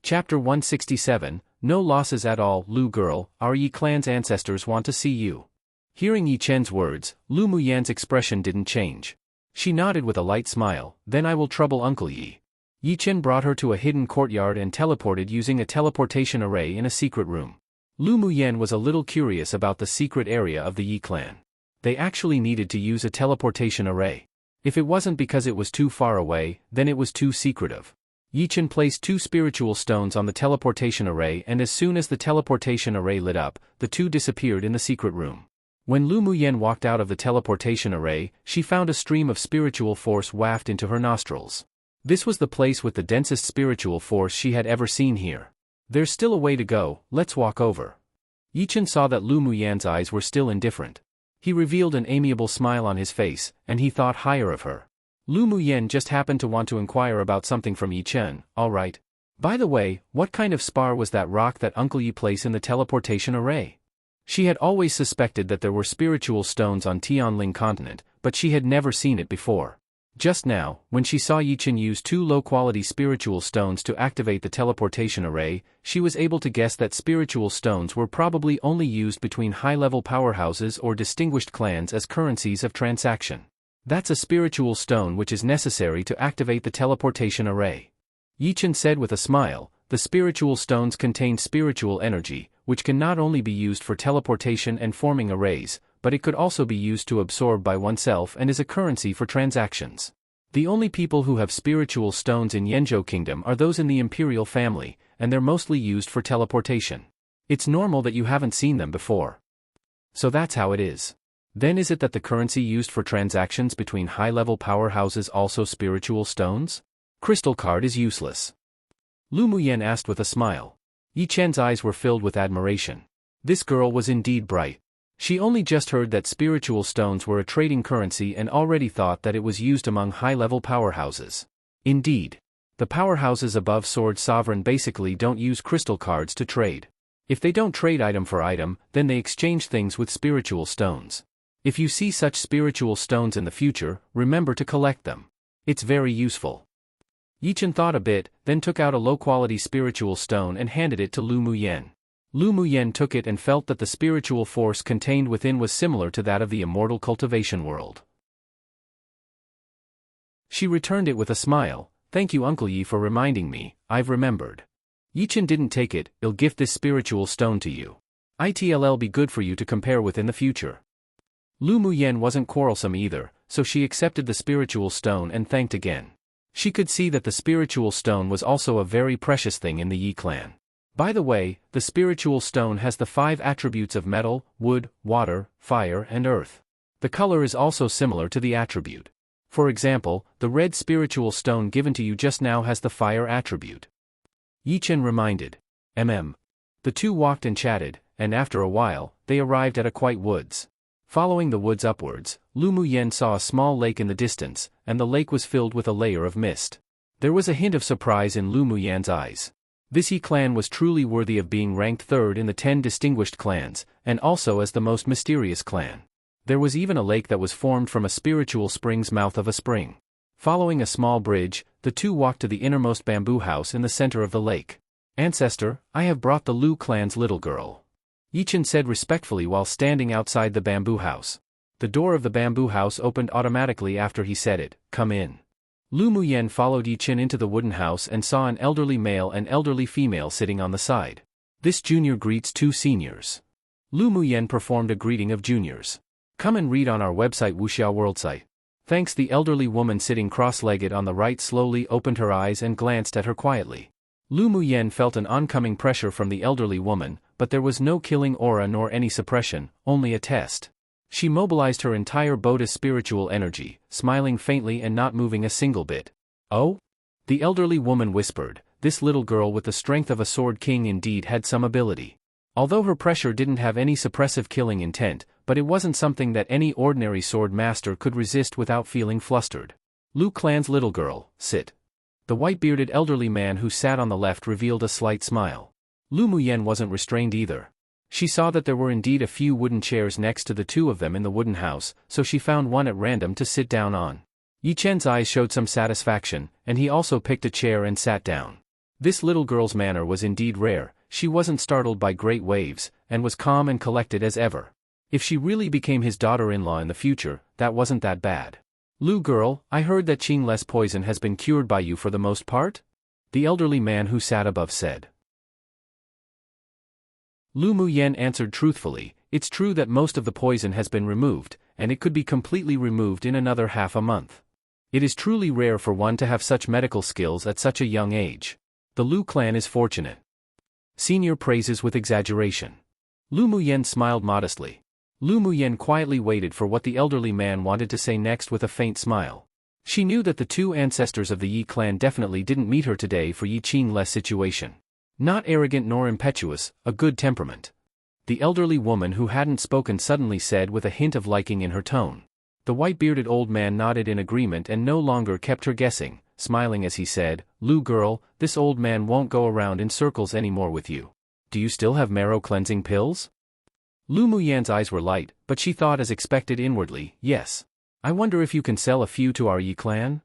Chapter 167, No losses at all. "Lu girl, our Yi clan's ancestors want to see you." Hearing Yi Chen's words, Lu Muyen's expression didn't change. She nodded with a light smile, "Then I will trouble Uncle Yi." Yi Chen brought her to a hidden courtyard and teleported using a teleportation array in a secret room. Lu Muyen was a little curious about the secret area of the Yi clan. They actually needed to use a teleportation array. If it wasn't because it was too far away, then it was too secretive. Yi Chen placed 2 spiritual stones on the teleportation array, and as soon as the teleportation array lit up, the 2 disappeared in the secret room. When Lu Muyen walked out of the teleportation array, she found a stream of spiritual force waft into her nostrils. This was the place with the densest spiritual force she had ever seen here. "There's still a way to go, let's walk over." Yi Chen saw that Lu Muyen's eyes were still indifferent. He revealed an amiable smile on his face, and he thought higher of her. Lu Muyen just happened to want to inquire about something from Yi Chen. "All right. By the way, what kind of spar was that rock that Uncle Yi placed in the teleportation array?" She had always suspected that there were spiritual stones on Tianling continent, but she had never seen it before. Just now, when she saw Yi Chen use 2 low-quality spiritual stones to activate the teleportation array, she was able to guess that spiritual stones were probably only used between high-level powerhouses or distinguished clans as currencies of transaction. "That's a spiritual stone which is necessary to activate the teleportation array," Yi Chen said with a smile. "The spiritual stones contain spiritual energy, which can not only be used for teleportation and forming arrays, but it could also be used to absorb by oneself and is a currency for transactions. The only people who have spiritual stones in Yanzhou Kingdom are those in the imperial family, and they're mostly used for teleportation. It's normal that you haven't seen them before. So that's how it is. Then is it that the currency used for transactions between high-level powerhouses also spiritual stones?" Crystal card is useless. Lu Muyen asked with a smile. Yi Chen's eyes were filled with admiration. This girl was indeed bright. She only just heard that spiritual stones were a trading currency and already thought that it was used among high-level powerhouses. Indeed. The powerhouses above Sword Sovereign basically don't use crystal cards to trade. If they don't trade item for item, then they exchange things with spiritual stones. If you see such spiritual stones in the future, remember to collect them. It's very useful. Yi Chen thought a bit, then took out a low-quality spiritual stone and handed it to Lu Muyen. Lu Muyen took it and felt that the spiritual force contained within was similar to that of the immortal cultivation world. She returned it with a smile. Thank you Uncle Yi for reminding me, I've remembered. Yi Chen didn't take it, I'll gift this spiritual stone to you. It'll be good for you to compare with in the future. Lu Muyen wasn't quarrelsome either, so she accepted the spiritual stone and thanked again. She could see that the spiritual stone was also a very precious thing in the Yi clan. By the way, the spiritual stone has the 5 attributes of metal, wood, water, fire and earth. The color is also similar to the attribute. For example, the red spiritual stone given to you just now has the fire attribute. Yi Chen reminded. The two walked and chatted, and after a while, they arrived at a quiet woods. Following the woods upwards, Lu Muyen saw a small lake in the distance, and the lake was filled with a layer of mist. There was a hint of surprise in Lu Muyen's eyes. This Yi clan was truly worthy of being ranked 3rd in the 10 distinguished clans, and also as the most mysterious clan. There was even a lake that was formed from a spiritual spring's mouth of a spring. Following a small bridge, the two walked to the innermost bamboo house in the center of the lake. Ancestor, I have brought the Lu clan's little girl. Yi Chen said respectfully while standing outside the bamboo house. The door of the bamboo house opened automatically after he said it, come in. Lu Muyen followed Yi Chen into the wooden house and saw an elderly male and elderly female sitting on the side. This junior greets 2 seniors. Lu Muyen performed a greeting of juniors. Come and read on our website Wuxiao World site. Thanks. The elderly woman sitting cross-legged on the right slowly opened her eyes and glanced at her quietly. Lu Muyen felt an oncoming pressure from the elderly woman, but there was no killing aura nor any suppression, only a test. She mobilized her entire Buddha's spiritual energy, smiling faintly and not moving a single bit. Oh? The elderly woman whispered, this little girl with the strength of a sword king indeed had some ability. Although her pressure didn't have any suppressive killing intent, but it wasn't something that any ordinary sword master could resist without feeling flustered. Lu clan's little girl, sit. The white-bearded elderly man who sat on the left revealed a slight smile. Lu Muyen wasn't restrained either. She saw that there were indeed a few wooden chairs next to the 2 of them in the wooden house, so she found one at random to sit down on. Yi Chen's eyes showed some satisfaction, and he also picked a chair and sat down. This little girl's manner was indeed rare. She wasn't startled by great waves, and was calm and collected as ever. If she really became his daughter-in-law in the future, that wasn't that bad. Lu girl, I heard that Qingle's poison has been cured by you for the most part? The elderly man who sat above said. Lu Muyen answered truthfully, it's true that most of the poison has been removed, and it could be completely removed in another half a month. It is truly rare for one to have such medical skills at such a young age. The Lu clan is fortunate. Senior praises with exaggeration. Lu Muyen smiled modestly. Lu Muyen quietly waited for what the elderly man wanted to say next with a faint smile. She knew that the 2 ancestors of the Yi clan definitely didn't meet her today for Yi Qingle's situation. Not arrogant nor impetuous, a good temperament. The elderly woman who hadn't spoken suddenly said with a hint of liking in her tone. The white-bearded old man nodded in agreement and no longer kept her guessing, smiling as he said, Lu girl, this old man won't go around in circles anymore with you. Do you still have marrow cleansing pills? Lu Muyen's eyes were light, but she thought as expected inwardly, yes. I wonder if you can sell a few to our Yi clan?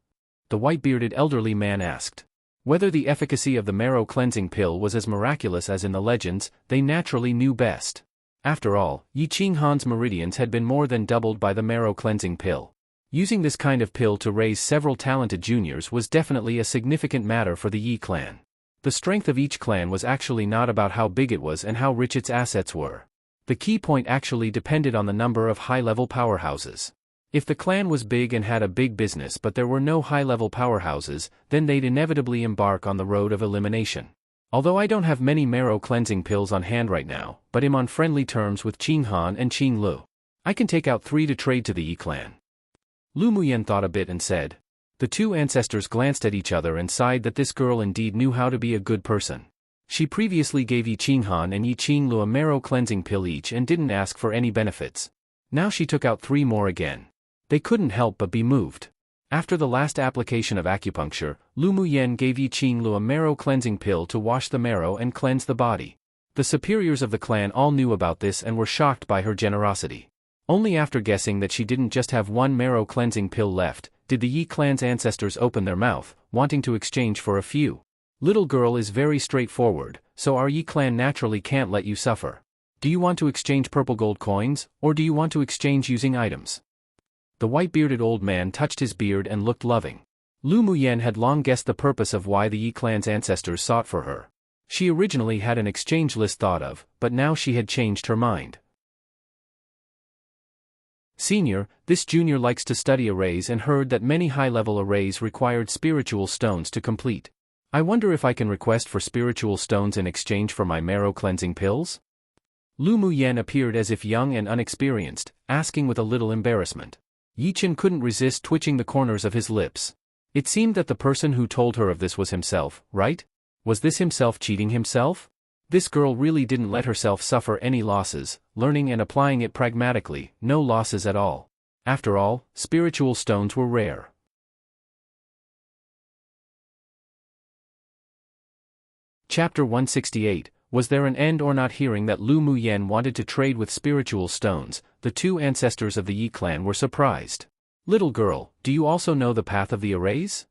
The white-bearded elderly man asked. Whether the efficacy of the marrow cleansing pill was as miraculous as in the legends, they naturally knew best. After all, Yi Qinghan's meridians had been more than doubled by the marrow cleansing pill. Using this kind of pill to raise several talented juniors was definitely a significant matter for the Yi clan. The strength of each clan was actually not about how big it was and how rich its assets were. The key point actually depended on the number of high-level powerhouses. If the clan was big and had a big business but there were no high-level powerhouses, then they'd inevitably embark on the road of elimination. Although I don't have many marrow cleansing pills on hand right now, but am on friendly terms with Qinghan and Qinglu. I can take out 3 to trade to the Yi clan. Lu Muyen thought a bit and said. The two ancestors glanced at each other and sighed that this girl indeed knew how to be a good person. She previously gave Yi Qinghan and Yi Qinglu a marrow cleansing pill each and didn't ask for any benefits. Now she took out 3 more again. They couldn't help but be moved. After the last application of acupuncture, Lu Muyen gave Yi Qinglu a marrow cleansing pill to wash the marrow and cleanse the body. The superiors of the clan all knew about this and were shocked by her generosity. Only after guessing that she didn't just have 1 marrow cleansing pill left, did the Yi clan's ancestors open their mouth, wanting to exchange for a few. Little girl is very straightforward, so our Yi clan naturally can't let you suffer. Do you want to exchange purple gold coins, or do you want to exchange using items? The white-bearded old man touched his beard and looked loving. Lu Muyen had long guessed the purpose of why the Yi clan's ancestors sought for her. She originally had an exchange list thought of, but now she had changed her mind. Senior, this junior likes to study arrays and heard that many high-level arrays required spiritual stones to complete. I wonder if I can request for spiritual stones in exchange for my marrow cleansing pills? Lu Muyen appeared as if young and unexperienced, asking with a little embarrassment. Yi Chen couldn't resist twitching the corners of his lips. It seemed that the person who told her of this was himself, right? Was this himself cheating himself? This girl really didn't let herself suffer any losses, learning and applying it pragmatically, no losses at all. After all, spiritual stones were rare. Chapter 168. Was there an end or not? Hearing that Lu Muyen wanted to trade with spiritual stones, the two ancestors of the Yi clan were surprised. Little girl, do you also know the path of the arrays?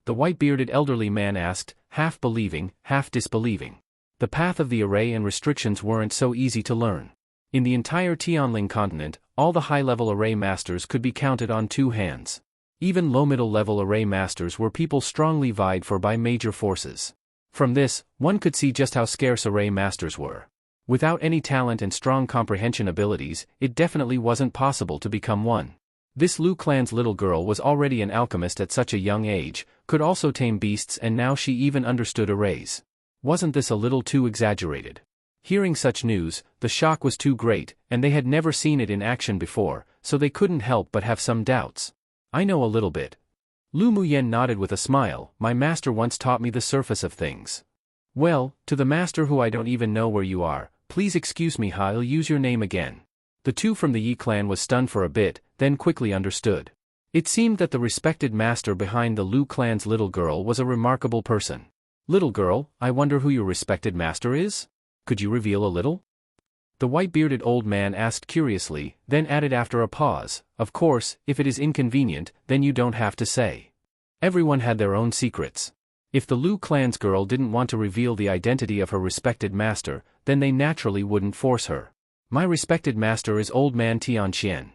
The white-bearded elderly man asked, half believing, half disbelieving. The path of the array and restrictions weren't so easy to learn. In the entire Tianling continent, all the high-level array masters could be counted on 2 hands. Even low-middle level array masters were people strongly vied for by major forces. From this, one could see just how scarce array masters were. Without any talent and strong comprehension abilities, it definitely wasn't possible to become one. This Lu clan's little girl was already an alchemist at such a young age, could also tame beasts, and now she even understood arrays. Wasn't this a little too exaggerated? Hearing such news, the shock was too great, and they had never seen it in action before, so they couldn't help but have some doubts. I know a little bit. Lu Muyen nodded with a smile. My master once taught me the surface of things. Well, to the master who I don't even know where you are, please excuse me, I'll use your name again. The two from the Yi clan was stunned for a bit, then quickly understood. It seemed that the respected master behind the Lu clan's little girl was a remarkable person. Little girl, I wonder who your respected master is? Could you reveal a little? The white-bearded old man asked curiously, then added after a pause, of course, if it is inconvenient, then you don't have to say. Everyone had their own secrets. If the Lu clan's girl didn't want to reveal the identity of her respected master, then they naturally wouldn't force her. My respected master is Old Man Tianxian.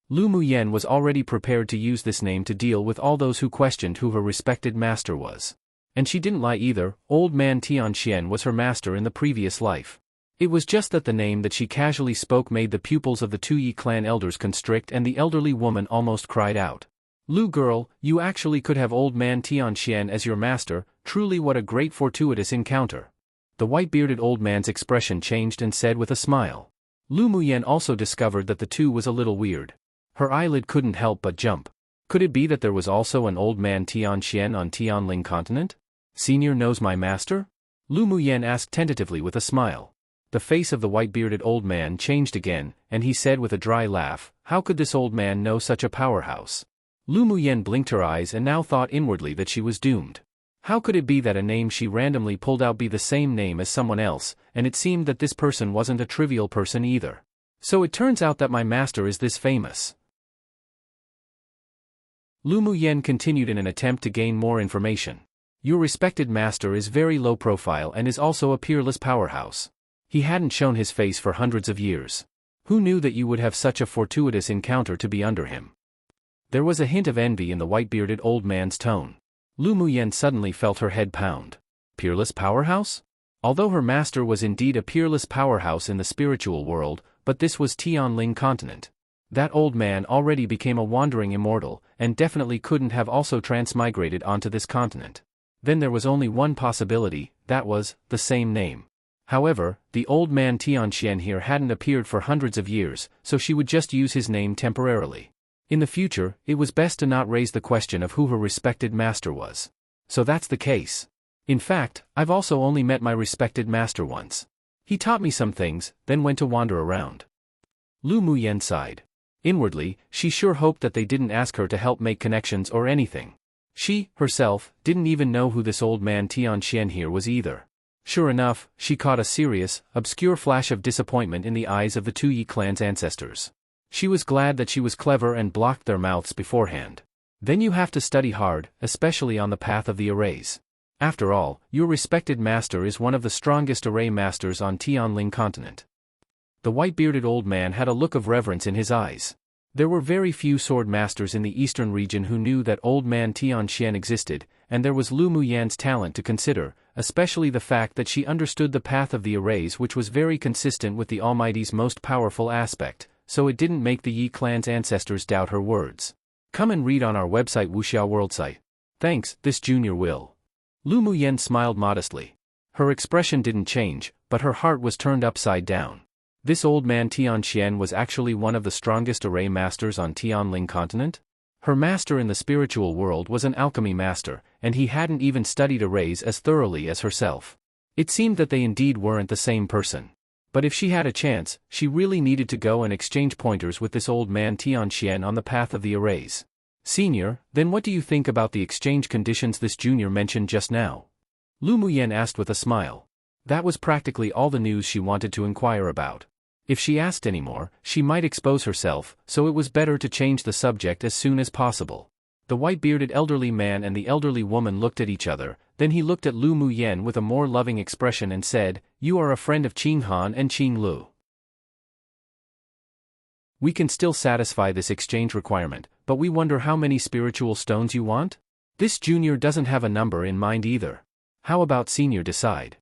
Lu Muyen was already prepared to use this name to deal with all those who questioned who her respected master was. And she didn't lie either, Old Man Tianxian was her master in the previous life. It was just that the name that she casually spoke made the pupils of the 2 Yi clan elders constrict, and the elderly woman almost cried out. Lu girl, you actually could have Old Man Tianxian as your master, truly what a great fortuitous encounter. The white-bearded old man's expression changed and said with a smile. Lu Muyen also discovered that the two was a little weird. Her eyelid couldn't help but jump. Could it be that there was also an Old Man Tianxian on Tianling continent? Senior knows my master? Lu Muyen asked tentatively with a smile. The face of the white-bearded old man changed again, and he said with a dry laugh, how could this old man know such a powerhouse? Lu Muyen blinked her eyes and now thought inwardly that she was doomed. How could it be that a name she randomly pulled out be the same name as someone else, and it seemed that this person wasn't a trivial person either. So it turns out that my master is this famous. Lu Muyen continued in an attempt to gain more information. Your respected master is very low profile and is also a peerless powerhouse. He hadn't shown his face for hundreds of years. Who knew that you would have such a fortuitous encounter to be under him? There was a hint of envy in the white-bearded old man's tone. Lu Muyen suddenly felt her head pound. Peerless powerhouse? Although her master was indeed a peerless powerhouse in the spiritual world, but this was Tianling continent. That old man already became a wandering immortal, and definitely couldn't have also transmigrated onto this continent. Then there was only one possibility, that was, the same name. However, the old man Tianxian here hadn't appeared for hundreds of years, so she would just use his name temporarily. In the future, it was best to not raise the question of who her respected master was. So that's the case. In fact, I've also only met my respected master once. He taught me some things, then went to wander around. Lu Muyen sighed. Inwardly, she sure hoped that they didn't ask her to help make connections or anything. She, herself, didn't even know who this old man Tianxian here was either. Sure enough, she caught a serious, obscure flash of disappointment in the eyes of the two Yi clan's ancestors. She was glad that she was clever and blocked their mouths beforehand. Then you have to study hard, especially on the path of the arrays. After all, your respected master is one of the strongest array masters on Tianling continent. The white-bearded old man had a look of reverence in his eyes. There were very few sword masters in the eastern region who knew that old man Tianxian existed, and there was Lu Muyan's talent to consider, especially the fact that she understood the path of the arrays, which was very consistent with the Almighty's most powerful aspect, so it didn't make the Yi clan's ancestors doubt her words. Come and read on our website Wuxiao World site. Thanks, this junior will. Lu Muyan smiled modestly. Her expression didn't change, but her heart was turned upside down. This old man Tianxian was actually one of the strongest array masters on Tianling continent? Her master in the spiritual world was an alchemy master, and he hadn't even studied arrays as thoroughly as herself. It seemed that they indeed weren't the same person. But if she had a chance, she really needed to go and exchange pointers with this old man Tianxian on the path of the arrays. Senior, then what do you think about the exchange conditions this junior mentioned just now? Lu Muyen asked with a smile. That was practically all the news she wanted to inquire about. If she asked any more, she might expose herself, so it was better to change the subject as soon as possible. The white-bearded elderly man and the elderly woman looked at each other, then he looked at Lu Muyen with a more loving expression and said, "You are a friend of Qing Han and Qing Lu. We can still satisfy this exchange requirement, but we wonder how many spiritual stones you want? This junior doesn't have a number in mind either. How about senior decide?"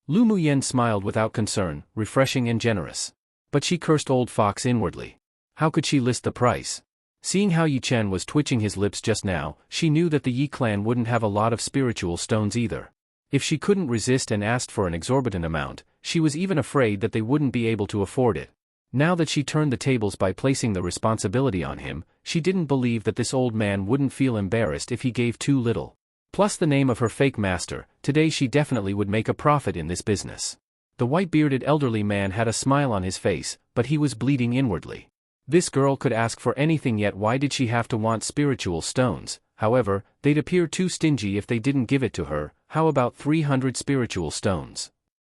Lu Muyen smiled without concern, refreshing and generous. But she cursed old fox inwardly. How could she list the price? Seeing how Yi Chen was twitching his lips just now, she knew that the Yi clan wouldn't have a lot of spiritual stones either. If she couldn't resist and asked for an exorbitant amount, she was even afraid that they wouldn't be able to afford it. Now that she turned the tables by placing the responsibility on him, she didn't believe that this old man wouldn't feel embarrassed if he gave too little. Plus the name of her fake master, today she definitely would make a profit in this business. The white-bearded elderly man had a smile on his face, but he was bleeding inwardly. This girl could ask for anything, yet why did she have to want spiritual stones? However, they'd appear too stingy if they didn't give it to her. How about 300 spiritual stones?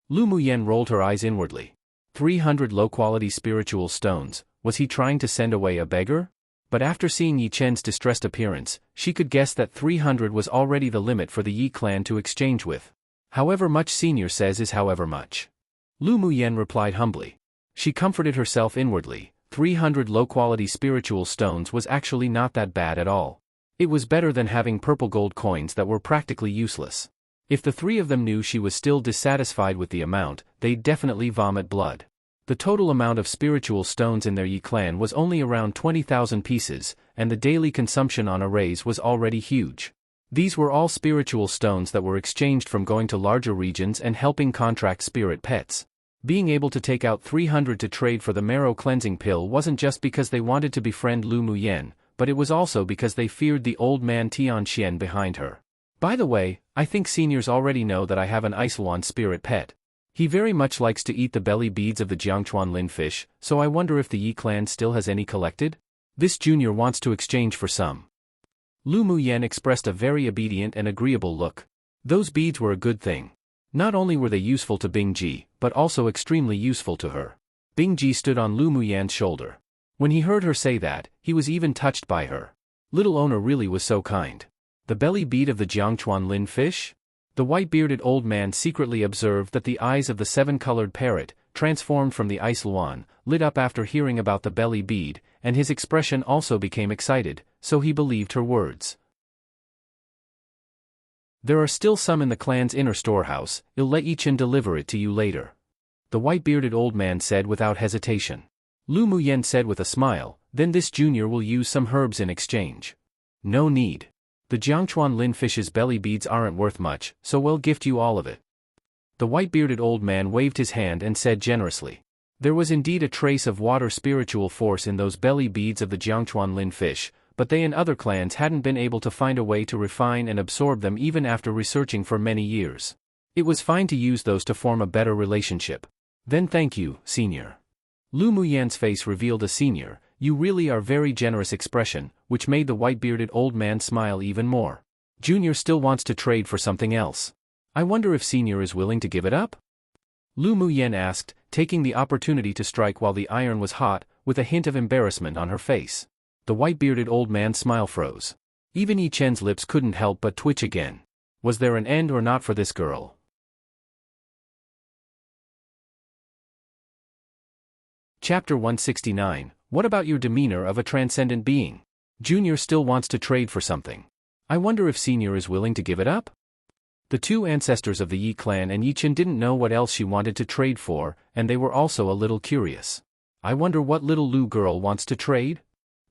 Lu Muyen rolled her eyes inwardly. 300 low-quality spiritual stones, was he trying to send away a beggar? But after seeing Yi Chen's distressed appearance, she could guess that 300 was already the limit for the Yi clan to exchange with. However much senior says is however much. Lu Muyen replied humbly. She comforted herself inwardly. 300 low-quality spiritual stones was actually not that bad at all. It was better than having purple gold coins that were practically useless. If the three of them knew she was still dissatisfied with the amount, they'd definitely vomit blood. The total amount of spiritual stones in their Yi clan was only around 20,000 pieces, and the daily consumption on arrays was already huge. These were all spiritual stones that were exchanged from going to larger regions and helping contract spirit pets. Being able to take out 300 to trade for the marrow cleansing pill wasn't just because they wanted to befriend Lu Muyen, but it was also because they feared the old man Tianxian behind her. By the way, I think seniors already know that I have an Icewan spirit pet. He very much likes to eat the belly beads of the Jiangchuan Lin fish, so I wonder if the Yi clan still has any collected? This junior wants to exchange for some. Lu Muyen expressed a very obedient and agreeable look. Those beads were a good thing. Not only were they useful to Bingji, but also extremely useful to her. Bingji stood on Lu Muyan's shoulder. When he heard her say that, he was even touched by her. Little owner really was so kind. The belly bead of the Jiangchuan Lin fish? The white-bearded old man secretly observed that the eyes of the seven-colored parrot, transformed from the ice luan, lit up after hearing about the belly bead, and his expression also became excited, so he believed her words. There are still some in the clan's inner storehouse, I'll let Yi Chen deliver it to you later. The white-bearded old man said without hesitation. Lu Muyen said with a smile, then this junior will use some herbs in exchange. No need. The Jiangchuan Lin fish's belly beads aren't worth much, so we'll gift you all of it. The white-bearded old man waved his hand and said generously. There was indeed a trace of water spiritual force in those belly beads of the Jiangchuan Lin fish, but they and other clans hadn't been able to find a way to refine and absorb them even after researching for many years. It was fine to use those to form a better relationship. Then thank you, Senior. Lu Muyan's face revealed a "Senior, you really are very generous" expression, which made the white-bearded old man smile even more. Junior still wants to trade for something else. I wonder if Senior is willing to give it up? Lu Muyan asked, taking the opportunity to strike while the iron was hot, with a hint of embarrassment on her face. The white-bearded old man's smile froze. Even Yi Chen's lips couldn't help but twitch again. Was there an end or not for this girl? Chapter 169, What about your demeanor of a transcendent being? Junior still wants to trade for something. I wonder if Senior is willing to give it up? The two ancestors of the Yi clan and Yi Chen didn't know what else she wanted to trade for, and they were also a little curious. I wonder what little Lu girl wants to trade?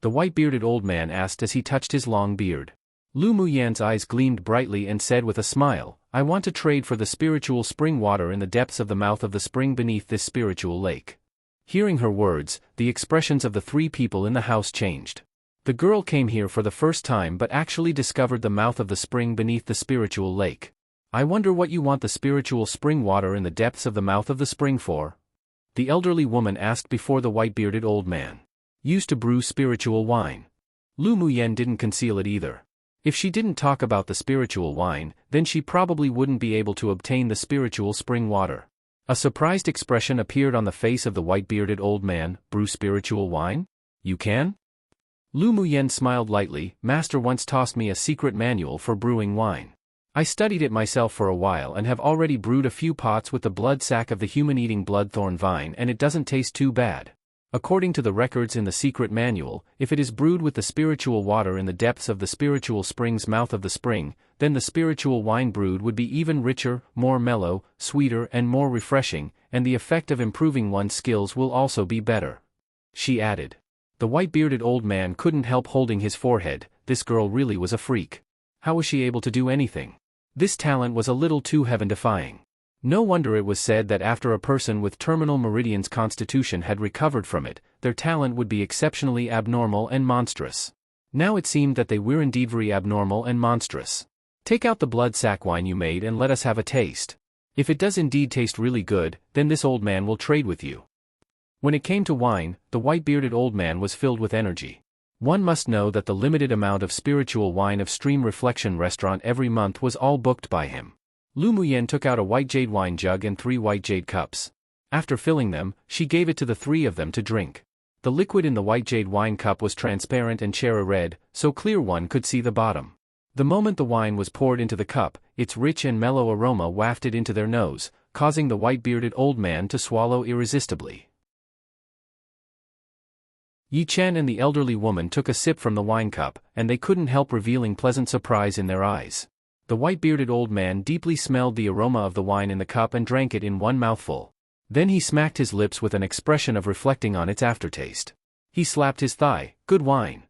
The white-bearded old man asked as he touched his long beard. Lu Muyan's eyes gleamed brightly and said with a smile, I want to trade for the spiritual spring water in the depths of the mouth of the spring beneath this spiritual lake. Hearing her words, the expressions of the three people in the house changed. The girl came here for the first time but actually discovered the mouth of the spring beneath the spiritual lake. I wonder what you want the spiritual spring water in the depths of the mouth of the spring for? The elderly woman asked before the white-bearded old man. Used to brew spiritual wine. Lu Muyan didn't conceal it either. If she didn't talk about the spiritual wine, then she probably wouldn't be able to obtain the spiritual spring water. A surprised expression appeared on the face of the white-bearded old man. Brew spiritual wine? You can? Lu Muyan smiled lightly. Master once tossed me a secret manual for brewing wine. I studied it myself for a while and have already brewed a few pots with the blood sac of the human-eating bloodthorn vine, and it doesn't taste too bad. According to the records in the secret manual, if it is brewed with the spiritual water in the depths of the spiritual spring's mouth of the spring, then the spiritual wine brewed would be even richer, more mellow, sweeter and more refreshing, and the effect of improving one's skills will also be better. She added. The white-bearded old man couldn't help holding his forehead. This girl really was a freak. How was she able to do anything? This talent was a little too heaven-defying. No wonder it was said that after a person with terminal meridian's constitution had recovered from it, their talent would be exceptionally abnormal and monstrous. Now it seemed that they were indeed very abnormal and monstrous. Take out the blood sac wine you made and let us have a taste. If it does indeed taste really good, then this old man will trade with you. When it came to wine, the white-bearded old man was filled with energy. One must know that the limited amount of spiritual wine of Stream Reflection Restaurant every month was all booked by him. Lu Muyan took out a white jade wine jug and 3 white jade cups. After filling them, she gave it to the 3 of them to drink. The liquid in the white jade wine cup was transparent and cherry red, so clear one could see the bottom. The moment the wine was poured into the cup, its rich and mellow aroma wafted into their nose, causing the white-bearded old man to swallow irresistibly. Yi Chen and the elderly woman took a sip from the wine cup, and they couldn't help revealing pleasant surprise in their eyes. The white-bearded old man deeply smelled the aroma of the wine in the cup and drank it in one mouthful. Then he smacked his lips with an expression of reflecting on its aftertaste. He slapped his thigh. Good wine.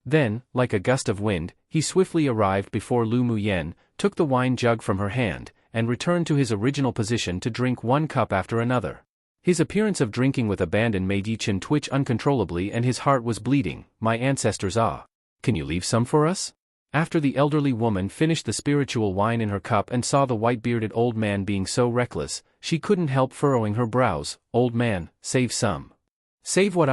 Then, like a gust of wind, he swiftly arrived before Lu Muyan, took the wine jug from her hand, and returned to his original position to drink one cup after another. His appearance of drinking with abandon made Yi Chen twitch uncontrollably and his heart was bleeding. My ancestors Can you leave some for us? After the elderly woman finished the spiritual wine in her cup and saw the white-bearded old man being so reckless, she couldn't help furrowing her brows. Old man, save some. Save what?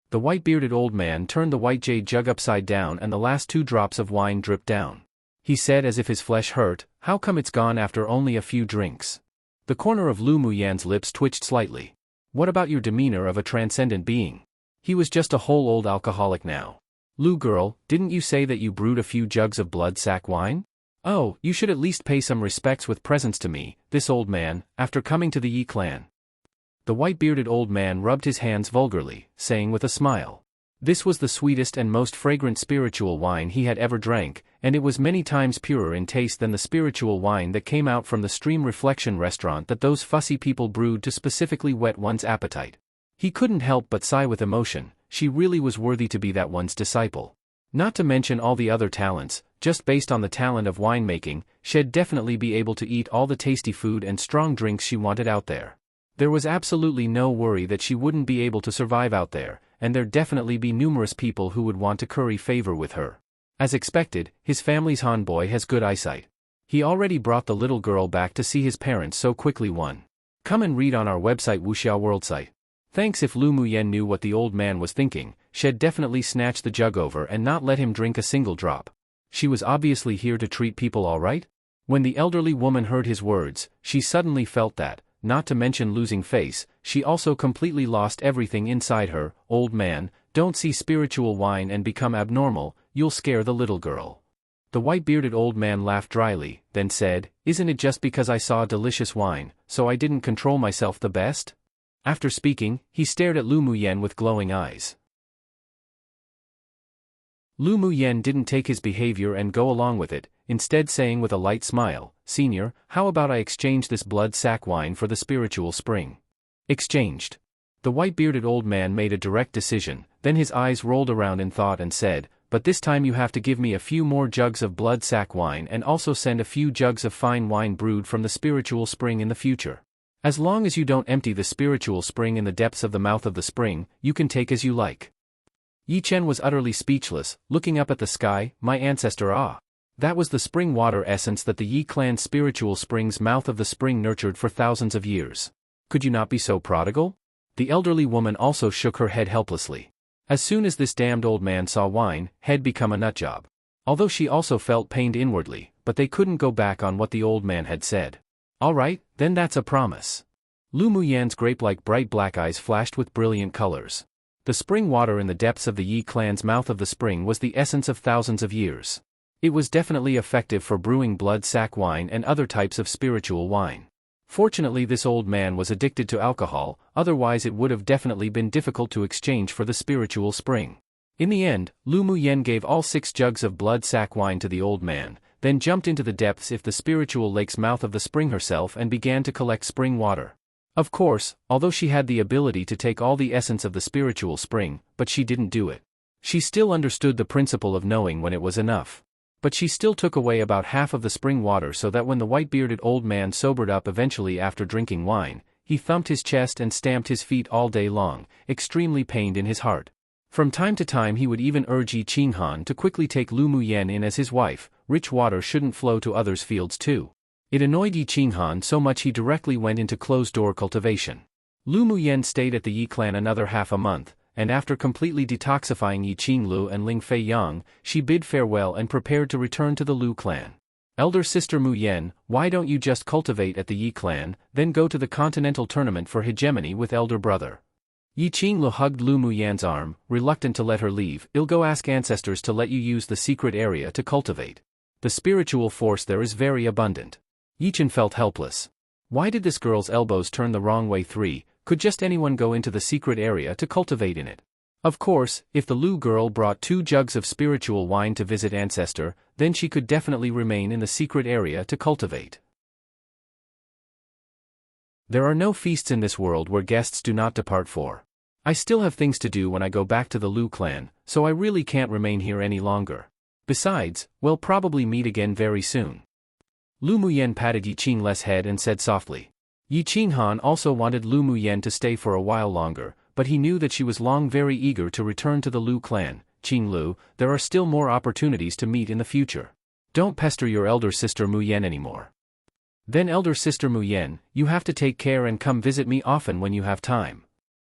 The white-bearded old man turned the white jade jug upside down and the last 2 drops of wine dripped down. He said as if his flesh hurt, how come it's gone after only a few drinks? The corner of Lu Muyan's lips twitched slightly. What about your demeanor of a transcendent being? He was just a whole old alcoholic now. Lu girl, didn't you say that you brewed a few jugs of blood sac wine? Oh, you should at least pay some respects with presents to me, this old man, after coming to the Yi clan. The white-bearded old man rubbed his hands vulgarly, saying with a smile. This was the sweetest and most fragrant spiritual wine he had ever drank, and it was many times purer in taste than the spiritual wine that came out from the Stream Reflection Restaurant that those fussy people brewed to specifically whet one's appetite. He couldn't help but sigh with emotion. She really was worthy to be that one's disciple. Not to mention all the other talents, just based on the talent of winemaking, she'd definitely be able to eat all the tasty food and strong drinks she wanted out there. There was absolutely no worry that she wouldn't be able to survive out there, and there'd definitely be numerous people who would want to curry favor with her. As expected, his family's Han boy has good eyesight. He already brought the little girl back to see his parents so quickly. Come and read on our website Wuxiao World site. Thanks. If Lu Muyen knew what the old man was thinking, she'd definitely snatch the jug over and not let him drink a single drop. She was obviously here to treat people all right. When the elderly woman heard his words, she suddenly felt that, not to mention losing face, she also completely lost everything inside her. Old man, don't see spiritual wine and become abnormal, you'll scare the little girl. The white-bearded old man laughed dryly, then said, isn't it just because I saw delicious wine, so I didn't control myself the best? After speaking, he stared at Lu Muyen with glowing eyes. Lu Muyen didn't take his behavior and go along with it, instead saying with a light smile, Senior, how about I exchange this blood sack wine for the spiritual spring? Exchanged. The white-bearded old man made a direct decision, then his eyes rolled around in thought and said, but this time you have to give me a few more jugs of blood sack wine and also send a few jugs of fine wine brewed from the spiritual spring in the future. As long as you don't empty the spiritual spring in the depths of the mouth of the spring, you can take as you like. Yi Chen was utterly speechless, looking up at the sky. My ancestor, ah. That was the spring water essence that the Yi clan's spiritual spring's mouth of the spring nurtured for thousands of years. Could you not be so prodigal? The elderly woman also shook her head helplessly. As soon as this damned old man saw wine, had become a nutjob. Although she also felt pained inwardly, but they couldn't go back on what the old man had said. All right, then that's a promise. Lu Muyen's grape-like bright black eyes flashed with brilliant colors. The spring water in the depths of the Yi clan's mouth of the spring was the essence of thousands of years. It was definitely effective for brewing blood sack wine and other types of spiritual wine. Fortunately, this old man was addicted to alcohol, otherwise it would have definitely been difficult to exchange for the spiritual spring. In the end, Lu Muyen gave all 6 jugs of blood sack wine to the old man, then jumped into the depths of the spiritual lake's mouth of the spring herself and began to collect spring water. Of course, although she had the ability to take all the essence of the spiritual spring, but she didn't do it. She still understood the principle of knowing when it was enough. But she still took away about half of the spring water so that when the white-bearded old man sobered up eventually after drinking wine, he thumped his chest and stamped his feet all day long, extremely pained in his heart. From time to time he would even urge Yi Qinghan to quickly take Lu Muyen in as his wife. Rich water shouldn't flow to others' fields too. It annoyed Yi Qinghan so much he directly went into closed-door cultivation. Lu Muyen stayed at the Yi clan another half a month, and after completely detoxifying Yi Qinglu and Ling Fei Yang, she bid farewell and prepared to return to the Lu clan. Elder sister Muyen, why don't you just cultivate at the Yi clan, then go to the continental tournament for hegemony with elder brother? Yi Qinglu hugged Lu Muyen's arm, reluctant to let her leave. I'll go ask ancestors to let you use the secret area to cultivate. The spiritual force there is very abundant. Yi Chen felt helpless. Why did this girl's elbows turn the wrong way? Could just anyone go into the secret area to cultivate in it? Of course, if the Lu girl brought 2 jugs of spiritual wine to visit ancestor, then she could definitely remain in the secret area to cultivate. There are no feasts in this world where guests do not depart for. I still have things to do when I go back to the Lu clan, so I really can't remain here any longer. Besides, we'll probably meet again very soon. Lu Muyen patted Yi Qingle's head and said softly. Yi Qinghan also wanted Lu Muyen to stay for a while longer, but he knew that she was long very eager to return to the Lu clan. Qinglu, there are still more opportunities to meet in the future. Don't pester your elder sister Muyen anymore. Then elder sister Muyen, you have to take care and come visit me often when you have time.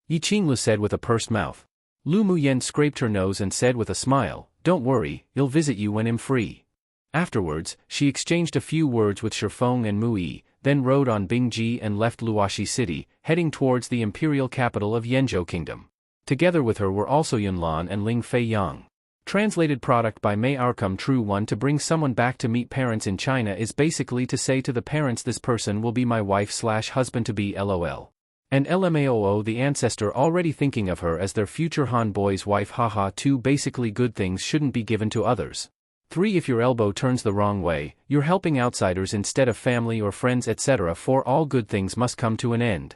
Yi Qinglu said with a pursed mouth. Lu Muyen scraped her nose and said with a smile, don't worry, I'll visit you when I'm free. Afterwards, she exchanged a few words with Shifeng and Mui, then rode on Bingji and left Luoxi City, heading towards the imperial capital of Yanzhou Kingdom. Together with her were also Yunlan and Ling Fei Yang. Translated product by May Arkham. True one. To bring someone back to meet parents in China is basically to say to the parents, this person will be my wife/husband-to-be lol. And LMAOO, the ancestor already thinking of her as their future Han boy's wife. Haha. 2 Basically good things shouldn't be given to others. 3 If your elbow turns the wrong way, you're helping outsiders instead of family or friends etc. 4 All good things must come to an end.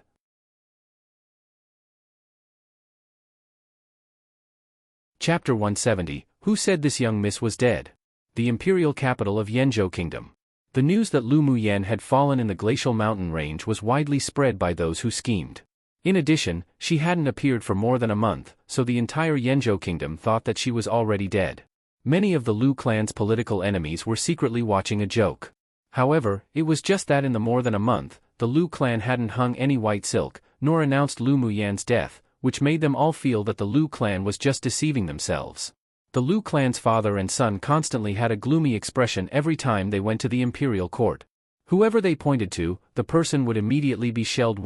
Chapter 170, Who said this young miss was dead? The imperial capital of Yanzhou Kingdom. The news that Lu Muyen had fallen in the glacial mountain range was widely spread by those who schemed. In addition, she hadn't appeared for more than a month, so the entire Yanzhou kingdom thought that she was already dead. Many of the Lu clan's political enemies were secretly watching a joke. However, it was just that in the more than a month, the Lu clan hadn't hung any white silk, nor announced Lu Muyan's death, which made them all feel that the Lu clan was just deceiving themselves. The Lu clan's father and son constantly had a gloomy expression every time they went to the imperial court. Whoever they pointed to, the person would immediately be shelled.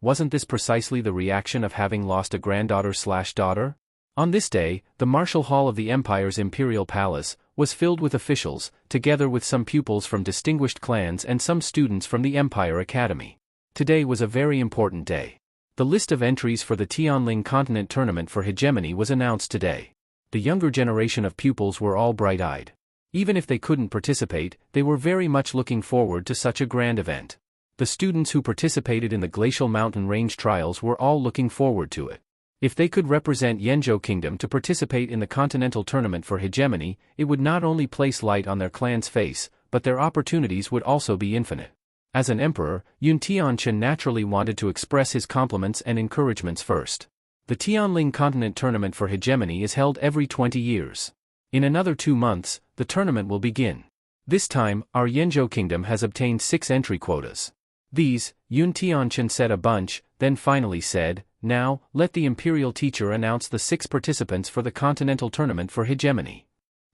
Wasn't this precisely the reaction of having lost a granddaughter/daughter? On this day, the martial hall of the empire's imperial palace was filled with officials, together with some pupils from distinguished clans and some students from the Empire Academy. Today was a very important day. The list of entries for the Tianling Continent Tournament for Hegemony was announced today. The younger generation of pupils were all bright-eyed. Even if they couldn't participate, they were very much looking forward to such a grand event. The students who participated in the Glacial Mountain Range trials were all looking forward to it. If they could represent Yanzhou Kingdom to participate in the Continental Tournament for Hegemony, it would not only place light on their clan's face, but their opportunities would also be infinite. As an emperor, Yun Tianchen naturally wanted to express his compliments and encouragements first. The Tianling Continent Tournament for Hegemony is held every 20 years. In another 2 months, the tournament will begin. This time, our Yanzhou Kingdom has obtained 6 entry quotas. These, Yun Tianchen said a bunch, then finally said, "Now, let the imperial teacher announce the 6 participants for the Continental Tournament for Hegemony."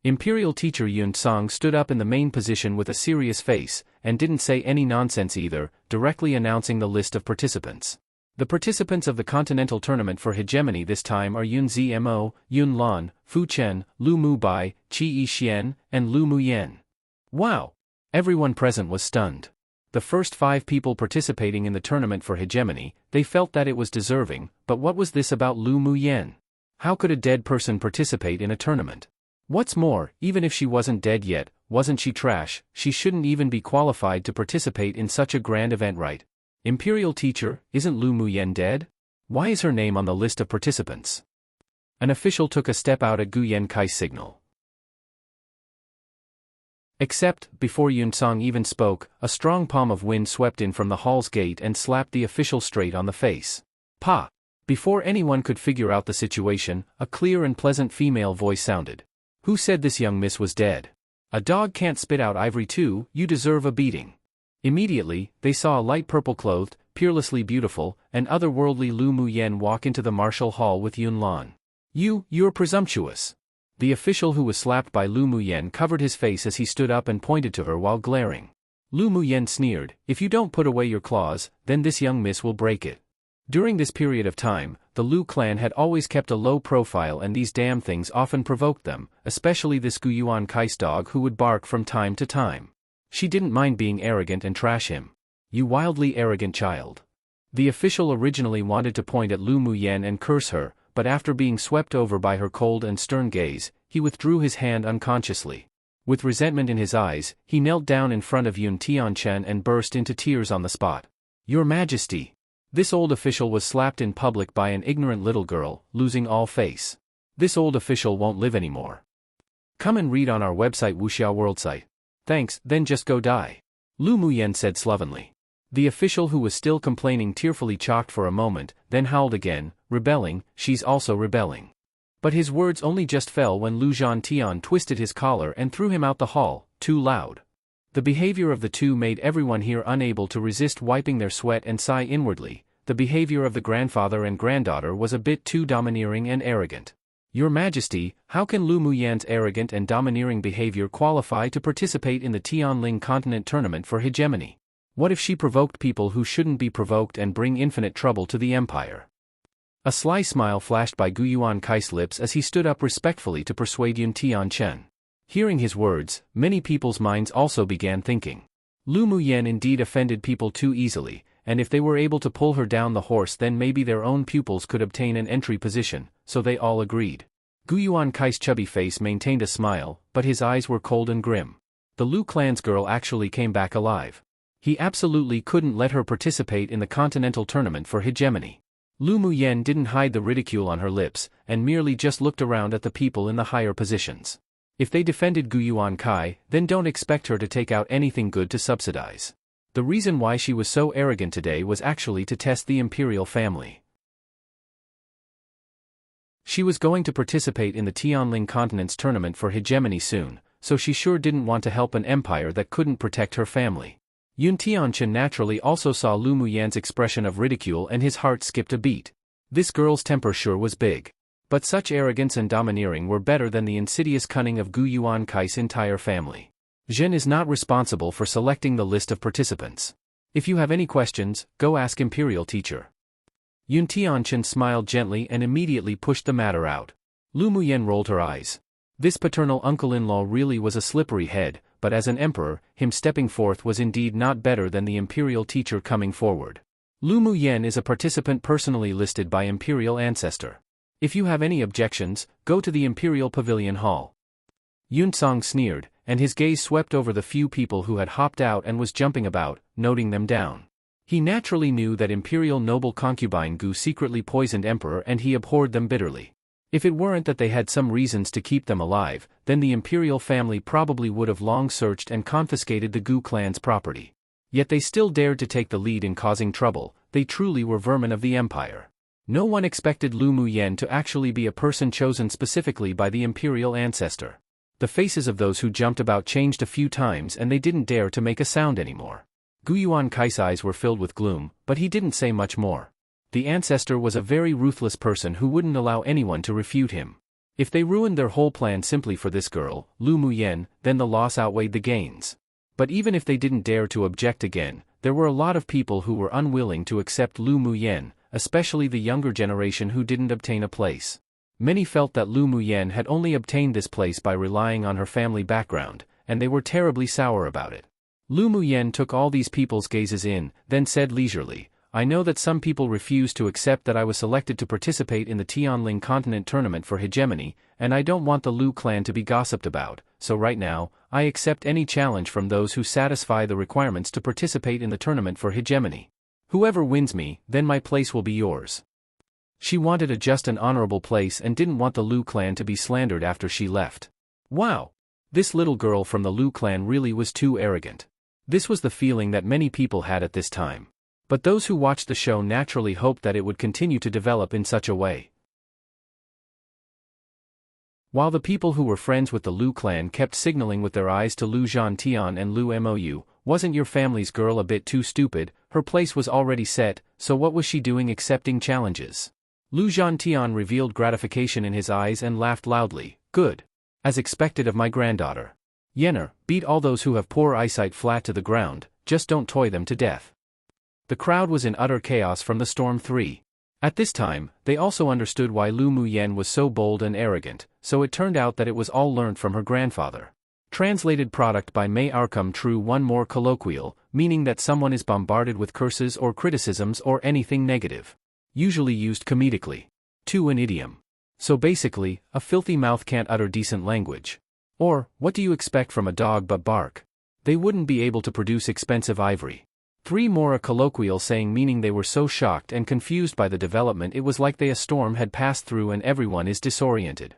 Imperial teacher Yun Song stood up in the main position with a serious face, and didn't say any nonsense either, directly announcing the list of participants. The participants of the Continental Tournament for Hegemony this time are Yun Zmo, Yun Lan, Fu Chen, Lu Mu Bai, Qi Xian, and Lu Muyen. Wow! Everyone present was stunned. The first 5 people participating in the tournament for Hegemony, they felt that it was deserving, but what was this about Lu Muyen? How could a dead person participate in a tournament? What's more, even if she wasn't dead yet, wasn't she trash? She shouldn't even be qualified to participate in such a grand event, right? Imperial teacher, isn't Lu Muyen dead? Why is her name on the list of participants? An official took a step out at Gu Yenkai's signal. Except, before Yun Song even spoke, a strong palm of wind swept in from the hall's gate and slapped the official straight on the face. Pa! Before anyone could figure out the situation, a clear and pleasant female voice sounded. Who said this young miss was dead? A dog can't spit out ivory too, you deserve a beating. Immediately, they saw a light purple-clothed, peerlessly beautiful, and otherworldly Lu Muyen walk into the martial hall with Yun Lan. You're presumptuous. The official who was slapped by Lu Muyen covered his face as he stood up and pointed to her while glaring. Lu Muyen sneered, if you don't put away your claws, then this young miss will break it. During this period of time, the Lu clan had always kept a low profile and these damn things often provoked them, especially this Gu Yuankai's dog who would bark from time to time. She didn't mind being arrogant and trash him. You wildly arrogant child. The official originally wanted to point at Lu Muyen and curse her, but after being swept over by her cold and stern gaze, he withdrew his hand unconsciously. With resentment in his eyes, he knelt down in front of Yun Tianchen and burst into tears on the spot. Your Majesty! This old official was slapped in public by an ignorant little girl, losing all face. This old official won't live anymore. Come and read on our website Wuxia World site. Thanks, then just go die. Lu Muyen said slovenly. The official who was still complaining tearfully chocked for a moment, then howled again, rebelling, she's also rebelling. But his words only just fell when Lu Zhantian twisted his collar and threw him out the hall, too loud. The behavior of the two made everyone here unable to resist wiping their sweat and sigh inwardly. The behavior of the grandfather and granddaughter was a bit too domineering and arrogant. Your Majesty, how can Lu Muyen's arrogant and domineering behavior qualify to participate in the Tianling Continent Tournament for Hegemony? What if she provoked people who shouldn't be provoked and bring infinite trouble to the empire? A sly smile flashed by Gu Yuankai's lips as he stood up respectfully to persuade Yun Tianchen. Hearing his words, many people's minds also began thinking. Lu Muyen indeed offended people too easily, and if they were able to pull her down the horse then maybe their own pupils could obtain an entry position, so they all agreed. Gu Yuankai's chubby face maintained a smile, but his eyes were cold and grim. The Lu clan's girl actually came back alive. He absolutely couldn't let her participate in the Continental Tournament for Hegemony. Lu Muyen didn't hide the ridicule on her lips, and merely just looked around at the people in the higher positions. If they defended Gu Yuan Kai, then don't expect her to take out anything good to subsidize. The reason why she was so arrogant today was actually to test the imperial family. She was going to participate in the Tianling continent's tournament for hegemony soon, so she sure didn't want to help an empire that couldn't protect her family. Yun Tianchen naturally also saw Lu Muyan's expression of ridicule and his heart skipped a beat. This girl's temper sure was big. But such arrogance and domineering were better than the insidious cunning of Gu Yuan Kai's entire family. Zhen is not responsible for selecting the list of participants. If you have any questions, go ask Imperial Teacher. Yun Tianchen smiled gently and immediately pushed the matter out. Lu Muyan rolled her eyes. This paternal uncle-in-law really was a slippery head, but as an emperor, him stepping forth was indeed not better than the Imperial Teacher coming forward. Lu Muyan is a participant personally listed by Imperial Ancestor. If you have any objections, go to the Imperial Pavilion Hall. Yun Song sneered, and his gaze swept over the few people who had hopped out and was jumping about, noting them down. He naturally knew that Imperial noble concubine Gu secretly poisoned Emperor and he abhorred them bitterly. If it weren't that they had some reasons to keep them alive, then the Imperial family probably would have long searched and confiscated the Gu clan's property. Yet they still dared to take the lead in causing trouble. They truly were vermin of the Empire. No one expected Lu Muyan to actually be a person chosen specifically by the Imperial Ancestor. The faces of those who jumped about changed a few times and they didn't dare to make a sound anymore. Gu Yuan Kai's eyes were filled with gloom, but he didn't say much more. The Ancestor was a very ruthless person who wouldn't allow anyone to refute him. If they ruined their whole plan simply for this girl, Lu Muyan, then the loss outweighed the gains. But even if they didn't dare to object again, there were a lot of people who were unwilling to accept Lu Muyan, especially the younger generation who didn't obtain a place. Many felt that Lu Muyan had only obtained this place by relying on her family background, and they were terribly sour about it. Lu Muyan took all these people's gazes in, then said leisurely, I know that some people refuse to accept that I was selected to participate in the Tianling continent tournament for hegemony, and I don't want the Lu clan to be gossiped about, so right now, I accept any challenge from those who satisfy the requirements to participate in the tournament for hegemony. Whoever wins me, then my place will be yours. She wanted a just and honorable place and didn't want the Lu clan to be slandered after she left. Wow! This little girl from the Lu clan really was too arrogant. This was the feeling that many people had at this time. But those who watched the show naturally hoped that it would continue to develop in such a way. While the people who were friends with the Lu clan kept signaling with their eyes to Lu Zhantian and Lu Mou, wasn't your family's girl a bit too stupid? Her place was already set, so what was she doing accepting challenges? Lu Zhantian revealed gratification in his eyes and laughed loudly. Good. As expected of my granddaughter. Yenner, beat all those who have poor eyesight flat to the ground, just don't toy them to death. The crowd was in utter chaos from the Storm 3. At this time, they also understood why Lu Muyan was so bold and arrogant, so it turned out that it was all learnt from her grandfather. Translated product by May Arkham. True. One more colloquial, meaning that someone is bombarded with curses or criticisms or anything negative. Usually used comedically. 2. An idiom. So basically, a filthy mouth can't utter decent language. Or, what do you expect from a dog but bark? They wouldn't be able to produce expensive ivory. 3. More a colloquial saying meaning they were so shocked and confused by the development it was like a storm had passed through and everyone is disoriented.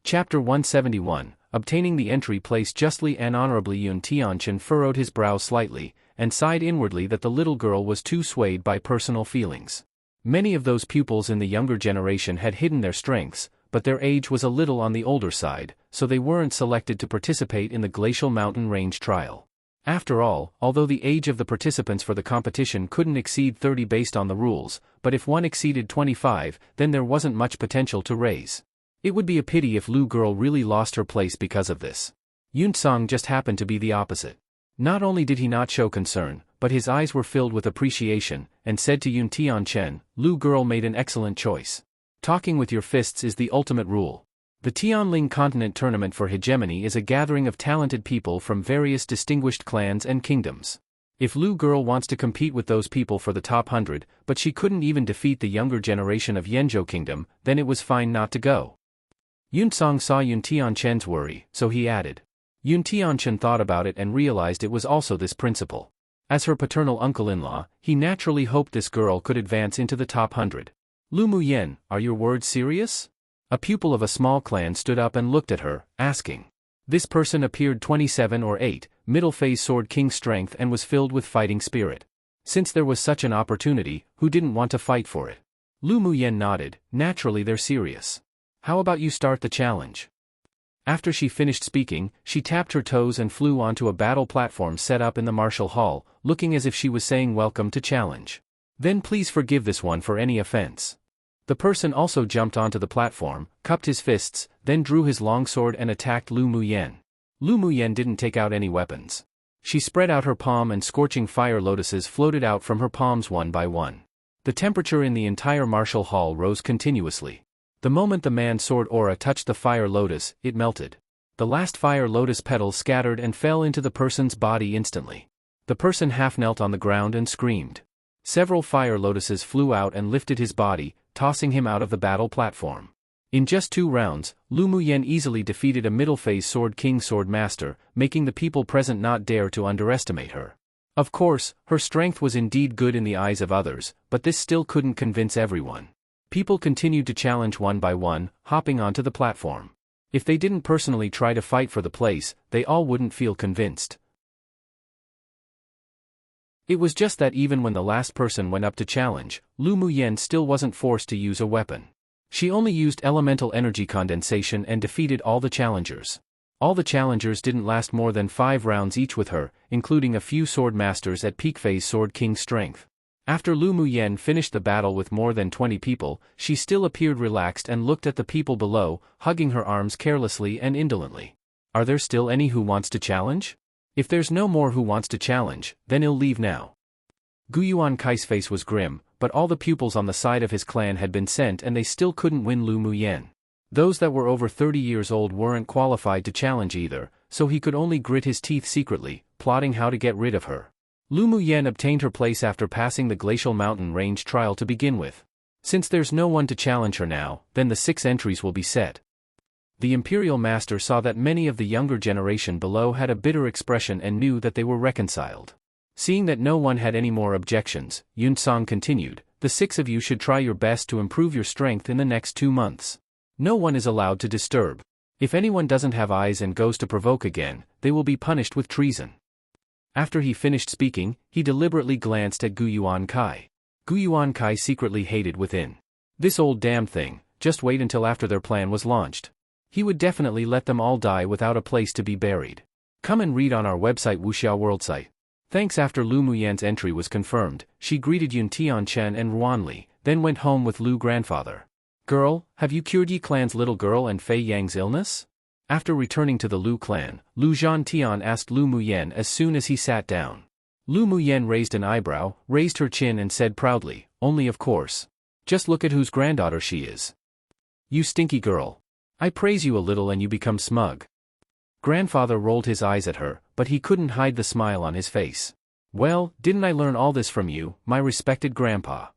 Chapter 171, Obtaining the entry place justly and honorably. Yun Tianchen furrowed his brow slightly, and sighed inwardly that the little girl was too swayed by personal feelings. Many of those pupils in the younger generation had hidden their strengths, but their age was a little on the older side, so they weren't selected to participate in the Glacial Mountain Range trial. After all, although the age of the participants for the competition couldn't exceed 30 based on the rules, but if one exceeded 25, then there wasn't much potential to raise. It would be a pity if Lu girl really lost her place because of this. Yun Song just happened to be the opposite. Not only did he not show concern, but his eyes were filled with appreciation, and said to Yun Tianchen, Lu girl made an excellent choice. Talking with your fists is the ultimate rule. The Tianling Continent Tournament for Hegemony is a gathering of talented people from various distinguished clans and kingdoms. If Lu girl wants to compete with those people for the top 100, but she couldn't even defeat the younger generation of Yanzhou Kingdom, then it was fine not to go. Yun Song saw Yun Tianchen's worry, so he added. Yun Tianchen thought about it and realized it was also this principle. As her paternal uncle-in-law, he naturally hoped this girl could advance into the top 100. Lu Muyen, are your words serious? A pupil of a small clan stood up and looked at her, asking. This person appeared 27 or 8, middle phase Sword King strength and was filled with fighting spirit. Since there was such an opportunity, who didn't want to fight for it? Lu Muyen nodded. Naturally they're serious. How about you start the challenge? After she finished speaking, she tapped her toes and flew onto a battle platform set up in the martial hall, looking as if she was saying welcome to challenge. Then please forgive this one for any offense. The person also jumped onto the platform, cupped his fists, then drew his longsword and attacked Lu Muyen. Lu Muyen didn't take out any weapons. She spread out her palm and scorching fire lotuses floated out from her palms one by one. The temperature in the entire martial hall rose continuously. The moment the man's sword aura touched the fire lotus, it melted. The last fire lotus petal scattered and fell into the person's body instantly. The person half knelt on the ground and screamed. Several fire lotuses flew out and lifted his body, tossing him out of the battle platform. In just 2 rounds, Lu Muyen easily defeated a middle phase Sword King Sword Master, making the people present not dare to underestimate her. Of course, her strength was indeed good in the eyes of others, but this still couldn't convince everyone. People continued to challenge one by one, hopping onto the platform. If they didn't personally try to fight for the place, they all wouldn't feel convinced. It was just that even when the last person went up to challenge, Lu Muyen still wasn't forced to use a weapon. She only used elemental energy condensation and defeated all the challengers. All the challengers didn't last more than 5 rounds each with her, including a few sword masters at peak phase Sword King strength. After Lu Muyen finished the battle with more than 20 people, she still appeared relaxed and looked at the people below, hugging her arms carelessly and indolently. Are there still any who wants to challenge? If there's no more who wants to challenge, then he'll leave now. Guyuan Kai's face was grim, but all the pupils on the side of his clan had been sent and they still couldn't win Lu Muyen. Those that were over 30 years old weren't qualified to challenge either, so he could only grit his teeth secretly, plotting how to get rid of her. Lu Muyen obtained her place after passing the Glacial Mountain Range trial to begin with. Since there's no one to challenge her now, then the 6 entries will be set. The Imperial Master saw that many of the younger generation below had a bitter expression and knew that they were reconciled. Seeing that no one had any more objections, Yunsong continued, the 6 of you should try your best to improve your strength in the next 2 months. No one is allowed to disturb. If anyone doesn't have eyes and goes to provoke again, they will be punished with treason. After he finished speaking, he deliberately glanced at Guyuan Kai. Guyuan Kai secretly hated within. This old damn thing, just wait until after their plan was launched. He would definitely let them all die without a place to be buried. Come and read on our website Wuxiao World site. Thanks. After Lu Muyen's entry was confirmed, she greeted Yun Tianchen and Ruanli, then went home with Lu grandfather. Girl, have you cured Yi clan's little girl and Fei Yang's illness? After returning to the Lu clan, Lu Zhantian asked Lu Muyen as soon as he sat down. Lu Muyen raised an eyebrow, raised her chin and said proudly, only of course. Just look at whose granddaughter she is. You stinky girl. I praise you a little and you become smug. Grandfather rolled his eyes at her, but he couldn't hide the smile on his face. Well, didn't I learn all this from you, my respected grandpa?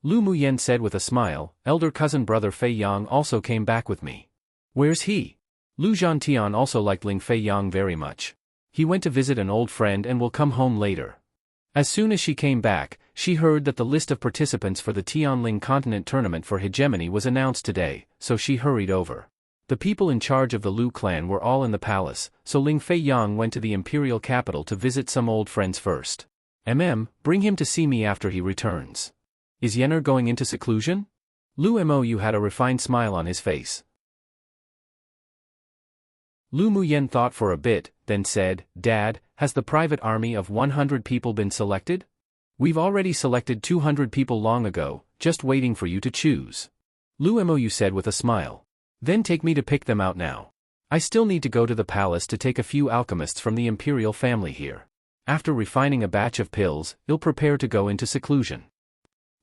Lu Muyen said with a smile. Elder cousin brother Fei Yang also came back with me. Where's he? Lu Zhantian also liked Ling Fei Yang very much. He went to visit an old friend and will come home later. As soon as she came back, she heard that the list of participants for the Tianling Continent Tournament for Hegemony was announced today, so she hurried over. The people in charge of the Lu clan were all in the palace, so Ling Fei Yang went to the imperial capital to visit some old friends first. Bring him to see me after he returns. Is Yenner going into seclusion? Lu Mou had a refined smile on his face. Lu Muyen thought for a bit, then said, Dad, has the private army of 100 people been selected? We've already selected 200 people long ago, just waiting for you to choose. Lu Mou said with a smile. Then take me to pick them out now. I still need to go to the palace to take a few alchemists from the imperial family here. After refining a batch of pills, he'll prepare to go into seclusion.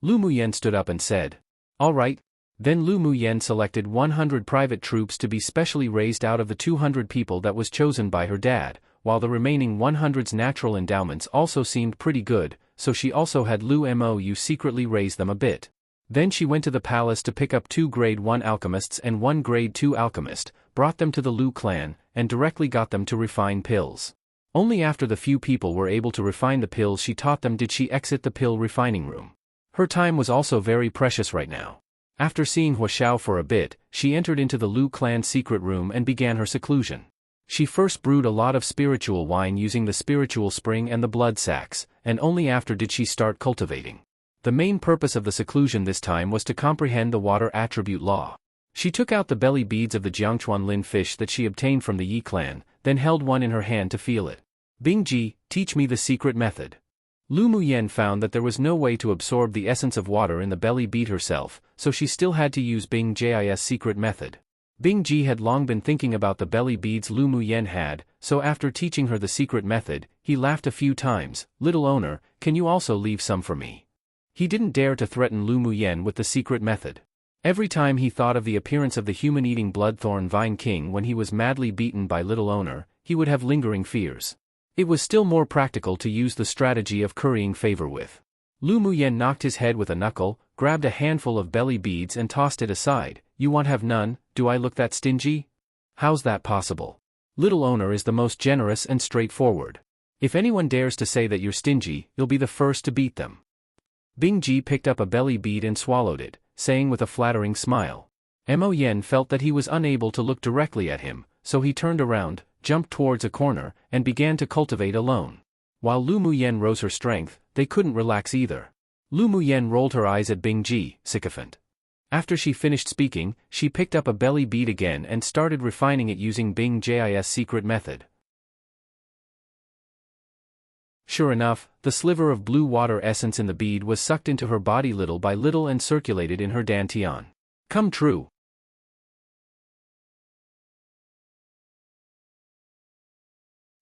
Lu Muyen stood up and said, all right. Then Lu Muyen selected 100 private troops to be specially raised out of the 200 people that was chosen by her dad, while the remaining 100's natural endowments also seemed pretty good, so she also had Lu Mou secretly raise them a bit. Then she went to the palace to pick up 2 grade 1 alchemists and 1 grade 2 alchemist, brought them to the Lu clan, and directly got them to refine pills. Only after the few people were able to refine the pills she taught them did she exit the pill refining room. Her time was also very precious right now. After seeing Huashao for a bit, she entered into the Lu clan's secret room and began her seclusion. She first brewed a lot of spiritual wine using the spiritual spring and the blood sacs, and only after did she start cultivating. The main purpose of the seclusion this time was to comprehend the water attribute law. She took out the belly beads of the Jiangchuan Lin fish that she obtained from the Yi clan, then held one in her hand to feel it. Bingji, teach me the secret method. Lu Muyen found that there was no way to absorb the essence of water in the belly bead herself, so she still had to use Bing Ji's secret method. Bing Ji had long been thinking about the belly beads Lu Muyen had, so after teaching her the secret method, he laughed a few times. Little owner, can you also leave some for me? He didn't dare to threaten Lu Muyen with the secret method. Every time he thought of the appearance of the human-eating bloodthorn vine king when he was madly beaten by little owner, he would have lingering fears. It was still more practical to use the strategy of currying favor with. Lu Muyen knocked his head with a knuckle, grabbed a handful of belly beads and tossed it aside. You want have none? Do I look that stingy? How's that possible? Little owner is the most generous and straightforward. If anyone dares to say that you're stingy, you'll be the first to beat them. Bing Ji picked up a belly bead and swallowed it, saying with a flattering smile. Mo Yen felt that he was unable to look directly at him, so he turned around, jumped towards a corner, and began to cultivate alone. While Lu Muyen rose her strength, they couldn't relax either. Lu Muyen rolled her eyes at Bing Ji, sycophant. After she finished speaking, she picked up a belly bead again and started refining it using Bing Ji's secret method. Sure enough, the sliver of blue water essence in the bead was sucked into her body little by little and circulated in her dantian. Come true.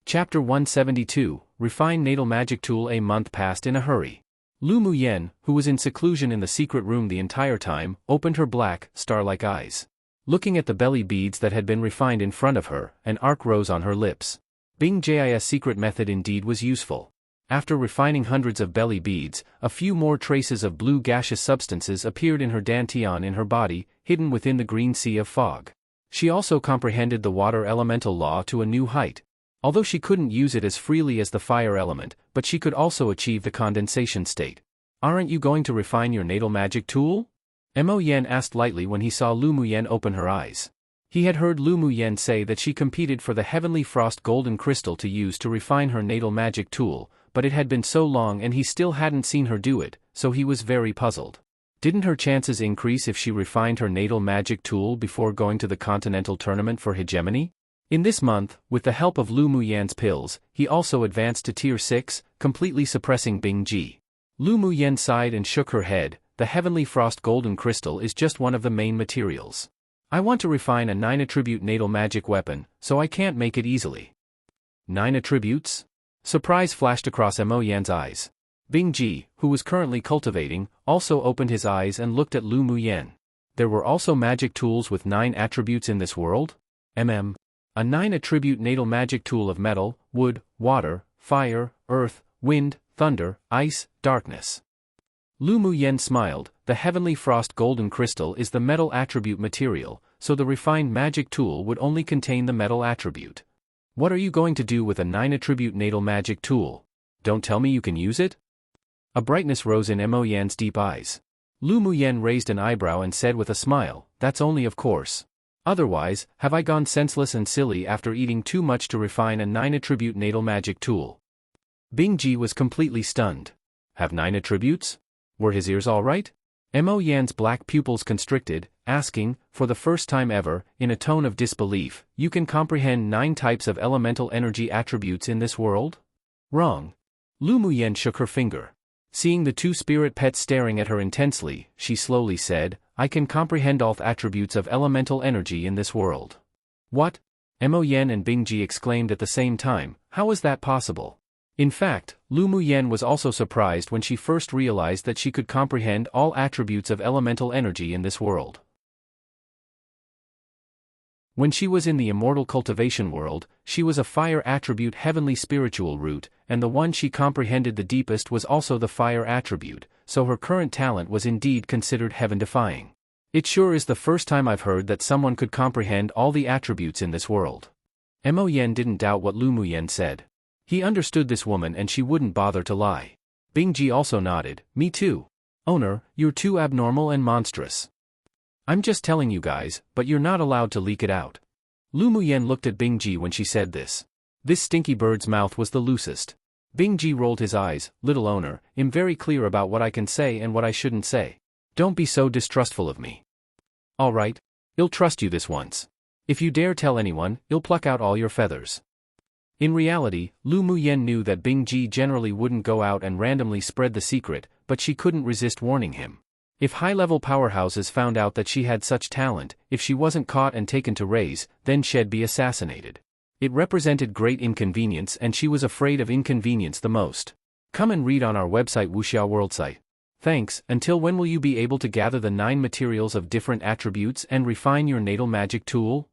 Chapter 172, Refine Natal Magic Tool. A month passed in a hurry. Lu Muyen, who was in seclusion in the secret room the entire time, opened her black, star-like eyes. Looking at the belly beads that had been refined in front of her, an arc rose on her lips. Bing Ji's secret method indeed was useful. After refining hundreds of belly beads, a few more traces of blue gaseous substances appeared in her dantian in her body, hidden within the green sea of fog. She also comprehended the water elemental law to a new height. Although she couldn't use it as freely as the fire element, but she could also achieve the condensation state. Aren't you going to refine your natal magic tool? Mo Yen asked lightly when he saw Lu Muyen open her eyes. He had heard Lu Muyen say that she competed for the heavenly frost golden crystal to use to refine her natal magic tool, but it had been so long and he still hadn't seen her do it, so he was very puzzled. Didn't her chances increase if she refined her natal magic tool before going to the continental tournament for hegemony? In this month, with the help of Lu Muyen's pills, he also advanced to Tier 6, completely suppressing Bing Ji. Lu Muyen sighed and shook her head. The heavenly frost golden crystal is just one of the main materials. I want to refine a 9-attribute natal magic weapon, so I can't make it easily. 9 attributes? Surprise flashed across Mo Yan's eyes. Bing Ji, who was currently cultivating, also opened his eyes and looked at Lu Muyen. There were also magic tools with 9 attributes in this world? A 9-attribute natal magic tool of metal, wood, water, fire, earth, wind, thunder, ice, darkness. Lu Muyen smiled. The heavenly frost golden crystal is the metal attribute material, so the refined magic tool would only contain the metal attribute. What are you going to do with a 9-attribute natal magic tool? Don't tell me you can use it? A brightness rose in Mo Yan's deep eyes. Lu Muyen raised an eyebrow and said with a smile, that's only of course. Otherwise, have I gone senseless and silly after eating too much to refine a 9-attribute natal magic tool? Bing Ji was completely stunned. Have 9 attributes? Were his ears all right? Mo Yan's black pupils constricted, asking, for the first time ever, in a tone of disbelief, you can comprehend 9 types of elemental energy attributes in this world? Wrong. Lu Muyen shook her finger. Seeing the 2 spirit pets staring at her intensely, she slowly said, I can comprehend all attributes of elemental energy in this world. What? Mo Yen and Bing Ji exclaimed at the same time, how is that possible? In fact, Lu Muyen was also surprised when she first realized that she could comprehend all attributes of elemental energy in this world. When she was in the immortal cultivation world, she was a fire attribute heavenly spiritual root, and the one she comprehended the deepest was also the fire attribute, so her current talent was indeed considered heaven-defying. It sure is the first time I've heard that someone could comprehend all the attributes in this world. Mo Yen didn't doubt what Lu Muyen said. He understood this woman and she wouldn't bother to lie. Bing Ji also nodded, me too. Owner, you're too abnormal and monstrous. I'm just telling you guys, but you're not allowed to leak it out. Lu Muyen looked at Bingji when she said this. This stinky bird's mouth was the loosest. Bingji rolled his eyes. Little owner, I'm very clear about what I can say and what I shouldn't say. Don't be so distrustful of me. All right. I'll trust you this once. If you dare tell anyone, I'll pluck out all your feathers. In reality, Lu Muyen knew that Bingji generally wouldn't go out and randomly spread the secret, but she couldn't resist warning him. If high-level powerhouses found out that she had such talent, if she wasn't caught and taken to raise, then she'd be assassinated. It represented great inconvenience and she was afraid of inconvenience the most. Come and read on our website Wuxiao World site. Thanks. Until when will you be able to gather the 9 materials of different attributes and refine your natal magic tool?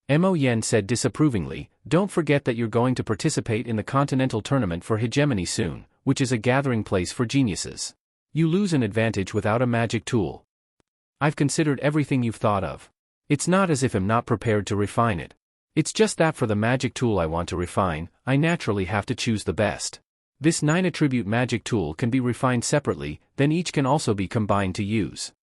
Mo Yen said disapprovingly, don't forget that you're going to participate in the continental tournament for hegemony soon, which is a gathering place for geniuses. You lose an advantage without a magic tool. I've considered everything you've thought of. It's not as if I'm not prepared to refine it. It's just that for the magic tool I want to refine, I naturally have to choose the best. This 9-attribute magic tool can be refined separately, then each can also be combined to use.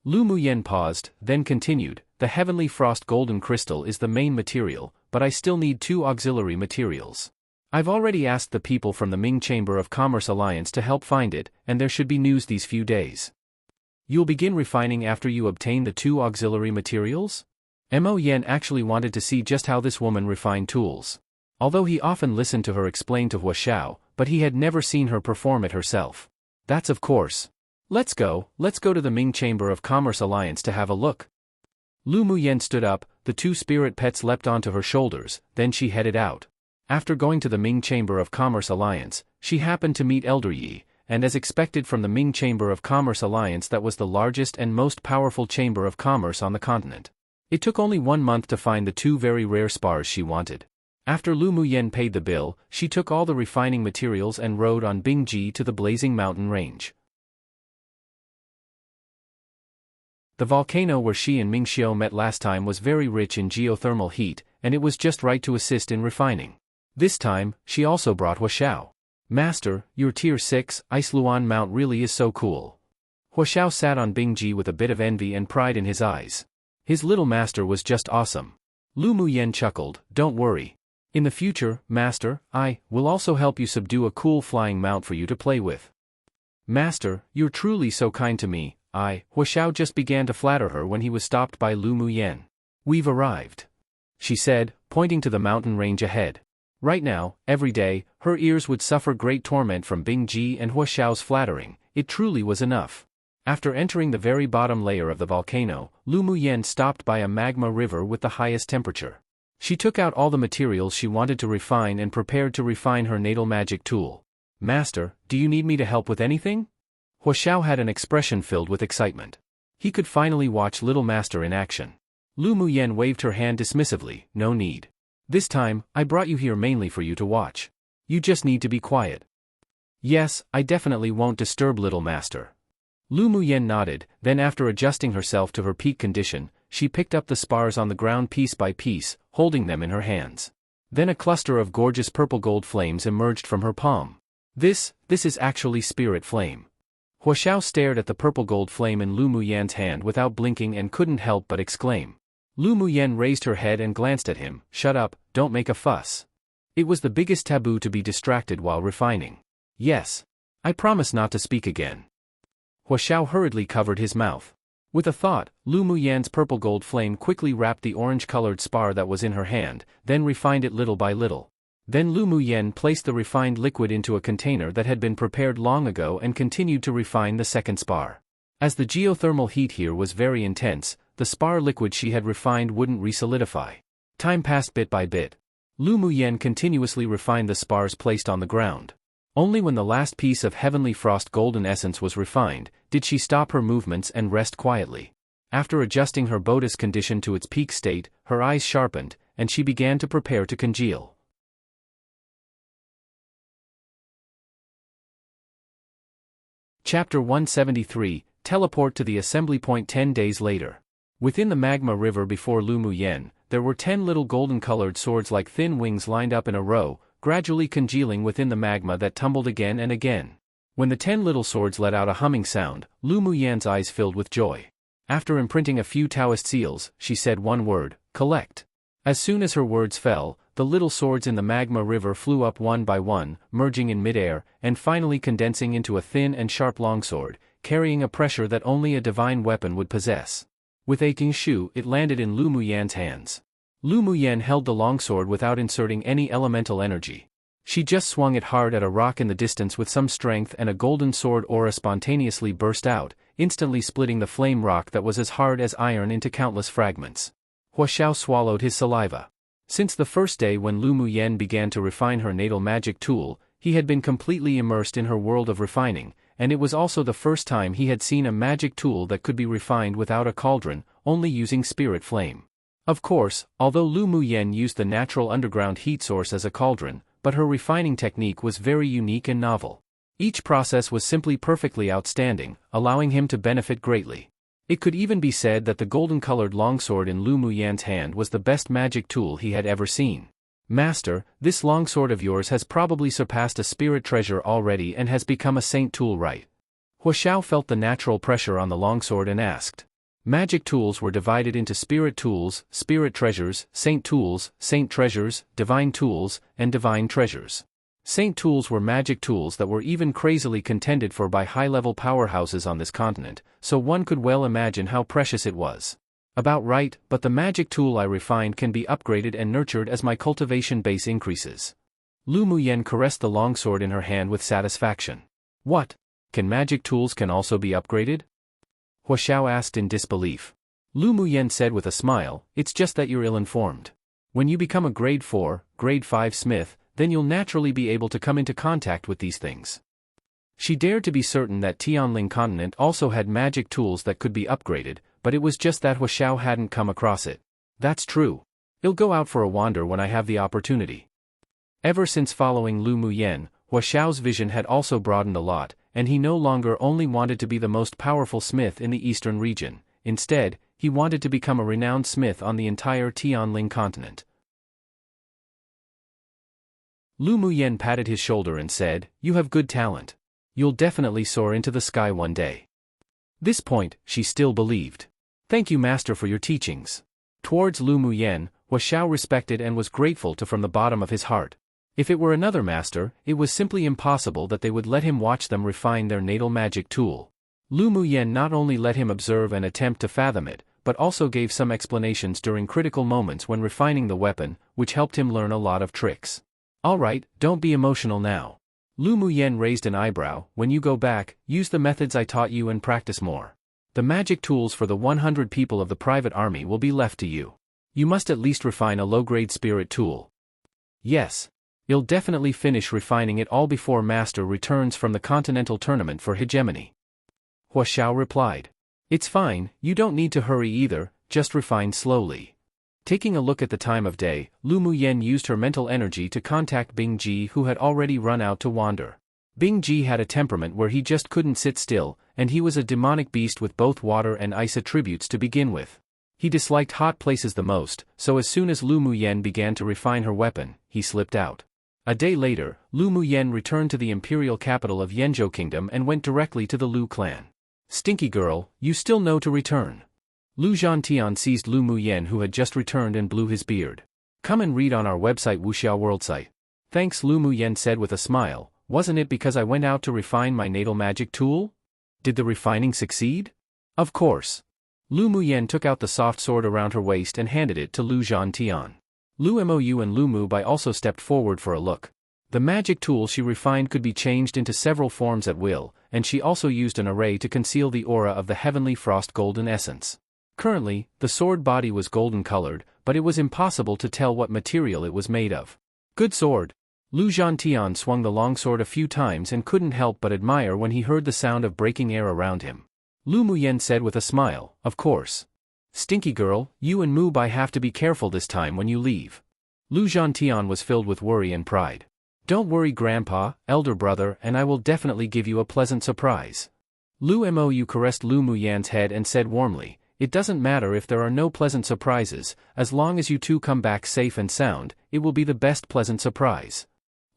Lu Muyen paused, then continued, the heavenly frost golden crystal is the main material, but I still need 2 auxiliary materials. I've already asked the people from the Ming Chamber of Commerce Alliance to help find it, and there should be news these few days. You'll begin refining after you obtain the 2 auxiliary materials? Mo Yen actually wanted to see just how this woman refined tools. Although he often listened to her explain to Hua Xiao, but he had never seen her perform it herself. That's of course. Let's go to the Ming Chamber of Commerce Alliance to have a look. Lu Muyen stood up, the 2 spirit pets leapt onto her shoulders, then she headed out. After going to the Ming Chamber of Commerce Alliance, she happened to meet Elder Yi, and as expected from the Ming Chamber of Commerce Alliance, that was the largest and most powerful chamber of commerce on the continent. It took only 1 month to find the 2 very rare spars she wanted. After Lu Muyen paid the bill, she took all the refining materials and rode on Bingji to the blazing mountain range. The volcano where she and Mingxiu met last time was very rich in geothermal heat, and it was just right to assist in refining. This time, she also brought Hua Xiao. Master, your Tier 6 Ice Luan mount really is so cool. Hua Xiao sat on Bingji with a bit of envy and pride in his eyes. His little master was just awesome. Lu Muyen chuckled, don't worry. In the future, master, I will also help you subdue a cool flying mount for you to play with. Master, you're truly so kind to me. Hua Xiao just began to flatter her when he was stopped by Lu Muyen. We've arrived, she said, pointing to the mountain range ahead. Right now, every day, her ears would suffer great torment from Bingji and Hua Xiao's flattering. It truly was enough. After entering the very bottom layer of the volcano, Lu Muyen stopped by a magma river with the highest temperature. She took out all the materials she wanted to refine and prepared to refine her natal magic tool. Master, do you need me to help with anything? Hua Xiao had an expression filled with excitement. He could finally watch Little Master in action. Lu Muyen waved her hand dismissively, no need. This time, I brought you here mainly for you to watch. You just need to be quiet. Yes, I definitely won't disturb Little Master. Lu Muyen nodded, then after adjusting herself to her peak condition, she picked up the spars on the ground piece by piece, holding them in her hands. Then a cluster of gorgeous purple gold flames emerged from her palm. This is actually spirit flame. Hua Xiao stared at the purple gold flame in Lu Muyen's hand without blinking and couldn't help but exclaim. Lu Muyen raised her head and glanced at him, shut up, don't make a fuss. It was the biggest taboo to be distracted while refining. Yes. I promise not to speak again. Hua Xiao hurriedly covered his mouth. With a thought, Lu Muyen's purple gold flame quickly wrapped the orange-colored spar that was in her hand, then refined it little by little. Then Lu Muyen placed the refined liquid into a container that had been prepared long ago and continued to refine the second spar. As the geothermal heat here was very intense, the spar liquid she had refined wouldn't resolidify. Time passed bit by bit. Lu Muyen continuously refined the spars placed on the ground. Only when the last piece of heavenly frost golden essence was refined, did she stop her movements and rest quietly. After adjusting her Bodis condition to its peak state, her eyes sharpened, and she began to prepare to congeal. Chapter 173, Teleport to the Assembly Point 10 days later. Within the magma river before Lu Muyen, there were 10 little golden-colored swords like thin wings lined up in a row, gradually congealing within the magma that tumbled again and again. When the 10 little swords let out a humming sound, Lu Muyen's eyes filled with joy. After imprinting a few Taoist seals, she said one word, collect. As soon as her words fell, the little swords in the magma river flew up one by one, merging in midair, and finally condensing into a thin and sharp longsword, carrying a pressure that only a divine weapon would possess. With aching shoe, it landed in Lu Muyan's hands. Lu Muyan held the longsword without inserting any elemental energy. She just swung it hard at a rock in the distance with some strength, and a golden sword aura spontaneously burst out, instantly splitting the flame rock that was as hard as iron into countless fragments. Hua Xiao swallowed his saliva. Since the first day when Lu Muyan began to refine her natal magic tool, he had been completely immersed in her world of refining, and it was also the first time he had seen a magic tool that could be refined without a cauldron, only using spirit flame. Of course, although Lu Muyan used the natural underground heat source as a cauldron, but her refining technique was very unique and novel. Each process was simply perfectly outstanding, allowing him to benefit greatly. It could even be said that the golden-colored longsword in Lu Muyan's hand was the best magic tool he had ever seen. Master, this longsword of yours has probably surpassed a spirit treasure already and has become a saint tool, right? Hua Xiao felt the natural pressure on the longsword and asked. Magic tools were divided into spirit tools, spirit treasures, saint tools, saint treasures, divine tools, and divine treasures. Saint tools were magic tools that were even crazily contended for by high-level powerhouses on this continent, so one could well imagine how precious it was. About right, but the magic tool I refined can be upgraded and nurtured as my cultivation base increases. Lu Muyan caressed the longsword in her hand with satisfaction. What? Can magic tools can also be upgraded? Hua Xiao asked in disbelief. Lu Muyan said with a smile, it's just that you're ill-informed. When you become a grade 4, grade 5 smith, then you'll naturally be able to come into contact with these things. She dared to be certain that Tianling continent also had magic tools that could be upgraded, but it was just that Hua Xiao hadn't come across it. That's true. I'll go out for a wander when I have the opportunity. Ever since following Lu Muyan, Hua Xiao's vision had also broadened a lot, and he no longer only wanted to be the most powerful smith in the eastern region. Instead, he wanted to become a renowned smith on the entire Tianling continent. Lu Muyan patted his shoulder and said, you have good talent. You'll definitely soar into the sky one day. This point, she still believed. Thank you, Master, for your teachings. Towards Lu Muyan, Hua Xiao respected and was grateful to from the bottom of his heart. If it were another master, it was simply impossible that they would let him watch them refine their natal magic tool. Lu Muyan not only let him observe and attempt to fathom it, but also gave some explanations during critical moments when refining the weapon, which helped him learn a lot of tricks. Alright, don't be emotional now. Lu Muyan raised an eyebrow. When you go back, use the methods I taught you and practice more. The magic tools for the 100 people of the private army will be left to you. You must at least refine a low-grade spirit tool. Yes. You'll definitely finish refining it all before Master returns from the continental tournament for hegemony. Hua Xiao replied. It's fine, you don't need to hurry either, just refine slowly. Taking a look at the time of day, Lu Muyan used her mental energy to contact Bing Ji, who had already run out to wander. Bing Ji had a temperament where he just couldn't sit still, and he was a demonic beast with both water and ice attributes to begin with. He disliked hot places the most, so as soon as Lu Muyan began to refine her weapon, he slipped out. A day later, Lu Muyan returned to the imperial capital of Yanzhou Kingdom and went directly to the Lu clan. Stinky girl, you still know to return. Lu Zhantian seized Lu Muyan, who had just returned, and blew his beard. Come and read on our website, Wuxiao World Site. Thanks, Lu Muyan said with a smile. Wasn't it because I went out to refine my natal magic tool? Did the refining succeed? Of course. Lu Muyan took out the soft sword around her waist and handed it to Lu Zhantian. Lu Mou and Lu Mubai also stepped forward for a look. The magic tool she refined could be changed into several forms at will, and she also used an array to conceal the aura of the heavenly frost golden essence. Currently, the sword body was golden-colored, but it was impossible to tell what material it was made of. Good sword. Lu Zhantian swung the longsword a few times and couldn't help but admire when he heard the sound of breaking air around him. Lu Muyan said with a smile, of course. Stinky girl, you and Mubai have to be careful this time when you leave. Lu Zhantian was filled with worry and pride. Don't worry, Grandpa, elder brother, and I will definitely give you a pleasant surprise. Lu Mou caressed Lu Muyan's head and said warmly, it doesn't matter if there are no pleasant surprises, as long as you two come back safe and sound, it will be the best pleasant surprise.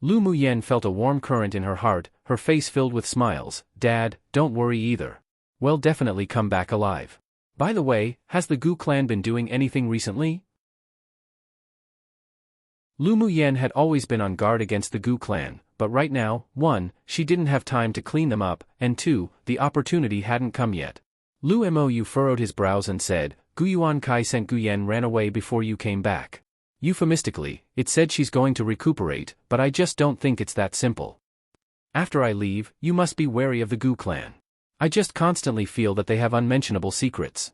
Lu Muyan felt a warm current in her heart, her face filled with smiles. Dad, don't worry either. We'll definitely come back alive. By the way, has the Gu clan been doing anything recently? Lu Muyen had always been on guard against the Gu clan, but right now, 1, she didn't have time to clean them up, and 2, the opportunity hadn't come yet. Lu Mou furrowed his brows and said, Guyuan Kai sent Guyen ran away before you came back. Euphemistically, it said she's going to recuperate, but I just don't think it's that simple. After I leave, you must be wary of the Gu clan. I just constantly feel that they have unmentionable secrets.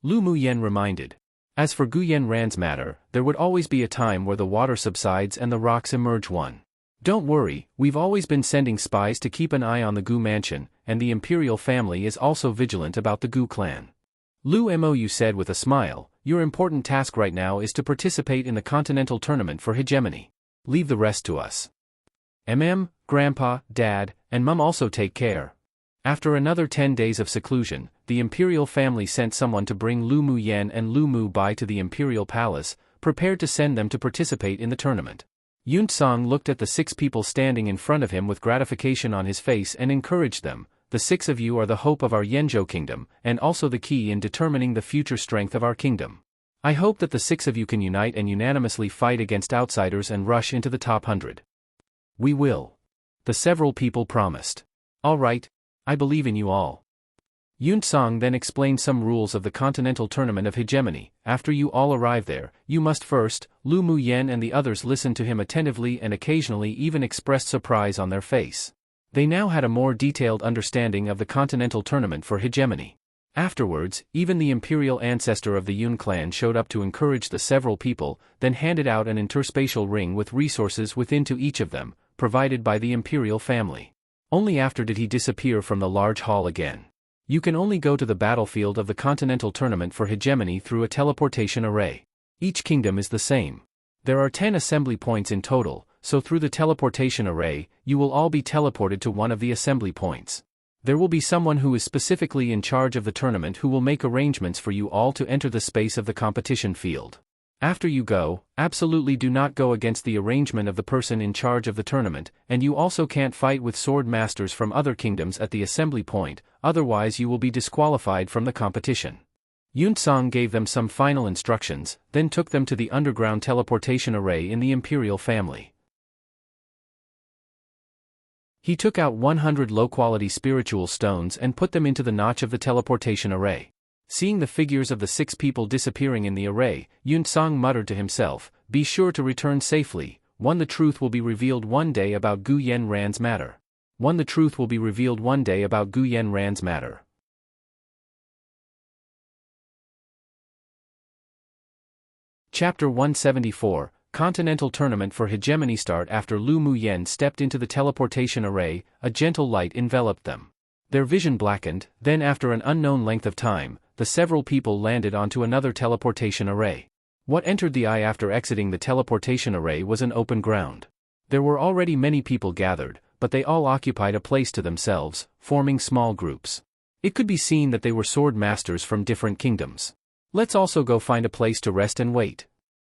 Lu Muyen reminded. As for Guyen Ran's matter, there would always be a time where the water subsides and the rocks emerge. 1. Don't worry, we've always been sending spies to keep an eye on the Gu mansion, and the imperial family is also vigilant about the Gu clan. Lu Mou said with a smile, your important task right now is to participate in the continental tournament for hegemony. Leave the rest to us. Grandpa, Dad, and Mum also take care. After another 10 days of seclusion, the imperial family sent someone to bring Lu Muyen and Lu Mu Bai to the imperial palace, prepared to send them to participate in the tournament. Yun Song looked at the 6 people standing in front of him with gratification on his face and encouraged them. The 6 of you are the hope of our Yanzhou kingdom, and also the key in determining the future strength of our kingdom. I hope that the 6 of you can unite and unanimously fight against outsiders and rush into the top 100. We will. The several people promised. All right, I believe in you all. Yun Song then explained some rules of the Continental Tournament of Hegemony. After you all arrive there, you must first, Lu Muyen and the others listened to him attentively and occasionally even expressed surprise on their face. They now had a more detailed understanding of the Continental Tournament for Hegemony. Afterwards, even the imperial ancestor of the Yun clan showed up to encourage the several people, then handed out an interspatial ring with resources within to each of them, provided by the imperial family. Only after did he disappear from the large hall again. You can only go to the battlefield of the Continental Tournament for Hegemony through a teleportation array. Each kingdom is the same. There are 10 assembly points in total, so through the teleportation array, you will all be teleported to one of the assembly points. There will be someone who is specifically in charge of the tournament who will make arrangements for you all to enter the space of the competition field. After you go, absolutely do not go against the arrangement of the person in charge of the tournament, and you also can't fight with sword masters from other kingdoms at the assembly point, otherwise you will be disqualified from the competition. Yun Song gave them some final instructions, then took them to the underground teleportation array in the imperial family. He took out 100 low-quality spiritual stones and put them into the notch of the teleportation array. Seeing the figures of the 6 people disappearing in the array, Yun Song muttered to himself, be sure to return safely. 1. The truth will be revealed one day about Guyen Ran's matter. 1. The truth will be revealed one day about Guyen Ran's matter. Chapter 174, Continental Tournament for Hegemony. Start. After Lu Muyen stepped into the teleportation array, a gentle light enveloped them. Their vision blackened, then after an unknown length of time, the several people landed onto another teleportation array. What entered the eye after exiting the teleportation array was an open ground. There were already many people gathered, but they all occupied a place to themselves, forming small groups. It could be seen that they were sword masters from different kingdoms. Let's also go find a place to rest and wait.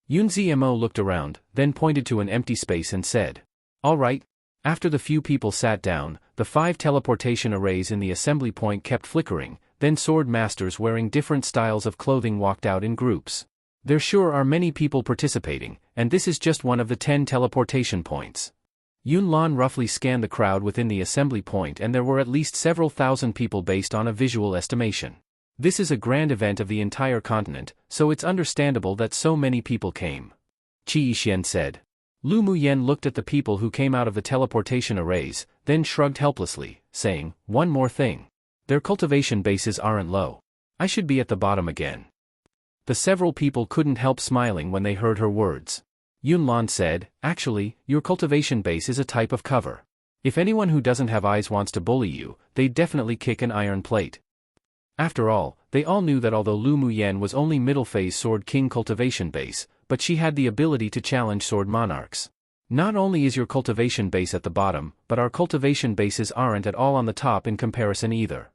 Yun Zmo looked around, then pointed to an empty space and said, all right. After the few people sat down, the 5 teleportation arrays in the assembly point kept flickering, then sword masters wearing different styles of clothing walked out in groups. There sure are many people participating, and this is just one of the 10 teleportation points. Yun Lan roughly scanned the crowd within the assembly point and there were at least several thousand people based on a visual estimation. This is a grand event of the entire continent, so it's understandable that so many people came. Qi Yixian said. Lu Muyen looked at the people who came out of the teleportation arrays, then shrugged helplessly, saying, one more thing. Their cultivation bases aren't low. I should be at the bottom again. The several people couldn't help smiling when they heard her words. Yun Lan said, actually, your cultivation base is a type of cover. If anyone who doesn't have eyes wants to bully you, they'd definitely kick an iron plate. After all, they all knew that although Lu Muyen was only middle phase Sword King cultivation base, but she had the ability to challenge Sword Monarchs. Not only is your cultivation base at the bottom, but our cultivation bases aren't at all on the top in comparison either.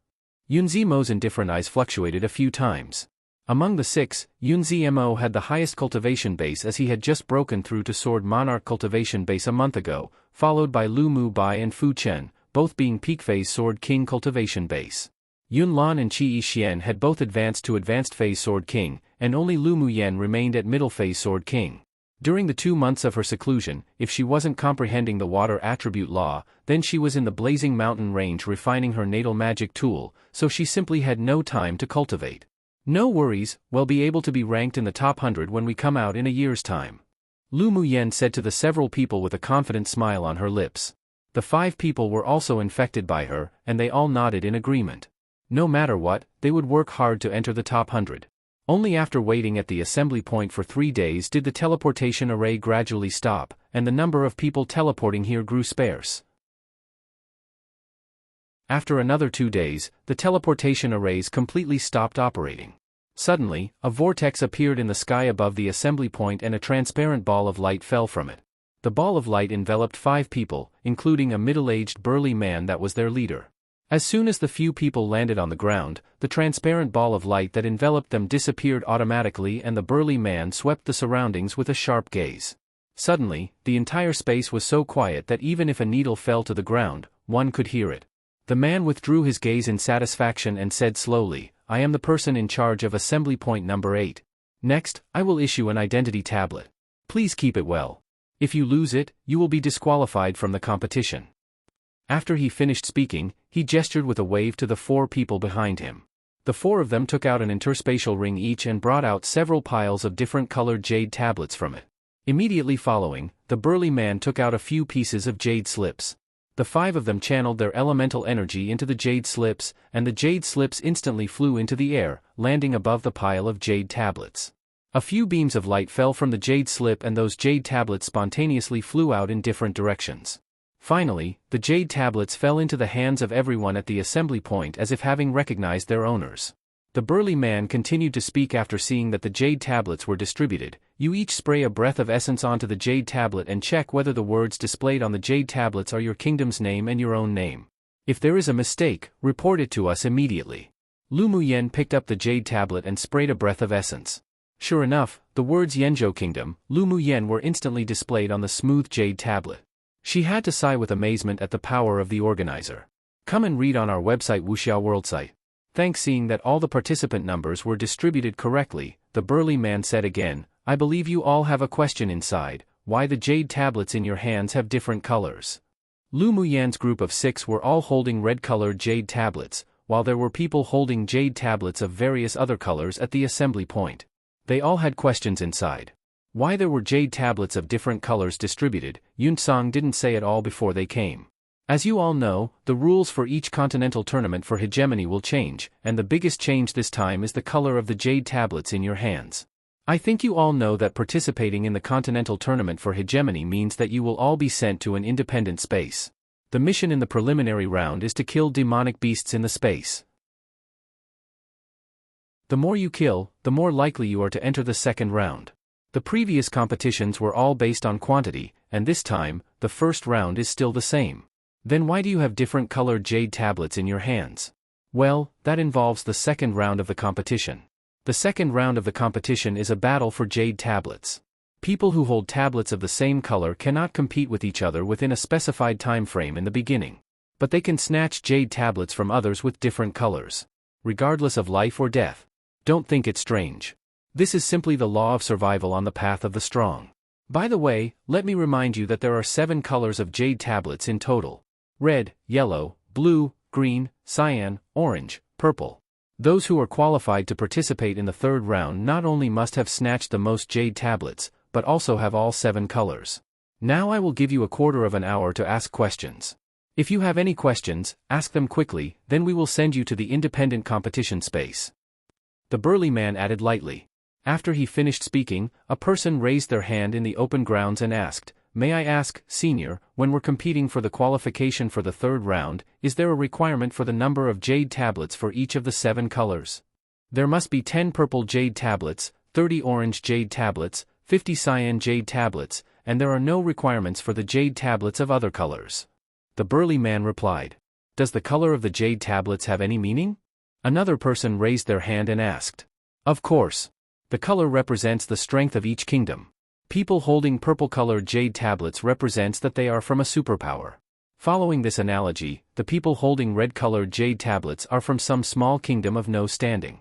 Yun Zmo's indifferent eyes fluctuated a few times. Among the 6, Yun Zmo had the highest cultivation base as he had just broken through to Sword Monarch cultivation base a month ago, followed by Lu Mu Bai and Fu Chen, both being peak phase Sword King cultivation base. Yunlan and Qi Xian had both advanced to Advanced Phase Sword King, and only Lu Muyen remained at Middle Phase Sword King. During the 2 months of her seclusion, if she wasn't comprehending the water attribute law, then she was in the blazing mountain range refining her natal magic tool, so she simply had no time to cultivate. No worries, we'll be able to be ranked in the top 100 when we come out in a year's time. Lu Muyen said to the several people with a confident smile on her lips. The 5 people were also infected by her, and they all nodded in agreement. No matter what, they would work hard to enter the top 100. Only after waiting at the assembly point for 3 days did the teleportation array gradually stop, and the number of people teleporting here grew sparse. After another 2 days, the teleportation arrays completely stopped operating. Suddenly, a vortex appeared in the sky above the assembly point and a transparent ball of light fell from it. The ball of light enveloped 5 people, including a middle-aged burly man that was their leader. As soon as the few people landed on the ground, the transparent ball of light that enveloped them disappeared automatically and the burly man swept the surroundings with a sharp gaze. Suddenly, the entire space was so quiet that even if a needle fell to the ground, one could hear it. The man withdrew his gaze in satisfaction and said slowly, "I am the person in charge of assembly point number 8. Next, I will issue an identity tablet. Please keep it well. If you lose it, you will be disqualified from the competition." After he finished speaking, he gestured with a wave to the 4 people behind him. The 4 of them took out an interspatial ring each and brought out several piles of different colored jade tablets from it. Immediately following, the burly man took out a few pieces of jade slips. The 5 of them channeled their elemental energy into the jade slips, and the jade slips instantly flew into the air, landing above the pile of jade tablets. A few beams of light fell from the jade slip and those jade tablets spontaneously flew out in different directions. Finally, the jade tablets fell into the hands of everyone at the assembly point as if having recognized their owners. The burly man continued to speak after seeing that the jade tablets were distributed. You each spray a breath of essence onto the jade tablet and check whether the words displayed on the jade tablets are your kingdom's name and your own name. If there is a mistake, report it to us immediately. Lu Muyen picked up the jade tablet and sprayed a breath of essence. Sure enough, the words Yanzhou Kingdom, Lu Muyen were instantly displayed on the smooth jade tablet. She had to sigh with amazement at the power of the organizer. Come and read on our website Wuxiao World site. Thanks. Seeing that all the participant numbers were distributed correctly, the burly man said again, "I believe you all have a question inside, why the jade tablets in your hands have different colors." Lu Muyen's group of 6 were all holding red-colored jade tablets, while there were people holding jade tablets of various other colors at the assembly point. They all had questions inside. Why there were jade tablets of different colors distributed, Yunsong didn't say at all before they came. As you all know, the rules for each continental tournament for hegemony will change, and the biggest change this time is the color of the jade tablets in your hands. I think you all know that participating in the continental tournament for hegemony means that you will all be sent to an independent space. The mission in the preliminary round is to kill demonic beasts in the space. The more you kill, the more likely you are to enter the second round. The previous competitions were all based on quantity, and this time, the first round is still the same. Then why do you have different colored jade tablets in your hands? Well, that involves the second round of the competition. The second round of the competition is a battle for jade tablets. People who hold tablets of the same color cannot compete with each other within a specified time frame in the beginning. But they can snatch jade tablets from others with different colors, regardless of life or death. Don't think it strange. This is simply the law of survival on the path of the strong. By the way, let me remind you that there are 7 colors of jade tablets in total. Red, yellow, blue, green, cyan, orange, purple. Those who are qualified to participate in the third round not only must have snatched the most jade tablets, but also have all 7 colors. Now I will give you a quarter of an hour to ask questions. If you have any questions, ask them quickly, then we will send you to the independent competition space. The burly man added lightly. After he finished speaking, a person raised their hand in the open grounds and asked, "May I ask, Senior, when we're competing for the qualification for the third round, is there a requirement for the number of jade tablets for each of the 7 colors? There must be 10 purple jade tablets, 30 orange jade tablets, 50 cyan jade tablets, and there are no requirements for the jade tablets of other colors." The burly man replied. "Does the color of the jade tablets have any meaning?" Another person raised their hand and asked. "Of course. The color represents the strength of each kingdom. People holding purple-colored jade tablets represents that they are from a superpower. Following this analogy, the people holding red-colored jade tablets are from some small kingdom of no standing.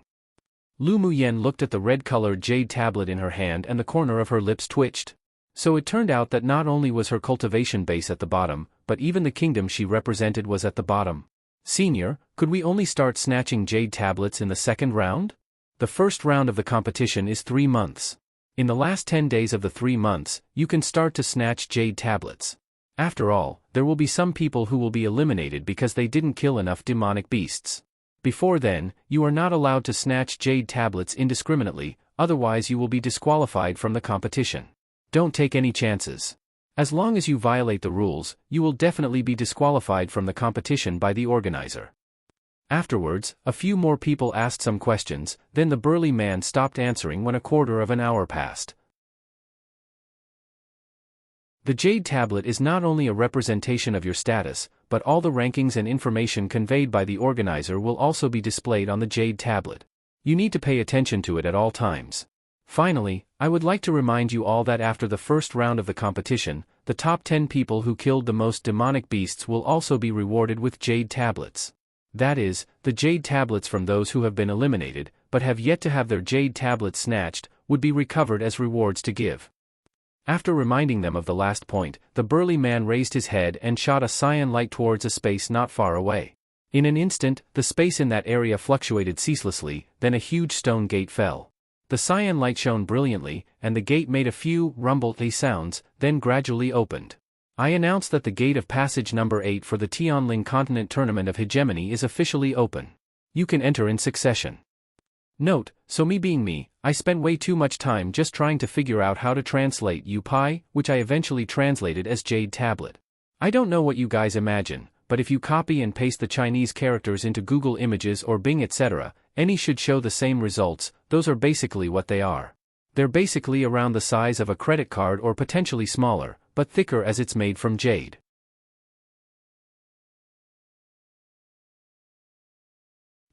Lu Muyen looked at the red-colored jade tablet in her hand and the corner of her lips twitched. So it turned out that not only was her cultivation base at the bottom, but even the kingdom she represented was at the bottom. Senior, could we only start snatching jade tablets in the second round? The first round of the competition is 3 months. In the last 10 days of the 3 months, you can start to snatch jade tablets. After all, there will be some people who will be eliminated because they didn't kill enough demonic beasts. Before then, you are not allowed to snatch jade tablets indiscriminately, otherwise you will be disqualified from the competition. Don't take any chances. As long as you violate the rules, you will definitely be disqualified from the competition by the organizer. Afterwards, a few more people asked some questions, then the burly man stopped answering when a quarter of an hour passed. The jade tablet is not only a representation of your status, but all the rankings and information conveyed by the organizer will also be displayed on the jade tablet. You need to pay attention to it at all times. Finally, I would like to remind you all that after the first round of the competition, the top 10 people who killed the most demonic beasts will also be rewarded with jade tablets. That is, the jade tablets from those who have been eliminated, but have yet to have their jade tablets snatched, would be recovered as rewards to give. After reminding them of the last point, the burly man raised his head and shot a cyan light towards a space not far away. In an instant, the space in that area fluctuated ceaselessly, then a huge stone gate fell. The cyan light shone brilliantly, and the gate made a few rumbly sounds, then gradually opened. I announce that the gate of passage number 8 for the Tianling Continent Tournament of Hegemony is officially open. You can enter in succession. Note, so me being me, I spent way too much time just trying to figure out how to translate Yu Pai, which I eventually translated as Jade Tablet. I don't know what you guys imagine, but if you copy and paste the Chinese characters into Google Images or Bing etc., any should show the same results. Those are basically what they are. They're basically around the size of a credit card or potentially smaller, but thicker as it's made from jade.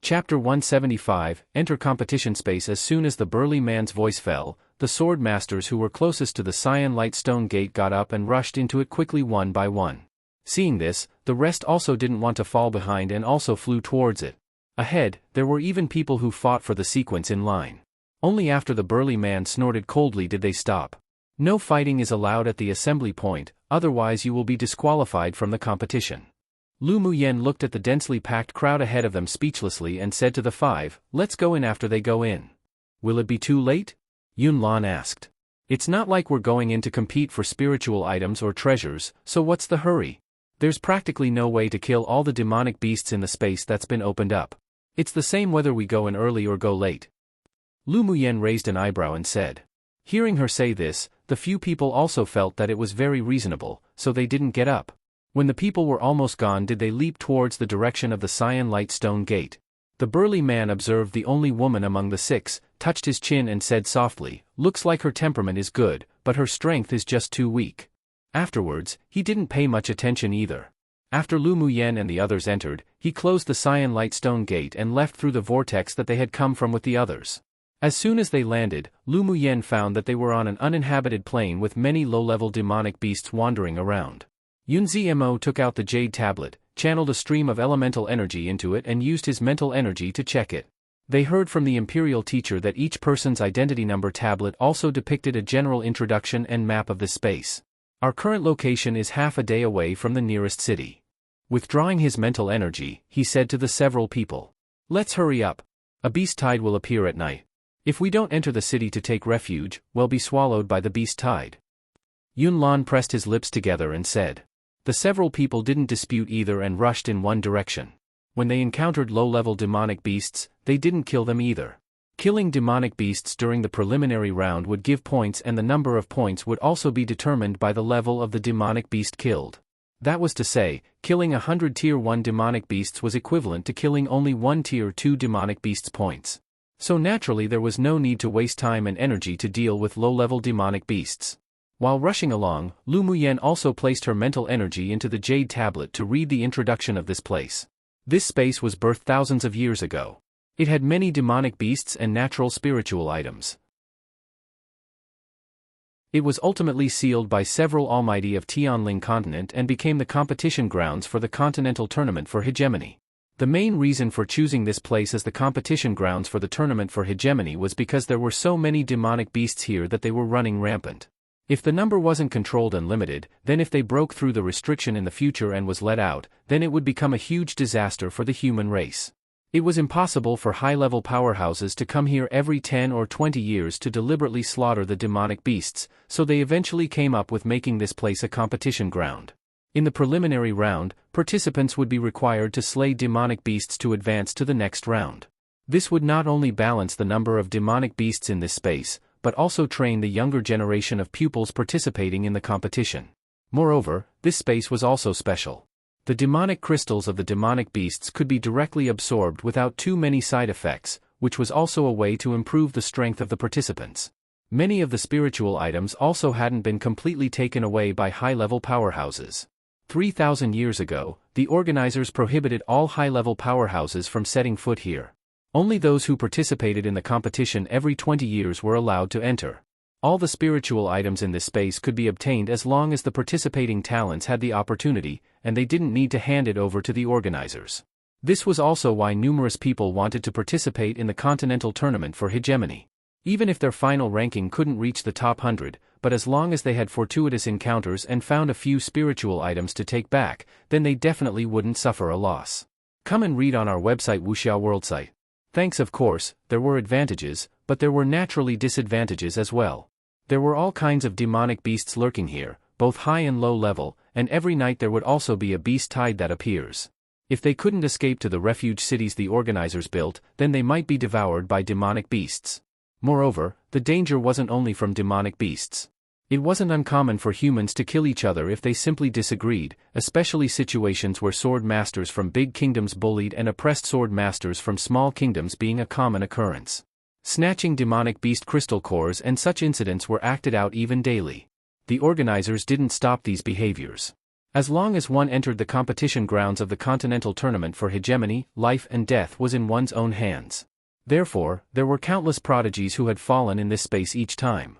Chapter 175, Enter competition space. As soon as the burly man's voice fell, the sword masters who were closest to the cyan light stone gate got up and rushed into it quickly one by one. Seeing this, the rest also didn't want to fall behind and also flew towards it. Ahead, there were even people who fought for the sequence in line. Only after the burly man snorted coldly did they stop. No fighting is allowed at the assembly point, otherwise you will be disqualified from the competition. Lu Muyen looked at the densely packed crowd ahead of them speechlessly and said to the 5, "Let's go in after they go in." "Will it be too late?" Yunlan asked. "It's not like we're going in to compete for spiritual items or treasures, so what's the hurry? There's practically no way to kill all the demonic beasts in the space that's been opened up. It's the same whether we go in early or go late." Lu Muyen raised an eyebrow and said. Hearing her say this, the few people also felt that it was very reasonable, so they didn't get up. When the people were almost gone did they leap towards the direction of the cyan light stone gate. The burly man observed the only woman among the 6, touched his chin and said softly, "Looks like her temperament is good, but her strength is just too weak." Afterwards, he didn't pay much attention either. After Lu Muyen and the others entered, he closed the cyan light stone gate and left through the vortex that they had come from with the others. As soon as they landed, Lu Muyen found that they were on an uninhabited plain with many low-level demonic beasts wandering around. Yunzimo took out the jade tablet, channeled a stream of elemental energy into it and used his mental energy to check it. They heard from the imperial teacher that each person's identity number tablet also depicted a general introduction and map of the space. Our current location is half a day away from the nearest city. Withdrawing his mental energy, he said to the several people, "Let's hurry up. A beast tide will appear at night. If we don't enter the city to take refuge, we'll be swallowed by the beast tide." Yunlan pressed his lips together and said. The several people didn't dispute either and rushed in one direction. When they encountered low-level demonic beasts, they didn't kill them either. Killing demonic beasts during the preliminary round would give points, and the number of points would also be determined by the level of the demonic beast killed. That was to say, killing 100 Tier 1 demonic beasts was equivalent to killing only 1 Tier 2 demonic beast's points. So naturally there was no need to waste time and energy to deal with low-level demonic beasts. While rushing along, Lu Muyen also placed her mental energy into the jade tablet to read the introduction of this place. This space was birthed thousands of years ago. It had many demonic beasts and natural spiritual items. It was ultimately sealed by several almighty of Tianling continent and became the competition grounds for the continental tournament for hegemony. The main reason for choosing this place as the competition grounds for the tournament for hegemony was because there were so many demonic beasts here that they were running rampant. If the number wasn't controlled and limited, then if they broke through the restriction in the future and was let out, then it would become a huge disaster for the human race. It was impossible for high-level powerhouses to come here every 10 or 20 years to deliberately slaughter the demonic beasts, so they eventually came up with making this place a competition ground. In the preliminary round, participants would be required to slay demonic beasts to advance to the next round. This would not only balance the number of demonic beasts in this space, but also train the younger generation of pupils participating in the competition. Moreover, this space was also special. The demonic crystals of the demonic beasts could be directly absorbed without too many side effects, which was also a way to improve the strength of the participants. Many of the spiritual items also hadn't been completely taken away by high-level powerhouses. 3,000 years ago, the organizers prohibited all high-level powerhouses from setting foot here. Only those who participated in the competition every 20 years were allowed to enter. All the spiritual items in this space could be obtained as long as the participating talents had the opportunity, and they didn't need to hand it over to the organizers. This was also why numerous people wanted to participate in the continental tournament for hegemony. Even if their final ranking couldn't reach the top 100, but as long as they had fortuitous encounters and found a few spiritual items to take back, then they definitely wouldn't suffer a loss. Come and read on our website Wuxiao World site. Thanks, of course, there were advantages, but there were naturally disadvantages as well. There were all kinds of demonic beasts lurking here, both high and low level, and every night there would also be a beast tide that appears. If they couldn't escape to the refuge cities the organizers built, then they might be devoured by demonic beasts. Moreover, the danger wasn't only from demonic beasts. It wasn't uncommon for humans to kill each other if they simply disagreed, especially situations where sword masters from big kingdoms bullied and oppressed sword masters from small kingdoms being a common occurrence. Snatching demonic beast crystal cores and such incidents were acted out even daily. The organizers didn't stop these behaviors. As long as one entered the competition grounds of the continental tournament for hegemony, life and death was in one's own hands. Therefore, there were countless prodigies who had fallen in this space each time.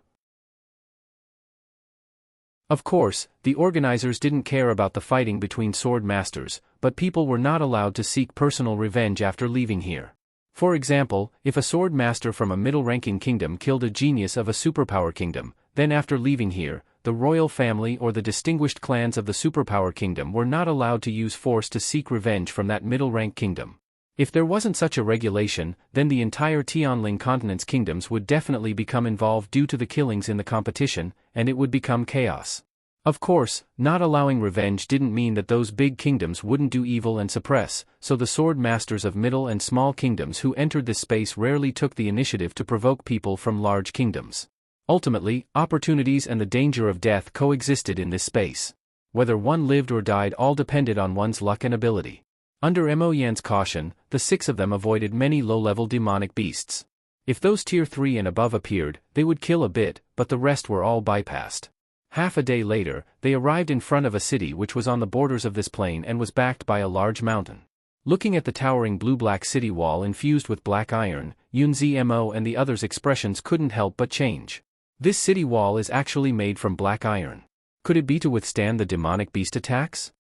Of course, the organizers didn't care about the fighting between sword masters, but people were not allowed to seek personal revenge after leaving here. For example, if a sword master from a middle-ranking kingdom killed a genius of a superpower kingdom, then after leaving here, the royal family or the distinguished clans of the superpower kingdom were not allowed to use force to seek revenge from that middle-rank kingdom. If there wasn't such a regulation, then the entire Tianling continent's kingdoms would definitely become involved due to the killings in the competition, and it would become chaos. Of course, not allowing revenge didn't mean that those big kingdoms wouldn't do evil and suppress, so the sword masters of middle and small kingdoms who entered this space rarely took the initiative to provoke people from large kingdoms. Ultimately, opportunities and the danger of death coexisted in this space. Whether one lived or died all depended on one's luck and ability. Under Mo Yan's caution, the 6 of them avoided many low-level demonic beasts. If those tier 3 and above appeared, they would kill a bit, but the rest were all bypassed. Half a day later, they arrived in front of a city which was on the borders of this plain and was backed by a large mountain. Looking at the towering blue-black city wall infused with black iron, Yunzi Mo and the others' expressions couldn't help but change. This city wall is actually made from black iron. Could it be to withstand the demonic beast attacks?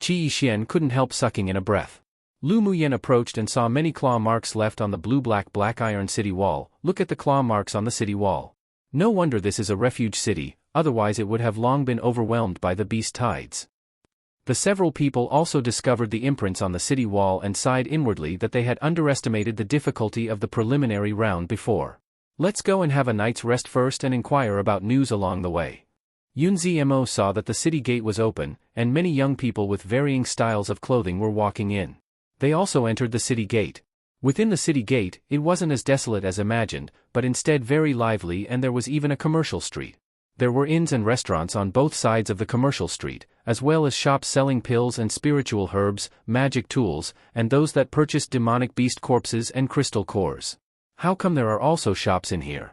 Qi Yixian couldn't help sucking in a breath. Lu Muyan approached and saw many claw marks left on the blue-black iron city wall. Look at the claw marks on the city wall. No wonder this is a refuge city, otherwise it would have long been overwhelmed by the beast tides. The several people also discovered the imprints on the city wall and sighed inwardly that they had underestimated the difficulty of the preliminary round before. Let's go and have a night's rest first and inquire about news along the way. Yunzi Mo saw that the city gate was open, and many young people with varying styles of clothing were walking in. They also entered the city gate. Within the city gate, it wasn't as desolate as imagined, but instead very lively, and there was even a commercial street. There were inns and restaurants on both sides of the commercial street, as well as shops selling pills and spiritual herbs, magic tools, and those that purchased demonic beast corpses and crystal cores. How come there are also shops in here?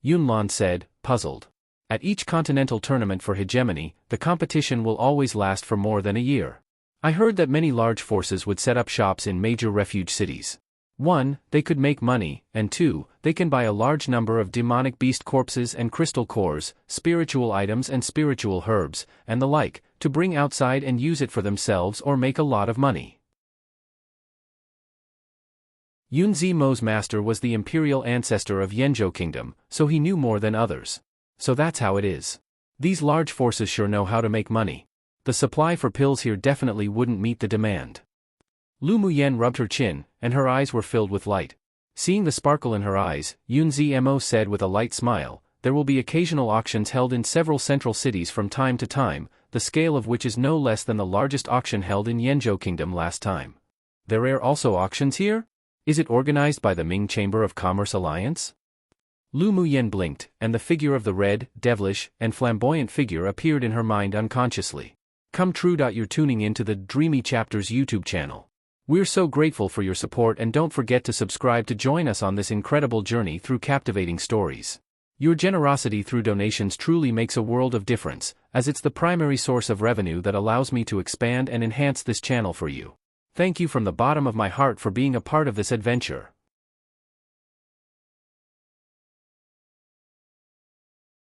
Yunlan said, puzzled. At each continental tournament for hegemony, the competition will always last for more than a year. I heard that many large forces would set up shops in major refuge cities. 1. They could make money, and 2. They can buy a large number of demonic beast corpses and crystal cores, spiritual items and spiritual herbs, and the like, to bring outside and use it for themselves or make a lot of money. Yunzi Mo's master was the imperial ancestor of Yanzhou Kingdom, so he knew more than others. So that's how it is. These large forces sure know how to make money. The supply for pills here definitely wouldn't meet the demand. Lu Muyen rubbed her chin, and her eyes were filled with light. Seeing the sparkle in her eyes, Yunzi Mo said with a light smile, "There will be occasional auctions held in several central cities from time to time, the scale of which is no less than the largest auction held in Yanzhou Kingdom last time." "There are also auctions here? Is it organized by the Ming Chamber of Commerce Alliance?" Lu Muyen blinked, and the figure of the red, devilish, and flamboyant figure appeared in her mind unconsciously. Come true. You're tuning into the Dreamy Chapters YouTube channel. We're so grateful for your support, and don't forget to subscribe to join us on this incredible journey through captivating stories. Your generosity through donations truly makes a world of difference, as it's the primary source of revenue that allows me to expand and enhance this channel for you. Thank you from the bottom of my heart for being a part of this adventure.